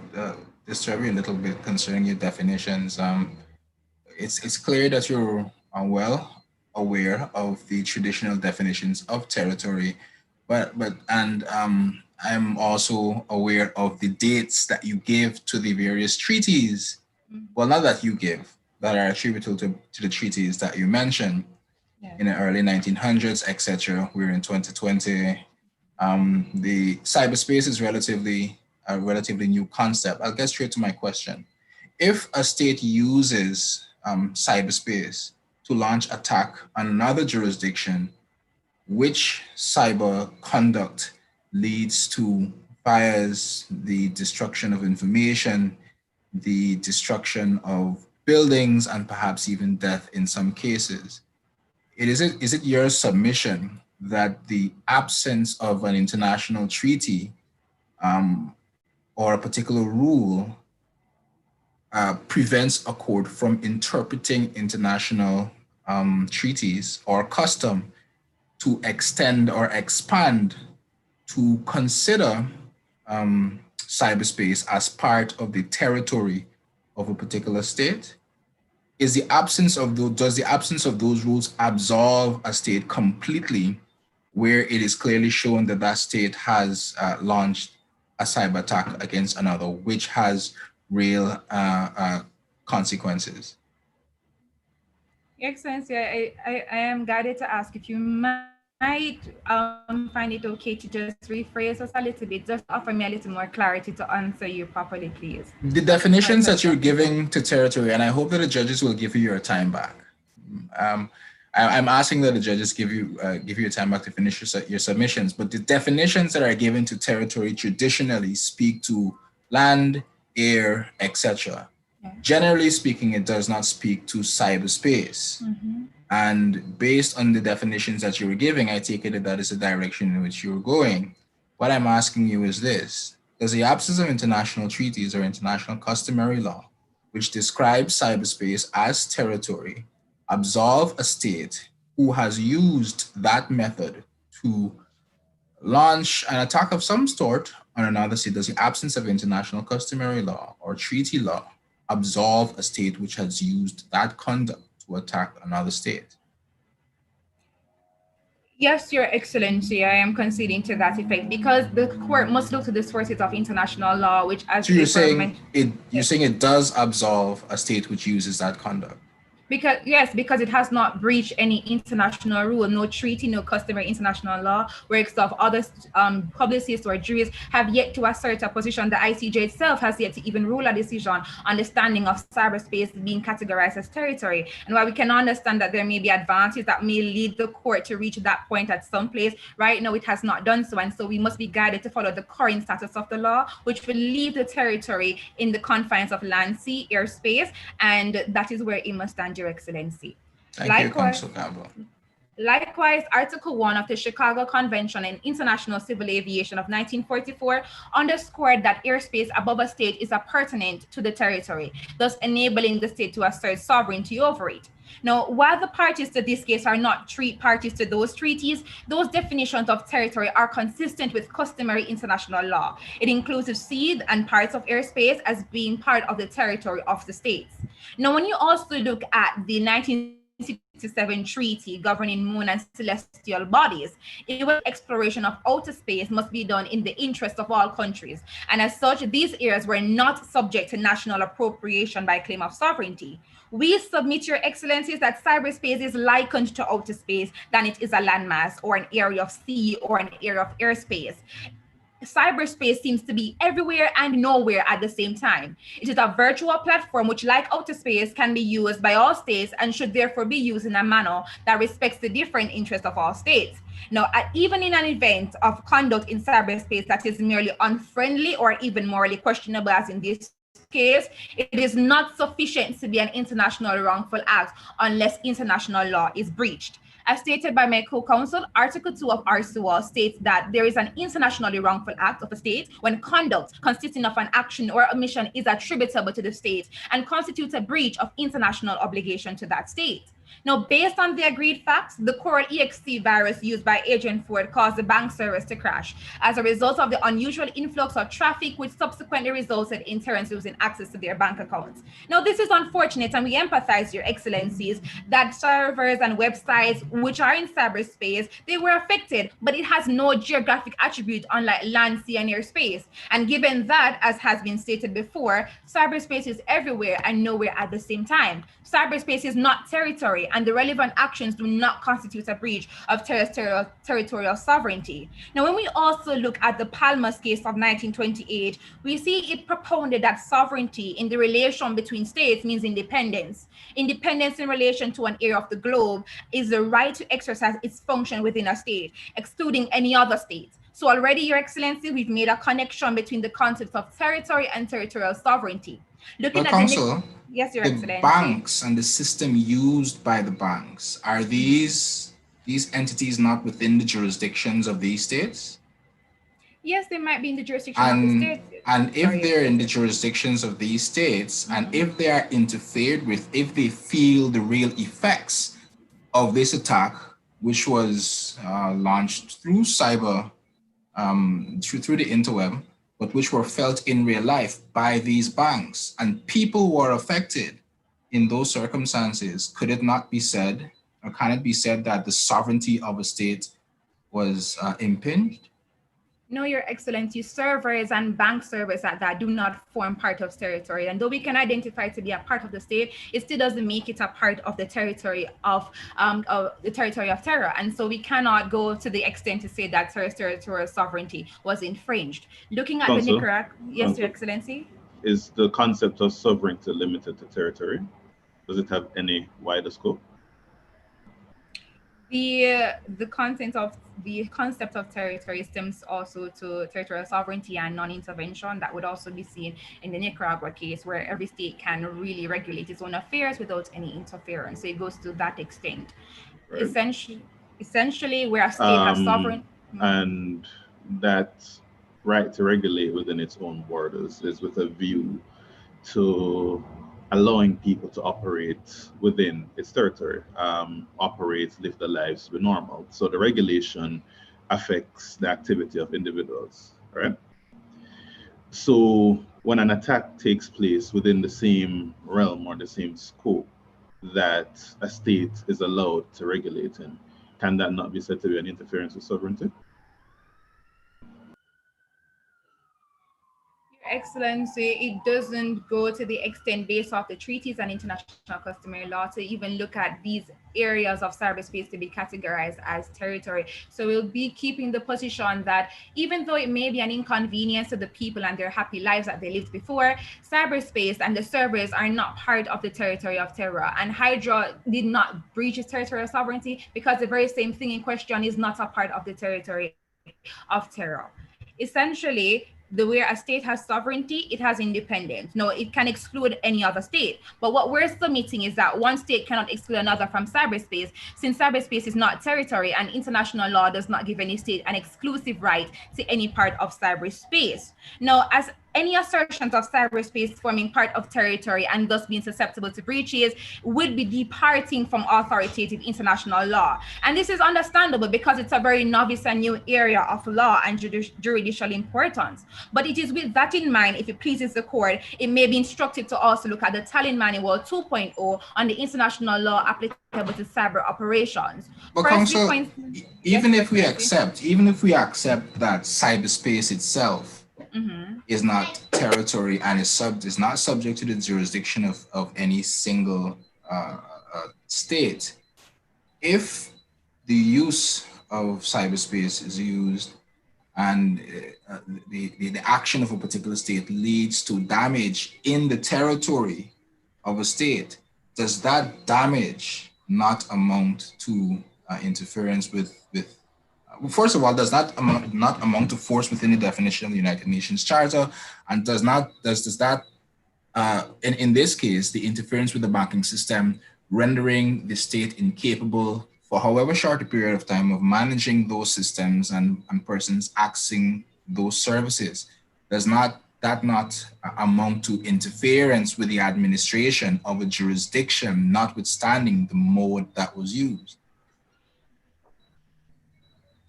disturb you a little bit concerning your definitions. It's clear that you're well aware of the traditional definitions of territory, and I'm also aware of the dates that you give to the various treaties. Well, not that you give, that are attributable to the treaties that you mentioned in the early 1900s, etc. We're in 2020. The cyberspace is a relatively new concept. I'll get straight to my question. If a state uses cyberspace to launch attack on another jurisdiction, which cyber conduct leads to fires, the destruction of information, the destruction of buildings, and perhaps even death in some cases? Is it your submission that the absence of an international treaty or a particular rule prevents a court from interpreting international treaties or custom to extend or expand to consider cyberspace as part of the territory of a particular state? Does the absence of those rules absolve a state completely where it is clearly shown that that state has launched a cyber attack against another, which has real consequences? Your Excellency, I am guided to ask if you might find it okay to just rephrase us a little bit, just to offer me a little more clarity to answer you properly, please. The definitions that you're giving to territory, and I hope that the judges will give you your time back. I'm asking that the judges give you your time back to finish your submissions, but the definitions that are given to territory traditionally speak to land, air, etc. Generally speaking, it does not speak to cyberspace. And based on the definitions that you were giving, I take it that is the direction in which you're going. What I'm asking you is this: does the absence of international treaties or international customary law, which describes cyberspace as territory, absolve a state who has used that method to launch an attack of some sort on another state? Does the absence of international customary law or treaty law absolve a state which has used that conduct to attack another state? Yes, Your Excellency, I am conceding to that effect because the court must look to the sources of international law, which, as So you're April saying mentioned, it. You're saying it does absolve a state which uses that conduct. because it has not breached any international rule, no treaty, no customary international law, whereas of other publicists or juries have yet to assert a position. The ICJ itself has yet to even rule a decision on the standing of cyberspace being categorized as territory. And while we can understand that there may be advances that may lead the court to reach that point at some place, right now it has not done so. And so we must be guided to follow the current status of the law, which will leave the territory in the confines of land, sea, airspace, and that is where it must stand, Your Excellency. Thank you, Council Campbell. Likewise, Article 1 of the Chicago Convention on International Civil Aviation of 1944 underscored that airspace above a state is appurtenant to the territory, thus enabling the state to assert sovereignty over it. Now, while the parties to this case are not parties to those treaties, those definitions of territory are consistent with customary international law. It includes the sea and parts of airspace as being part of the territory of the states. Now, when you also look at the 1967 treaty governing moon and celestial bodies, it was exploration of outer space must be done in the interest of all countries. And as such, these areas were not subject to national appropriation by claim of sovereignty. We submit, Your Excellencies, that cyberspace is likened to outer space than it is a landmass or an area of sea or an area of airspace. Cyberspace seems to be everywhere and nowhere at the same time. It is a virtual platform which, like outer space, can be used by all states and should therefore be used in a manner that respects the different interests of all states. Now, even in an event of conduct in cyberspace that is merely unfriendly or even morally questionable, as in this case, it is not sufficient to be an international wrongful act unless international law is breached. As stated by my co-counsel, Article 2 of RCWA states that there is an internationally wrongful act of a state when conduct consisting of an action or omission is attributable to the state and constitutes a breach of international obligation to that state. Now, based on the agreed facts, the Coral EXC virus used by Agent Ford caused the bank servers to crash as a result of the unusual influx of traffic, which subsequently resulted in Terrans losing access to their bank accounts. Now, this is unfortunate, and we empathize, Your Excellencies, that servers and websites which are in cyberspace, they were affected, but it has no geographic attribute unlike land, sea, and airspace. And given that, as has been stated before, cyberspace is everywhere and nowhere at the same time. Cyberspace is not territory, and the relevant actions do not constitute a breach of territorial sovereignty. Now, when we also look at the Palmas case of 1928, we see it propounded that sovereignty in the relation between states means independence. Independence in relation to an area of the globe is the right to exercise its function within a state, excluding any other state. So already, Your Excellency, we've made a connection between the concepts of territory and territorial sovereignty. Looking at Council, yes, Your the Excellency. banks and the system used by the banks, are these entities not within the jurisdictions of these states? Yes, they might be in the jurisdiction of the state. And if they're in the jurisdictions of these states, and if they are interfered with, if they feel the real effects of this attack, which was launched through cyber, through the interweb, but which were felt in real life by these banks, and people were affected in those circumstances, could it not be said, or can it be said that the sovereignty of a state was impinged? No, Your Excellency, servers and bank servers that do not form part of territory. And though we can identify to be a part of the state, it still doesn't make it a part of the territory of terror. And so we cannot go to the extent to say that territorial sovereignty was infringed. Looking at Council, the Nicaragua, yes, Council, Your Excellency. Is the concept of sovereignty limited to territory? Does it have any wider scope? The concept of territory stems also to territorial sovereignty and non-intervention. That would also be seen in the Nicaragua case, where every state can really regulate its own affairs without any interference. So it goes to that extent. Right. Essentially, where a state has sovereign and that right to regulate within its own borders is with a view to allowing people to operate within its territory, operate, live their lives, be normal. So the regulation affects the activity of individuals, right? So when an attack takes place within the same realm or the same scope that a state is allowed to regulate in, can that not be said to be an interference with sovereignty? Your Excellency, it doesn't go to the extent based off the treaties and international customary law to even look at these areas of cyberspace to be categorized as territory. So we'll be keeping the position that even though it may be an inconvenience to the people and their happy lives that they lived before, cyberspace and the servers are not part of the territory of Terra. And Hydra did not breach its territorial sovereignty because the very same thing in question is not a part of the territory of Terra. Essentially, where a state has sovereignty, it has independence. No, it can exclude any other state. But what we're submitting is that one state cannot exclude another from cyberspace, since cyberspace is not territory and international law does not give any state an exclusive right to any part of cyberspace. Now, as any assertions of cyberspace forming part of territory and thus being susceptible to breaches would be departing from authoritative international law. And this is understandable because it's a very novice and new area of law and judicial importance. But it is with that in mind, if it pleases the court, it may be instructive to also look at the Tallinn Manual 2.0 on the international law applicable to cyber operations. But Council, even if we accept that cyberspace itself is not territory and is not subject to the jurisdiction of any single state, if the use of cyberspace is used and the action of a particular state leads to damage in the territory of a state, does that damage not amount to interference with first of all, does not amount to force within the definition of the United Nations Charter, and does that in this case the interference with the banking system, rendering the state incapable for however short a period of time of managing those systems and persons accessing those services, does not amount to interference with the administration of a jurisdiction, notwithstanding the mode that was used?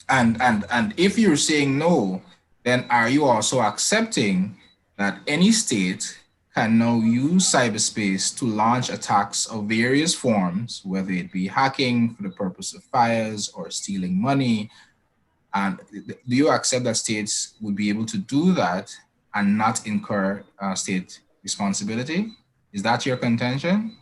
And if you're saying no, then are you also accepting that any state can now use cyberspace to launch attacks of various forms, whether it be hacking for the purpose of fires or stealing money? And do you accept that states would be able to do that and not incur state responsibility? Is that your contention?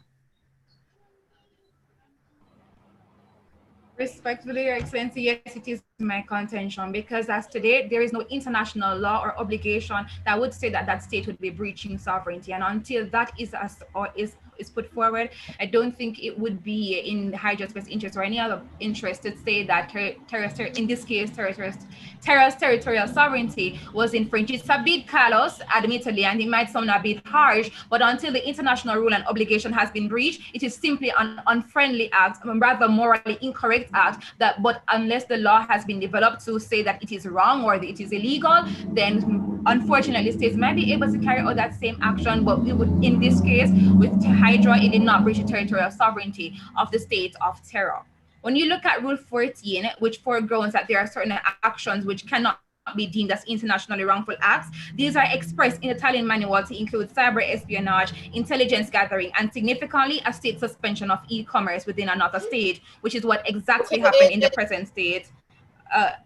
Respectfully, Your Excellency, yes, it is my contention because as today, there is no international law or obligation that would say that that state would be breaching sovereignty. And until that is put forward, I don't think it would be in Hydra's best interest or any other interest to say that in this case, Terra's territorial sovereignty was infringed. It's a bit callous, admittedly, and it might sound a bit harsh, but until the international rule and obligation has been breached, it is simply an unfriendly act, rather morally incorrect act, but unless the law has been developed to say that it is wrong or that it is illegal, then unfortunately states might be able to carry out that same action, but it would, in this case, with Hydra, it did not breach the territorial sovereignty of the state of Terra. When you look at Rule 14, which foregrounds that there are certain actions which cannot be deemed as internationally wrongful acts, these are expressed in the Tallinn Manual to include cyber espionage, intelligence gathering, and significantly a state suspension of e-commerce within another state, which is what exactly happened in the present state.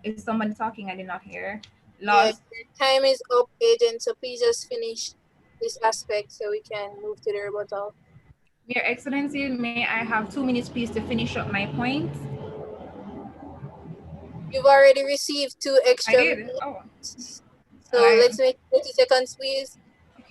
Is somebody talking? I did not hear. Yes, time is up, Agent, so please just finish this aspect so we can move to the rebuttal. Your Excellency, may I have 2 minutes, please, to finish up my point? You've already received 2 extra I did. minutes. Oh. So let's make 30 seconds, please.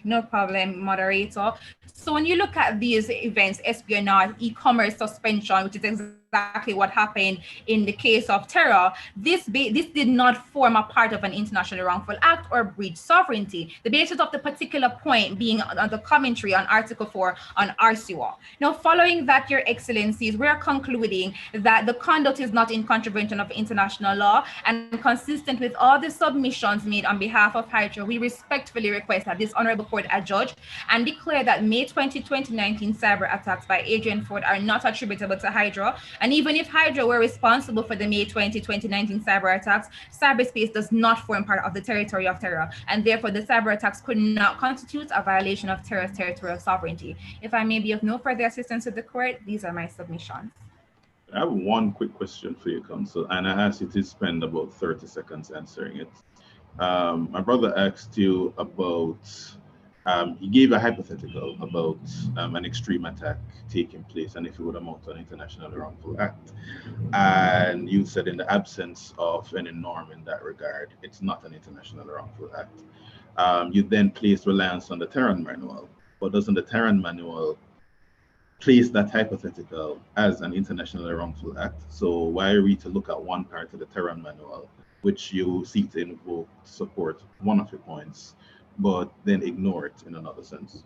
No problem, moderator. So when you look at these events, espionage, e-commerce suspension, which is exactly what happened in the case of Terra, this did not form a part of an internationally wrongful act or breach sovereignty. The basis of the particular point being the commentary on Article 4 on RCWA. Now, following that, Your Excellencies, we are concluding that the conduct is not in contravention of international law and consistent with all the submissions made on behalf of Hydra. We respectfully request that this honorable court adjudge and declare that May 20, 2019 cyber attacks by Agent Ford are not attributable to Hydra. And even if Hydra were responsible for the May 20, 2019 cyber attacks, cyberspace does not form part of the territory of Terra, and therefore the cyber attacks could not constitute a violation of Terra's territorial sovereignty. If I may be of no further assistance to the court, these are my submissions. I have one quick question for you, Council, and I asked you to spend about 30 seconds answering it. My brother asked you about, he gave a hypothetical about an extreme attack taking place and if it would amount to an international wrongful act. And you said, in the absence of any norm in that regard, it's not an international wrongful act. You then placed reliance on the Tehran Manual, but doesn't the Tehran Manual place that hypothetical as an internationally wrongful act? So why are we to look at one part of the Tehran Manual, which you seek to invoke to support one of your points, but then ignore it in another sense?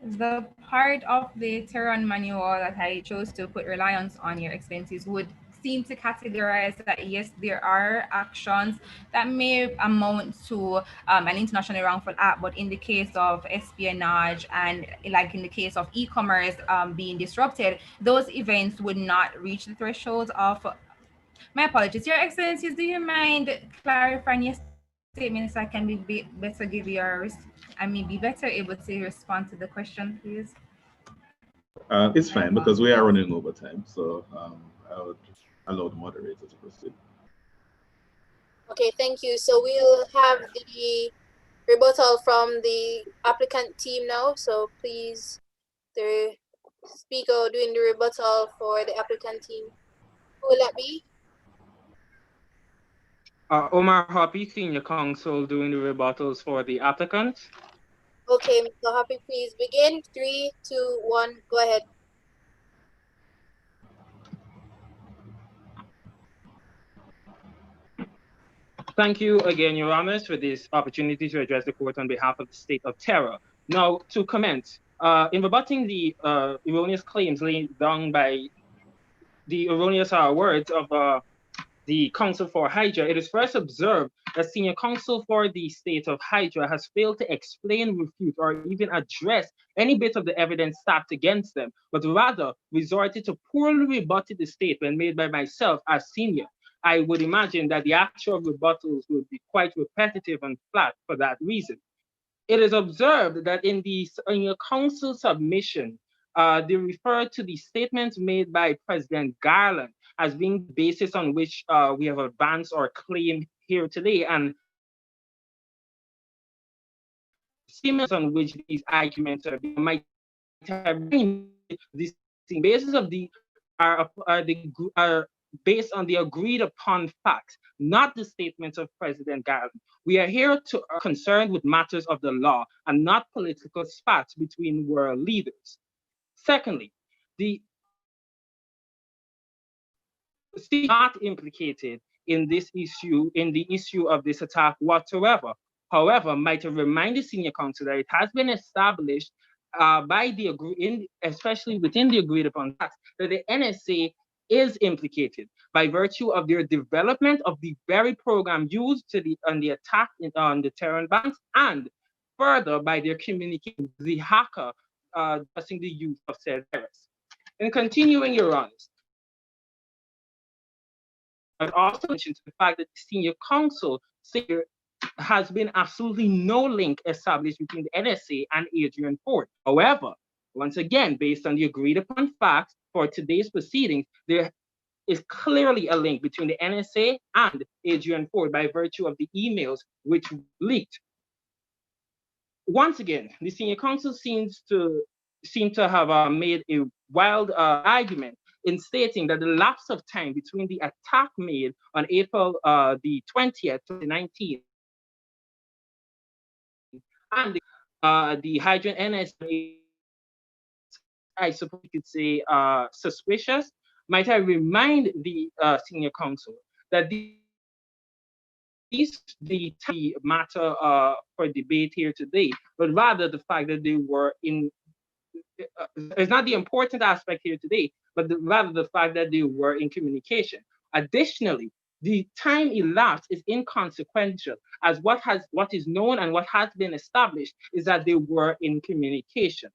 The part of the Tehran manual that I chose to put reliance on your expenses would seem to categorize that yes, there are actions that may amount to an internationally wrongful act, but in the case of espionage and like in the case of e-commerce being disrupted, those events would not reach the threshold of. My apologies, Your Excellencies. Do you mind clarifying your statement so I can better give your, I mean, be better able to respond to the question, please? It's fine because we are running over time, so I would allow the moderator to proceed. Okay, thank you. So we'll have the rebuttal from the applicant team now. So please, the speaker doing the rebuttal for the applicant team. Who will that be? Omar Hoppy, Senior Counsel, doing the rebuttals for the applicants. Okay, Mr. Happy, please begin. 3, 2, 1, go ahead. Thank you again, Your Honors, for this opportunity to address the court on behalf of the state of terror. Now, to commence, in rebutting the erroneous claims laid down by the erroneous words of the counsel for Hydra, it is first observed that senior counsel for the state of Hydra has failed to explain, refute, or even address any bit of the evidence stacked against them, but rather resorted to poorly rebutted the statement made by myself as senior. I would imagine that the actual rebuttals would be quite repetitive and flat for that reason. It is observed that in your council submission, they refer to the statements made by President Garland as being the basis on which we have advanced our claim here today, and statements on which these arguments are being might have been the basis of the are based on the agreed upon facts, not the statements of President Garland. We are here to are concerned with matters of the law and not political spats between world leaders. Secondly, the state is not implicated in this issue, in the issue of this attack whatsoever. However, might remind the senior counsel that it has been established by the especially within the agreed upon facts, that the NSA is implicated by virtue of their development of the very program used on the attack on the Tehran banks, and further by their communication with the hacker discussing the use of said virus. And continuing, Your Honors, I'd also mention the fact that the senior counsel say there has been absolutely no link established between the NSA and Adrian Ford. However, once again, based on the agreed upon facts for today's proceedings, there is clearly a link between the NSA and Adrian Ford by virtue of the emails which leaked. Once again, the senior counsel seem to have made a wild argument in stating that the lapse of time between the attack made on April the 20th, 2019, and the Hydrogen NSA, I suppose you could say, suspicious. Might I remind the senior counsel that the matter for debate here today, but rather the fact that they were in. It's not the important aspect here today, but rather the fact that they were in communication. Additionally, the time elapsed is inconsequential, as what is known and what has been established is that they were in communication.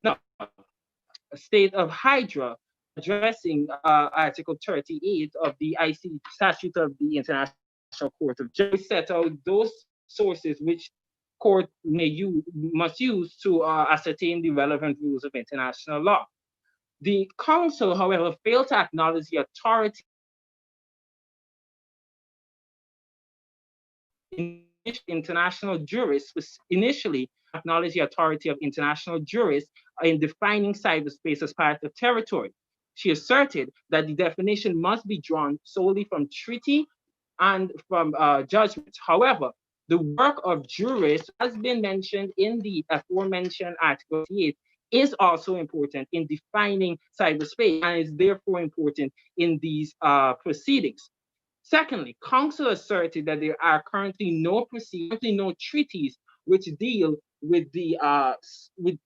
Now, state of Hydra addressing Article 38 of the IC Statute of the International Court of Justice set out those sources which court must use to ascertain the relevant rules of international law. The council, however, failed to acknowledge the authority international jurists initially acknowledge the authority of international jurists in defining cyberspace as part of territory. She asserted that the definition must be drawn solely from treaty and from judgments. However, the work of jurists has been mentioned in the aforementioned Article 8 is also important in defining cyberspace and is therefore important in these proceedings. Secondly, counsel asserted that there are currently no treaties which deal with the with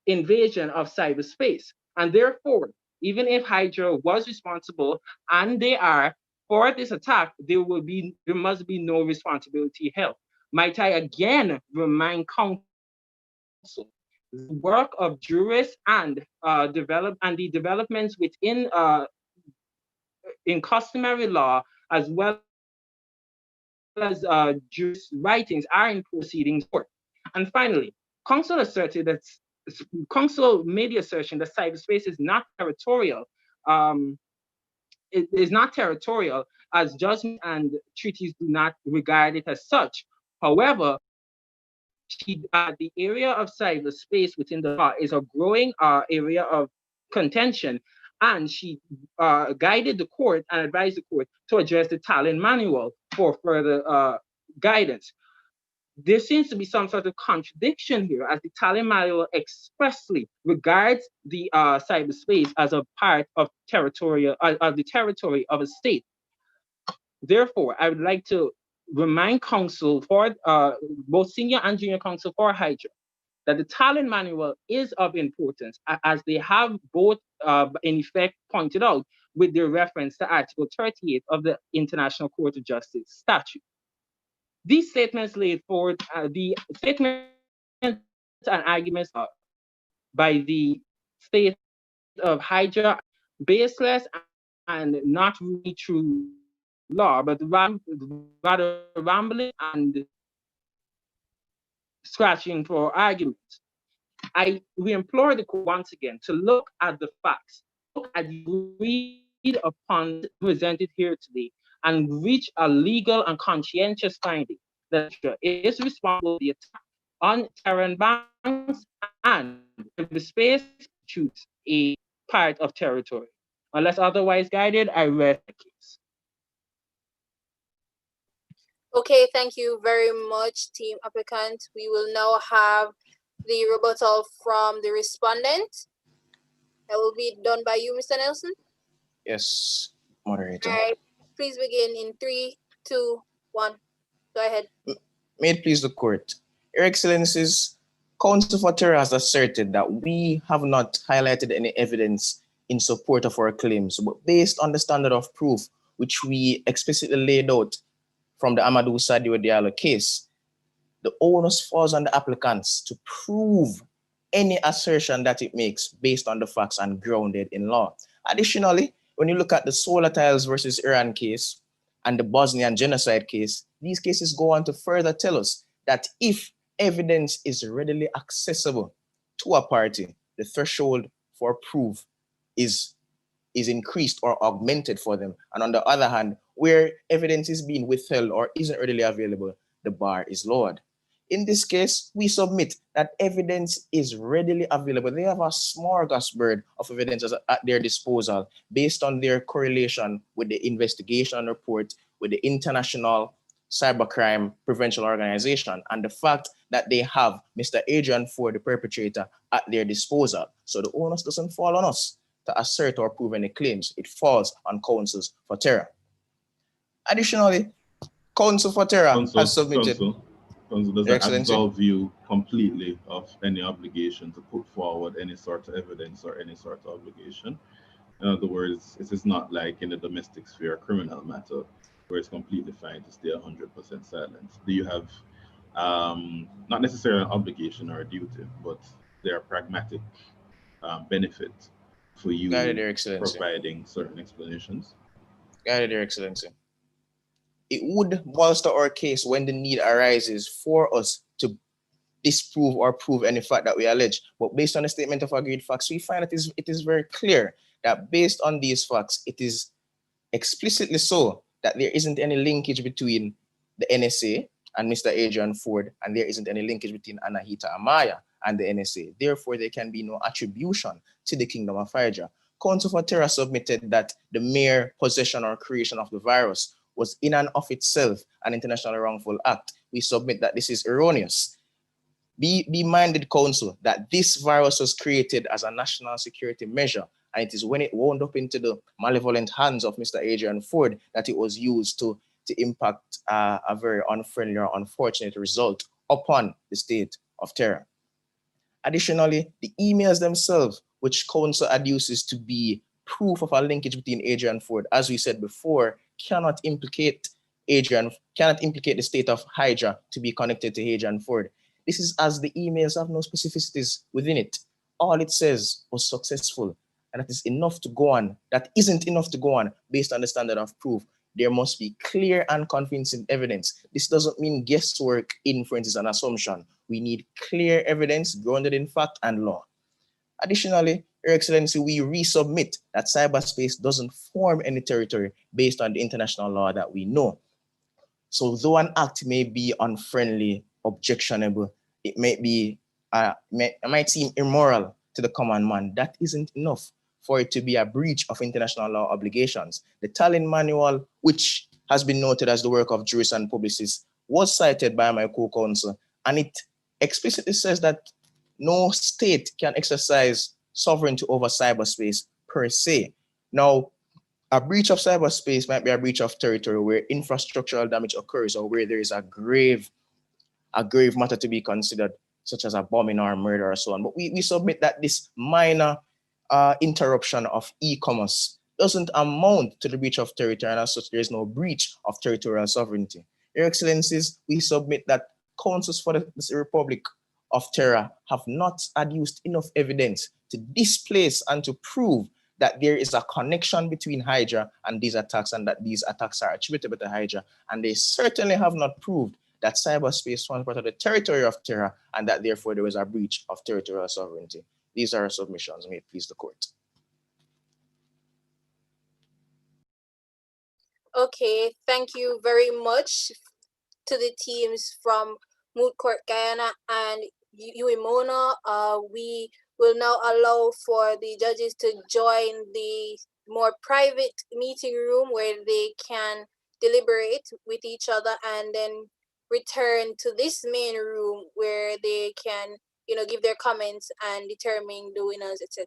invasion of cyberspace, and therefore, even if Hydra was responsible, and they are for this attack, there must be no responsibility held. Might I again remind counsel the work of jurists and the developments within in customary law as well as jurist writings are in proceedings court. And finally, counsel asserted that counsel made the assertion that cyberspace is not territorial. It is not territorial as judgments and treaties do not regard it as such. However, the area of cyberspace within the law is a growing area of contention, and she guided the court and advised the court to address the Tallinn manual for further guidance. There seems to be some sort of contradiction here, as the Tallinn manual expressly regards the cyberspace as a part of the territory of a state. Therefore, I would like to remind counsel for both senior and junior counsel for Hydra that the Tallinn manual is of importance, as they have both in effect pointed out with their reference to Article 38 of the International Court of Justice statute. These statements laid forth the statements and arguments by the state of Hydra baseless and not really true law, but rather rambling and scratching for arguments. We implore the court once again to look at the facts, look at the agreed upon presented here today, and reach a legal and conscientious finding that is responsible for the attack on Terran banks and if the space choose a part of territory. Unless otherwise guided, I rest the case. Okay, thank you very much, team applicant. We will now have the rebuttal from the respondent. That will be done by you, Mr. Nelson. Yes, moderator. All right, please begin in 3, 2, 1. Go ahead. May it please the court. Your Excellencies, Counsel for Terra has asserted that we have not highlighted any evidence in support of our claims, but based on the standard of proof, which we explicitly laid out from the Amadou Sadio Diallo case, the onus falls on the applicants to prove any assertion that it makes based on the facts and grounded in law. Additionally, when you look at the Solar Tiles versus Iran case and the Bosnian genocide case, these cases go on to further tell us that if evidence is readily accessible to a party, the threshold for proof is increased or augmented for them. And on the other hand, where evidence is being withheld or isn't readily available, the bar is lowered. In this case, we submit that evidence is readily available. They have a smorgasbord of evidence at their disposal based on their correlation with the investigation report with the International Cybercrime Prevention Organization and the fact that they have Mr. Adrian Ford, the perpetrator, at their disposal. So the onus doesn't fall on us to assert or prove any claims. It falls on Counsels for Terra. Additionally, Counsel for Terra has submitted... Counsel, does that absolve you completely of any obligation to put forward any sort of evidence or any sort of obligation? In other words, it is not like in the domestic sphere criminal matter where it's completely fine to stay 100% silent. Do you have not necessarily an obligation or a duty, but there are pragmatic benefits for you Guided, Your Excellency. providing certain explanations? Guided, Your Excellency. it would bolster our case when the need arises for us to disprove or prove any fact that we allege. But based on the statement of agreed facts, we find that it is very clear that based on these facts, it is explicitly so that there isn't any linkage between the NSA and Mr. Adrian Ford, and there isn't any linkage between Anahita Amaya and the NSA. Therefore, there can be no attribution to the Kingdom of Hydra. Counsel for Terra submitted that the mere possession or creation of the virus was in and of itself an international wrongful act. We submit that this is erroneous. Be minded, counsel, that this virus was created as a national security measure, and it is when it wound up into the malevolent hands of Mr. Adrian Ford that it was used to impact a very unfriendly or unfortunate result upon the state of terror. Additionally, the emails themselves, which counsel adduces to be proof of a linkage between Adrian Ford, as we said before, cannot implicate the state of Hydra to be connected to Adrian Ford. This is as the emails have no specificities within it. All it says was successful, and that is enough to go on. That isn't enough to go on based on the standard of proof. There must be clear and convincing evidence. This doesn't mean guesswork, inferences, and assumption. We need clear evidence grounded in fact and law. Additionally, Your Excellency, we resubmit that cyberspace doesn't form any territory based on the international law that we know. So though an act may be unfriendly, objectionable, it might seem immoral to the common man, that isn't enough for it to be a breach of international law obligations. The Tallinn Manual, which has been noted as the work of jurists and publicists, was cited by my co-counsel, and it explicitly says that no state can exercise sovereignty over cyberspace per se. Now, a breach of cyberspace might be a breach of territory where infrastructural damage occurs or where there is a grave matter to be considered, such as a bombing or a murder or so on. But we submit that this minor interruption of e-commerce doesn't amount to the breach of territory, and as such, there is no breach of territorial sovereignty. Your Excellencies, we submit that counsels for the Republic of Terra have not adduced enough evidence to displace and to prove that there is a connection between Hydra and these attacks, and that these attacks are attributable to Hydra. And they certainly have not proved that cyberspace forms part of the territory of Terra, and that therefore there was a breach of territorial sovereignty. These are our submissions. May it please the court. Okay, thank you very much to the teams from Moot Court Guyana and Uimona. We will now allow for the judges to join the more private meeting room where they can deliberate with each other, and then return to this main room where they can, give their comments and determine the winners, etc.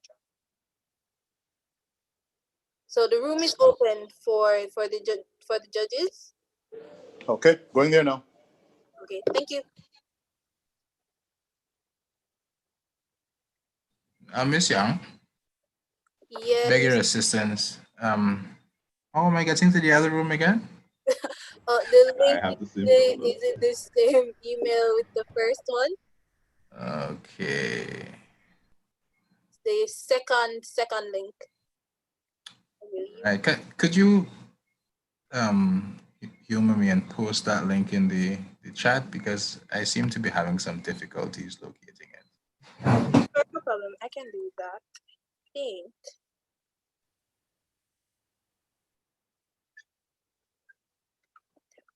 So the room is open for the judges. Okay, going there now. Okay, thank you. Miss Young, yes. Beg your assistance. How am I getting to the other room again? The link I have the same is in the same email with the first one. Okay. The second link. Could you humor me and post that link in the chat, because I seem to be having some difficulties locating it. Sure, no problem. I can do that. Think.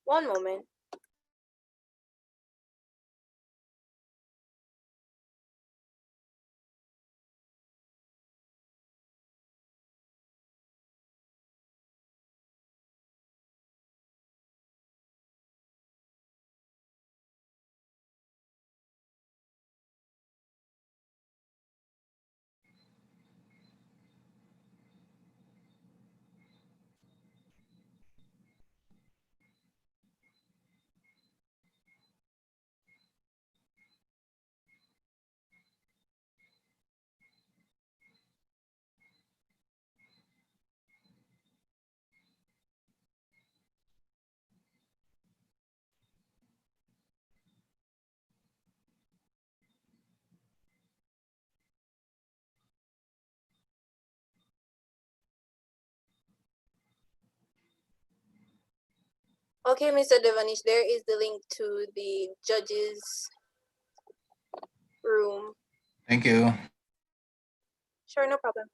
One moment. Okay, Mr. Devanish, there is the link to the judges' room. Thank you. Sure, no problem.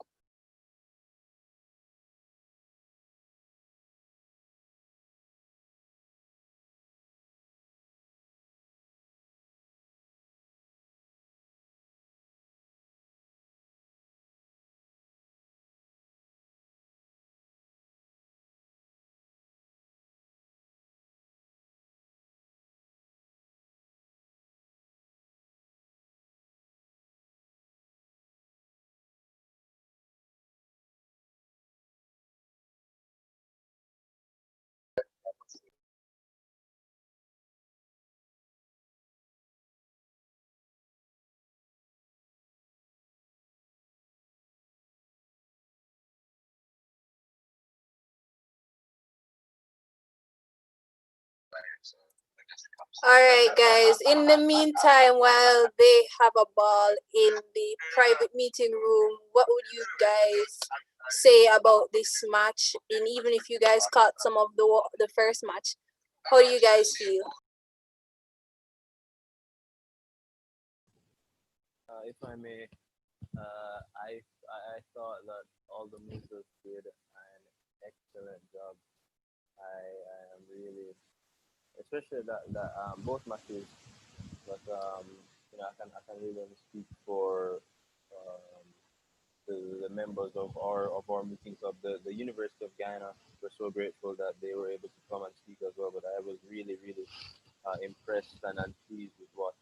All right, guys. In the meantime, while they have a ball in the private meeting room, what would you guys say about this match? And even if you guys caught some of the first match, how do you guys feel? If I may, I thought that all the movers did an excellent job. I am really, especially that both matches, but I can really only speak for um, the members of our meetings of the University of Guyana. We're so grateful that they were able to come and speak as well. But I was really impressed and pleased with what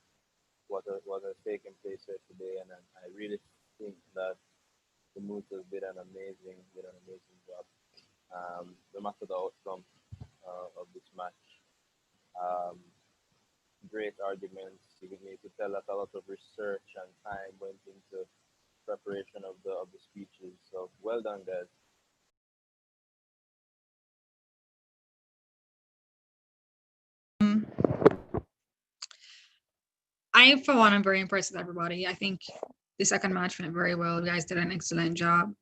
has taken place here today, and I really think that the Mooters did an amazing job. No matter the outcome of this match, um, great arguments. You could tell that a lot of research and time went into preparation of the speeches. So well done, guys. I, for one, am very impressed with everybody. I think the second match went very well. You guys did an excellent job.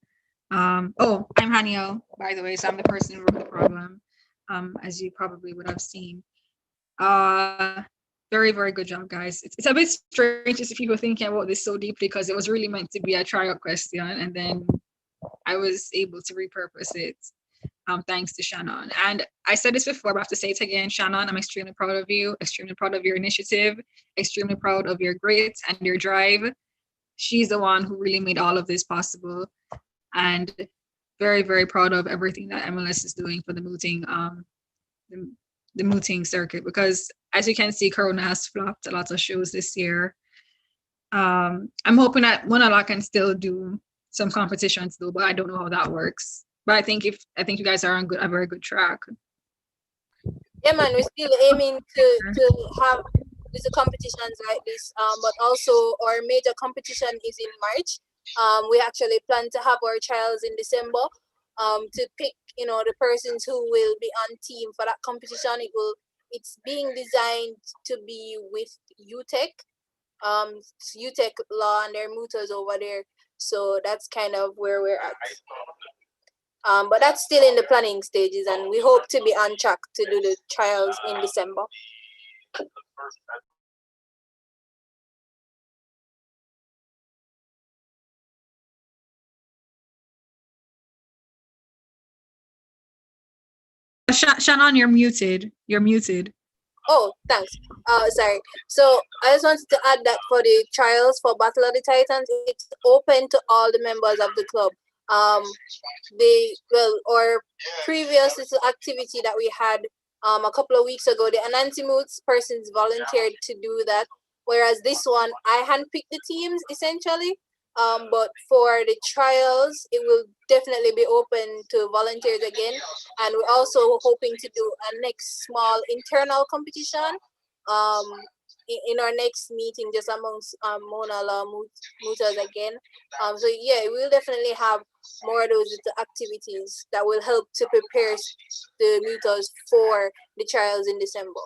Oh, I'm Haniel, by the way, so I'm the person who wrote the problem, as you probably would have seen. Very good job, guys. It's a bit strange to see people thinking about this so deeply because it was really meant to be a tryout question, and then I was able to repurpose it. Thanks to Shannon. And I said this before, but I have to say it again. Shannon, I'm extremely proud of you, extremely proud of your initiative, extremely proud of your grit and your drive. She's the one who really made all of this possible. And very proud of everything that MLS is doing for the mooting, the mooting circuit, because as you can see, Corona has flopped a lot of shows this year. I'm hoping that Monala can still do some competitions though, but I don't know how that works. But I think you guys are on a very good track. Yeah, man, we're still aiming to have these competitions like this. But also our major competition is in March. We actually plan to have our trials in December. To pick, the persons who will be on team for that competition. It's being designed to be with UTEC, UTEC Law and their mooters over there. So that's kind of where we're at. But that's still in the planning stages, and we hope to be on track to do the trials in December. Shannon, you're muted. You're muted. Oh, thanks. Sorry. So I just wanted to add that for the trials for Battle of the Titans, it's open to all the members of the club. Or previous little activity that we had a couple of weeks ago, the Anansi Moots persons volunteered to do that. Whereas this one, I handpicked the teams essentially. But for the trials, it will definitely be open to volunteers again. And we're also hoping to do a next small internal competition in our next meeting, just amongst Mona Law Mooters again. So yeah, we'll definitely have more of those activities that will help to prepare the Mooters for the trials in December.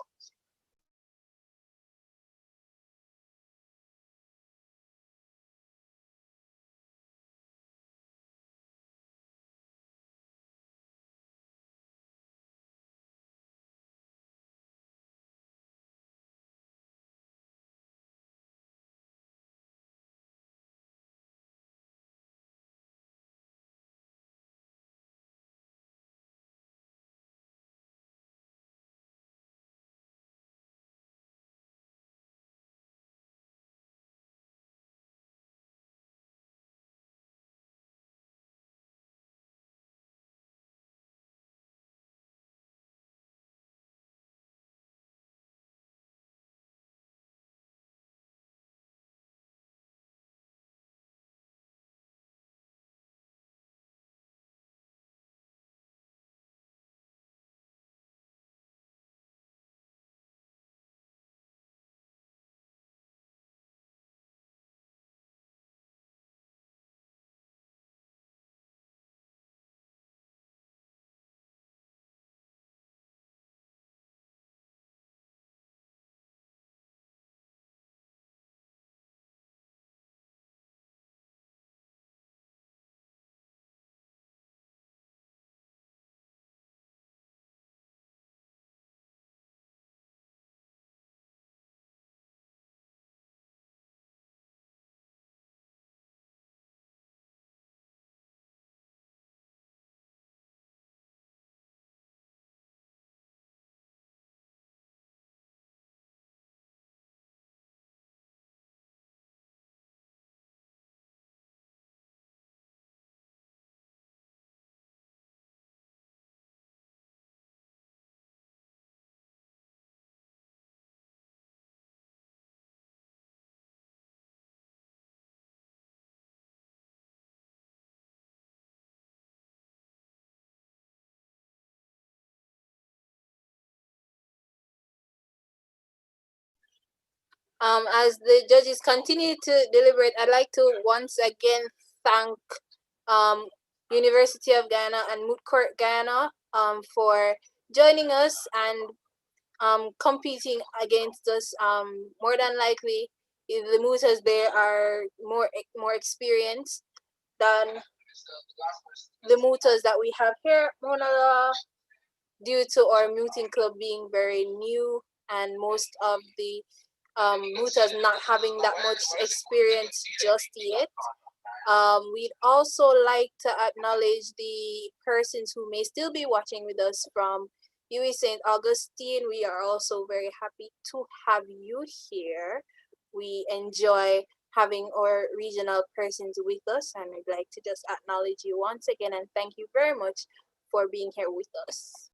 As the judges continue to deliberate, I'd like to once again thank University of Guyana and Moot Court Guyana for joining us and competing against us. More than likely, the Mooters there are more experienced than the Mooters that we have here, Mona, due to our Mooting Club being very new and most of the Mooters not having that much experience just yet. We'd also like to acknowledge the persons who may still be watching with us from UWI St. Augustine. We are also very happy to have you here. We enjoy having our regional persons with us, and I'd like to just acknowledge you once again and thank you very much for being here with us.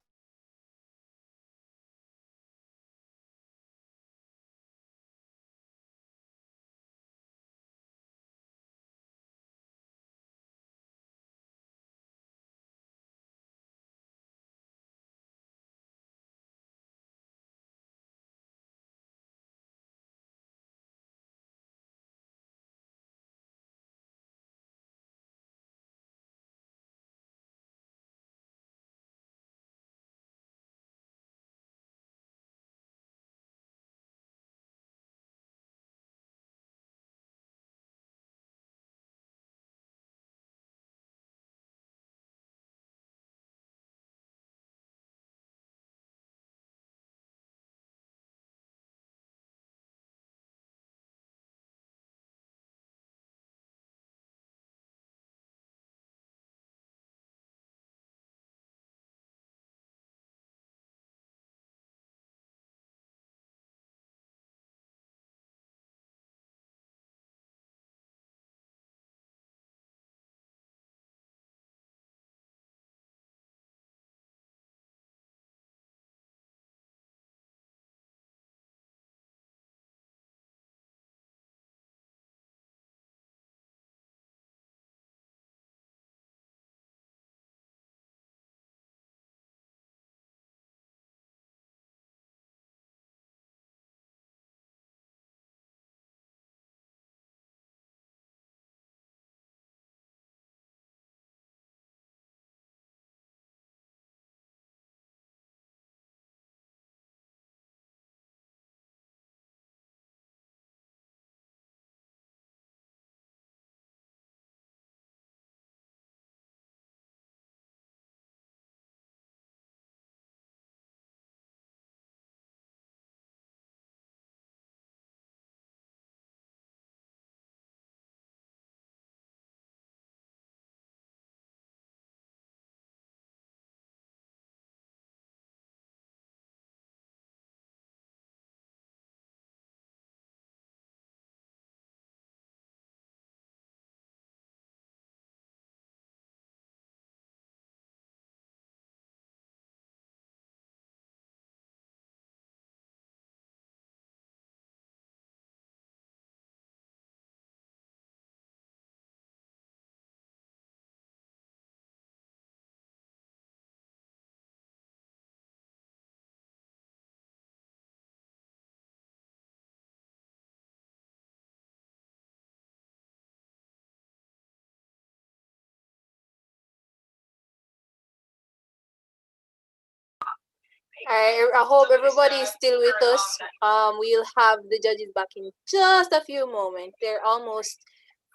I hope everybody is still with us. We'll have the judges back in just a few moments. They're almost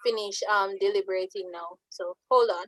finished deliberating now. So hold on.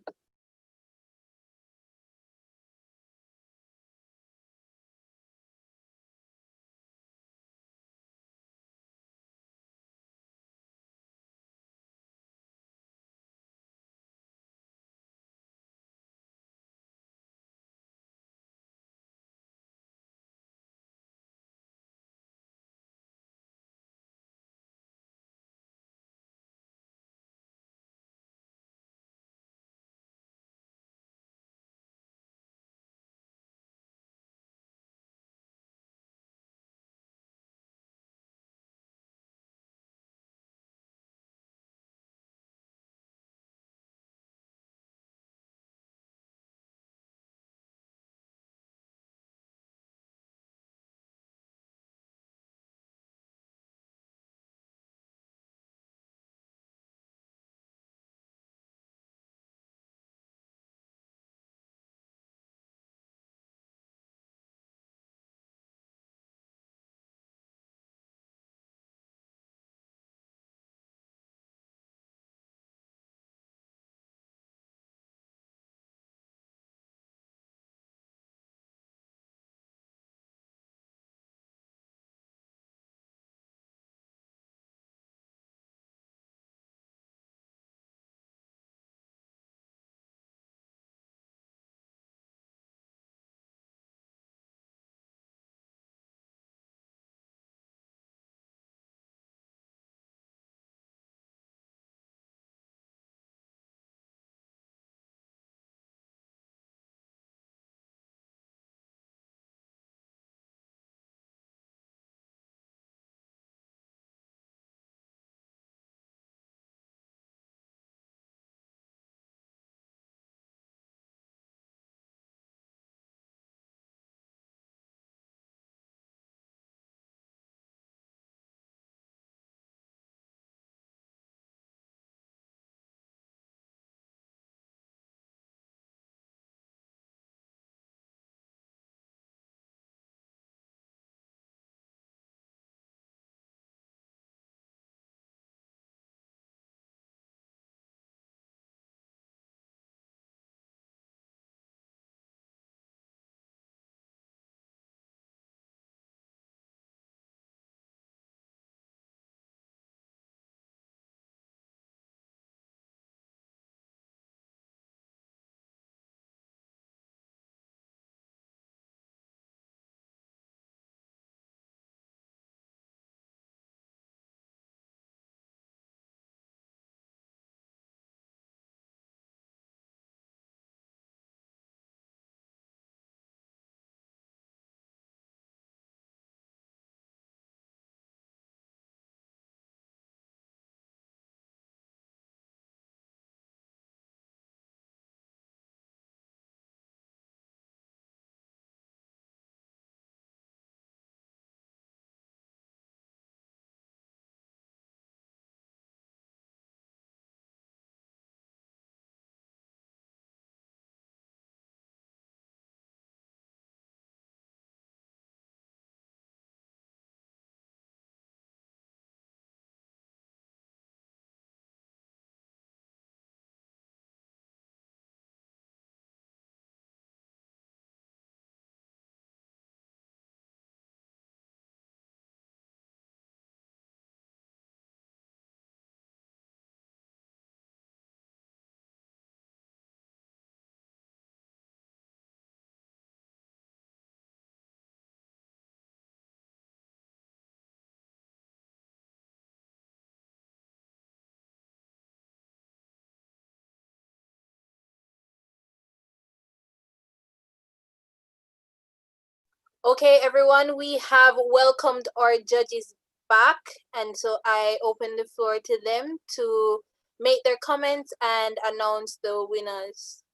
Okay, everyone, we have welcomed our judges back, and so I open the floor to them to make their comments and announce the winners.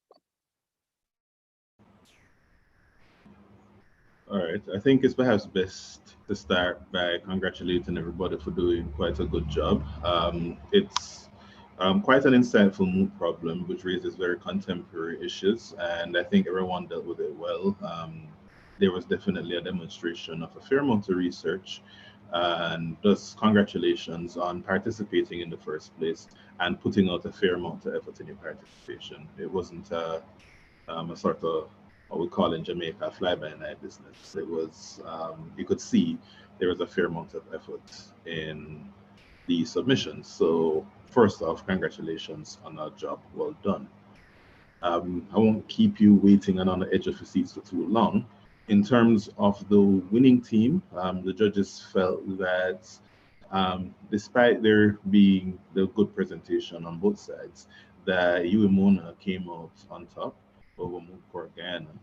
All right, I think it's perhaps best to start by congratulating everybody for doing quite a good job. It's quite an insightful moot problem, which raises very contemporary issues, and I think everyone dealt with it well. There was definitely a demonstration of a fair amount of research, and thus congratulations on participating in the first place and putting out a fair amount of effort in your participation. It wasn't a sort of what we call in Jamaica fly-by-night business. It was you could see there was a fair amount of effort in the submissions. So first off, congratulations on a job well done. I won't keep you waiting and on the edge of your seats for too long. In terms of the winning team, the judges felt that despite there being the good presentation on both sides, that UEMONA came out on top over Mukor Guyana.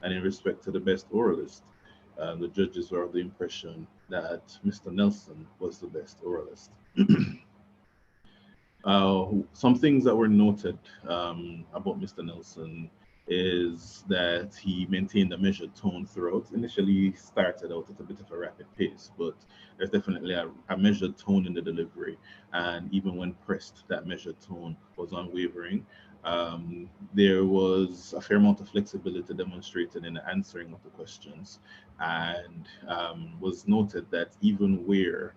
And in respect to the best oralist, the judges were of the impression that Mr. Nelson was the best oralist. Some things that were noted about Mr. Nelson is that he maintained a measured tone throughout. Initially, he started out at a bit of a rapid pace, but there's definitely a measured tone in the delivery. And even when pressed, that measured tone was unwavering. There was a fair amount of flexibility demonstrated in the answering of the questions, and was noted that even where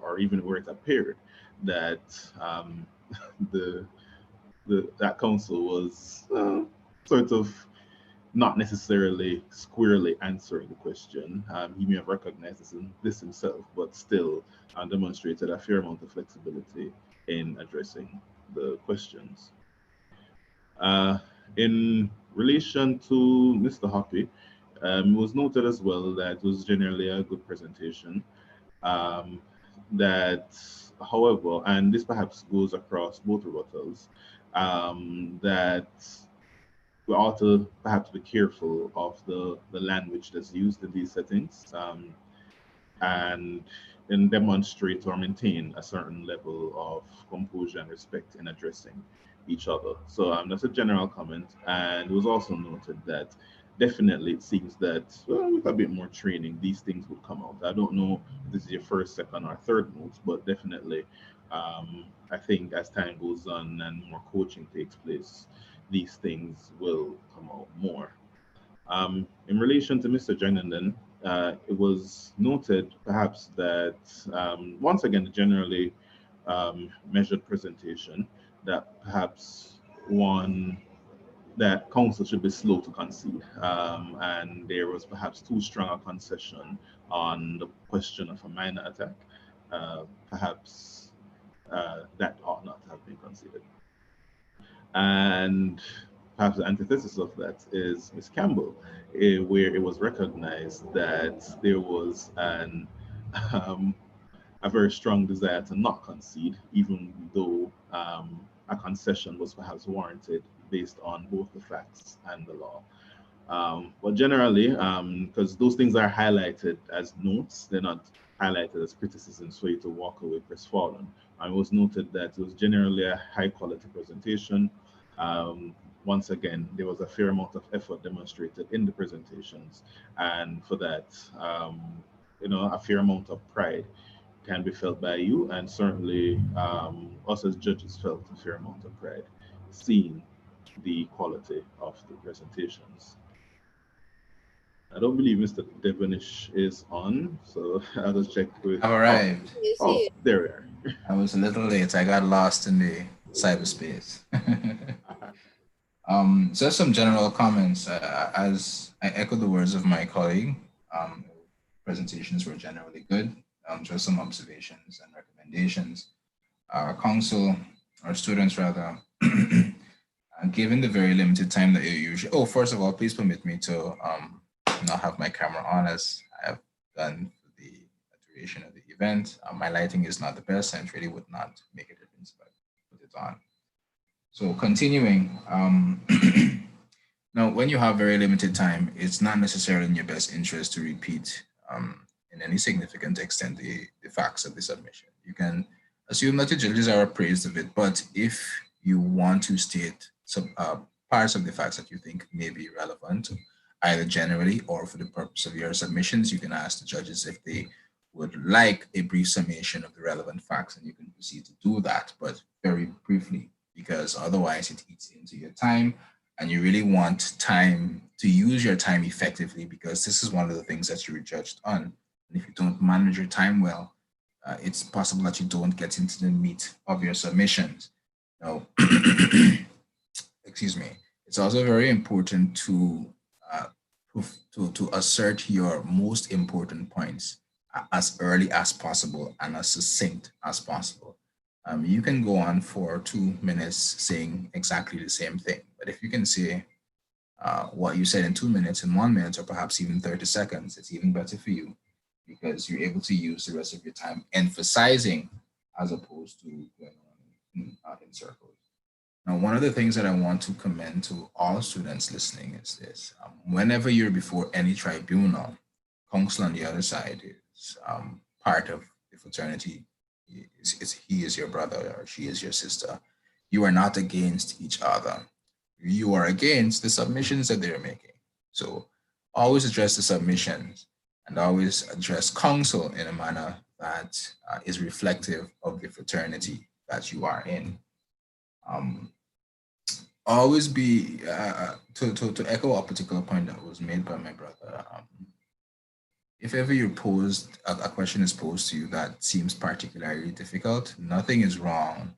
it appeared that the that council was sort of not necessarily squarely answering the question. He may have recognized this himself, but still demonstrated a fair amount of flexibility in addressing the questions. In relation to Mr. Hoppy, it was noted as well that it was generally a good presentation. That, however, and this perhaps goes across both rebuttals, that we ought to perhaps be careful of the language that's used in these settings, and demonstrate or maintain a certain level of composure and respect in addressing each other. So that's a general comment. And it was also noted that definitely it seems that with a bit more training, these things would come out. I don't know if this is your first, second, or third notes, but definitely I think as time goes on and more coaching takes place, these things will come out more. In relation to Mr. Jennenden, it was noted perhaps that once again, generally measured presentation, that perhaps one that council should be slow to concede, and there was perhaps too strong a concession on the question of a minor attack. Perhaps that ought not have been conceded. And perhaps the antithesis of that is Ms. Campbell, where it was recognized that there was a very strong desire to not concede, even though a concession was perhaps warranted based on both the facts and the law. But generally, because those things are highlighted as notes, they're not highlighted as criticisms for you to walk away crestfallen. And it was noted that it was generally a high quality presentation. Once again, there was a fair amount of effort demonstrated in the presentations. And for that, a fair amount of pride can be felt by you, and certainly us as judges felt a fair amount of pride seeing the quality of the presentations. I don't believe Mr. Devonish is on, so I'll just check with. I've arrived. Oh, there we are. I was a little late. I got lost in the cyberspace. Just some general comments. As I echo the words of my colleague, presentations were generally good. Just some observations and recommendations. Our council, our students rather, given the very limited time that you usually, first of all, please permit me to not have my camera on as I have done for the duration of the event. My lighting is not the best and really would not make a difference if I put it on. So continuing, now when you have very limited time, it's not necessarily in your best interest to repeat in any significant extent the facts of the submission. You can assume that the judges are appraised of it, but if you want to state some parts of the facts that you think may be relevant, either generally or for the purpose of your submissions, you can ask the judges if they would like a brief summation of the relevant facts, and you can proceed to do that, but very briefly, because otherwise it eats into your time, and you really want time to use your time effectively, because this is one of the things that you're judged on. And if you don't manage your time well, it's possible that you don't get into the meat of your submissions. Now, excuse me, it's also very important to to assert your most important points as early as possible and as succinct as possible. You can go on for 2 minutes saying exactly the same thing, but if you can say what you said in 2 minutes, in 1 minute, or perhaps even 30 seconds, it's even better for you, because you're able to use the rest of your time emphasizing as opposed to going on in circles. Now, one of the things that I want to commend to all students listening is this. Whenever you're before any tribunal, counsel on the other side is part of the fraternity. He is your brother or she is your sister. You are not against each other. You are against the submissions that they're making. So always address the submissions and always address counsel in a manner that is reflective of the fraternity that you are in. Always be, to echo a particular point that was made by my brother, if ever you're posed, a question is posed to you that seems particularly difficult, nothing is wrong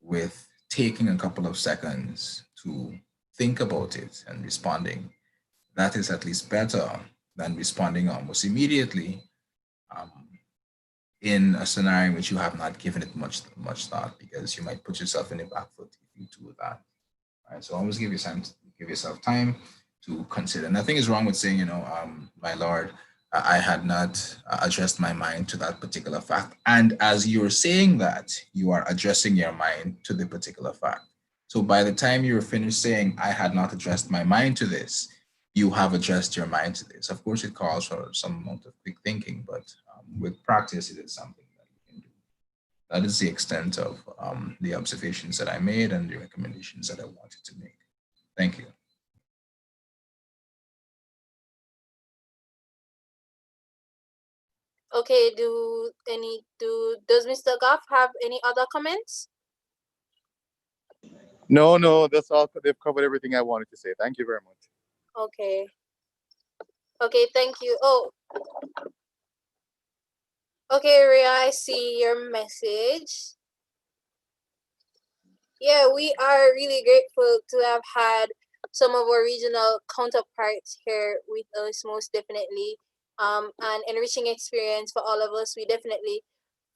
with taking a couple of seconds to think about it and responding. That is at least better than responding almost immediately in a scenario in which you have not given it much thought, because you might put yourself in a back foot if you do that. All right, so always give yourself time to consider. Nothing is wrong with saying, you know, my Lord, I had not addressed my mind to that particular fact. And as you're saying that, you are addressing your mind to the particular fact. So by the time you're finished saying, I had not addressed my mind to this, you have addressed your mind to this. Of course, it calls for some amount of quick thinking, but with practice, it is something that you can do. That is the extent of the observations that I made and the recommendations that I wanted to make. Thank you. Okay, does Mr. Goff have any other comments? No, that's all. They've covered everything I wanted to say. Thank you very much. Okay. Okay, thank you. Oh, okay, Rhea, I see your message. Yeah, we are really grateful to have had some of our regional counterparts here with us, most definitely. An enriching experience for all of us. We definitely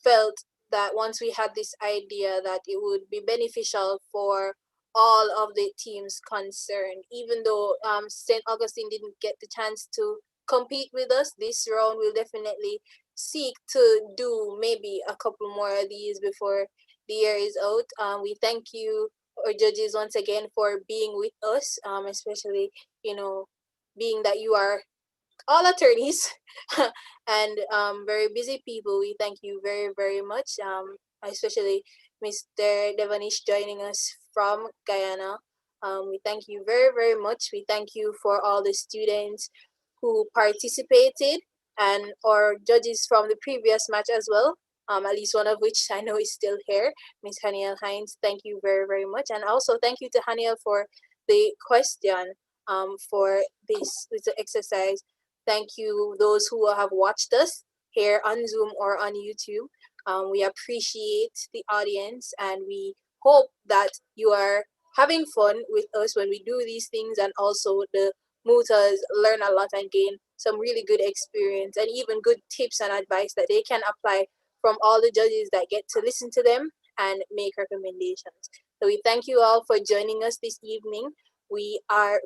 felt that once we had this idea that it would be beneficial for all of the teams concerned. Even though St. Augustine didn't get the chance to compete with us this round, we'll definitely seek to do maybe a couple more of these before the year is out. We thank you, our judges, once again for being with us, especially, you know, being that you are all attorneys and very busy people. We thank you very, very much, especially Mr. Devanish joining us from Guyana. We thank you very, very much. We thank you for all the students who participated and our judges from the previous match as well. At least one of which I know is still here, Miss Haniel Hines. Thank you very, very much. And also thank you to Haniel for the question for this little exercise. Thank you those who have watched us here on Zoom or on YouTube. We appreciate the audience and we hope that you are having fun with us when we do these things, and also the Mutas learn a lot and gain some really good experience and even good tips and advice that they can apply from all the judges that get to listen to them and make recommendations. So we thank you all for joining us this evening. We are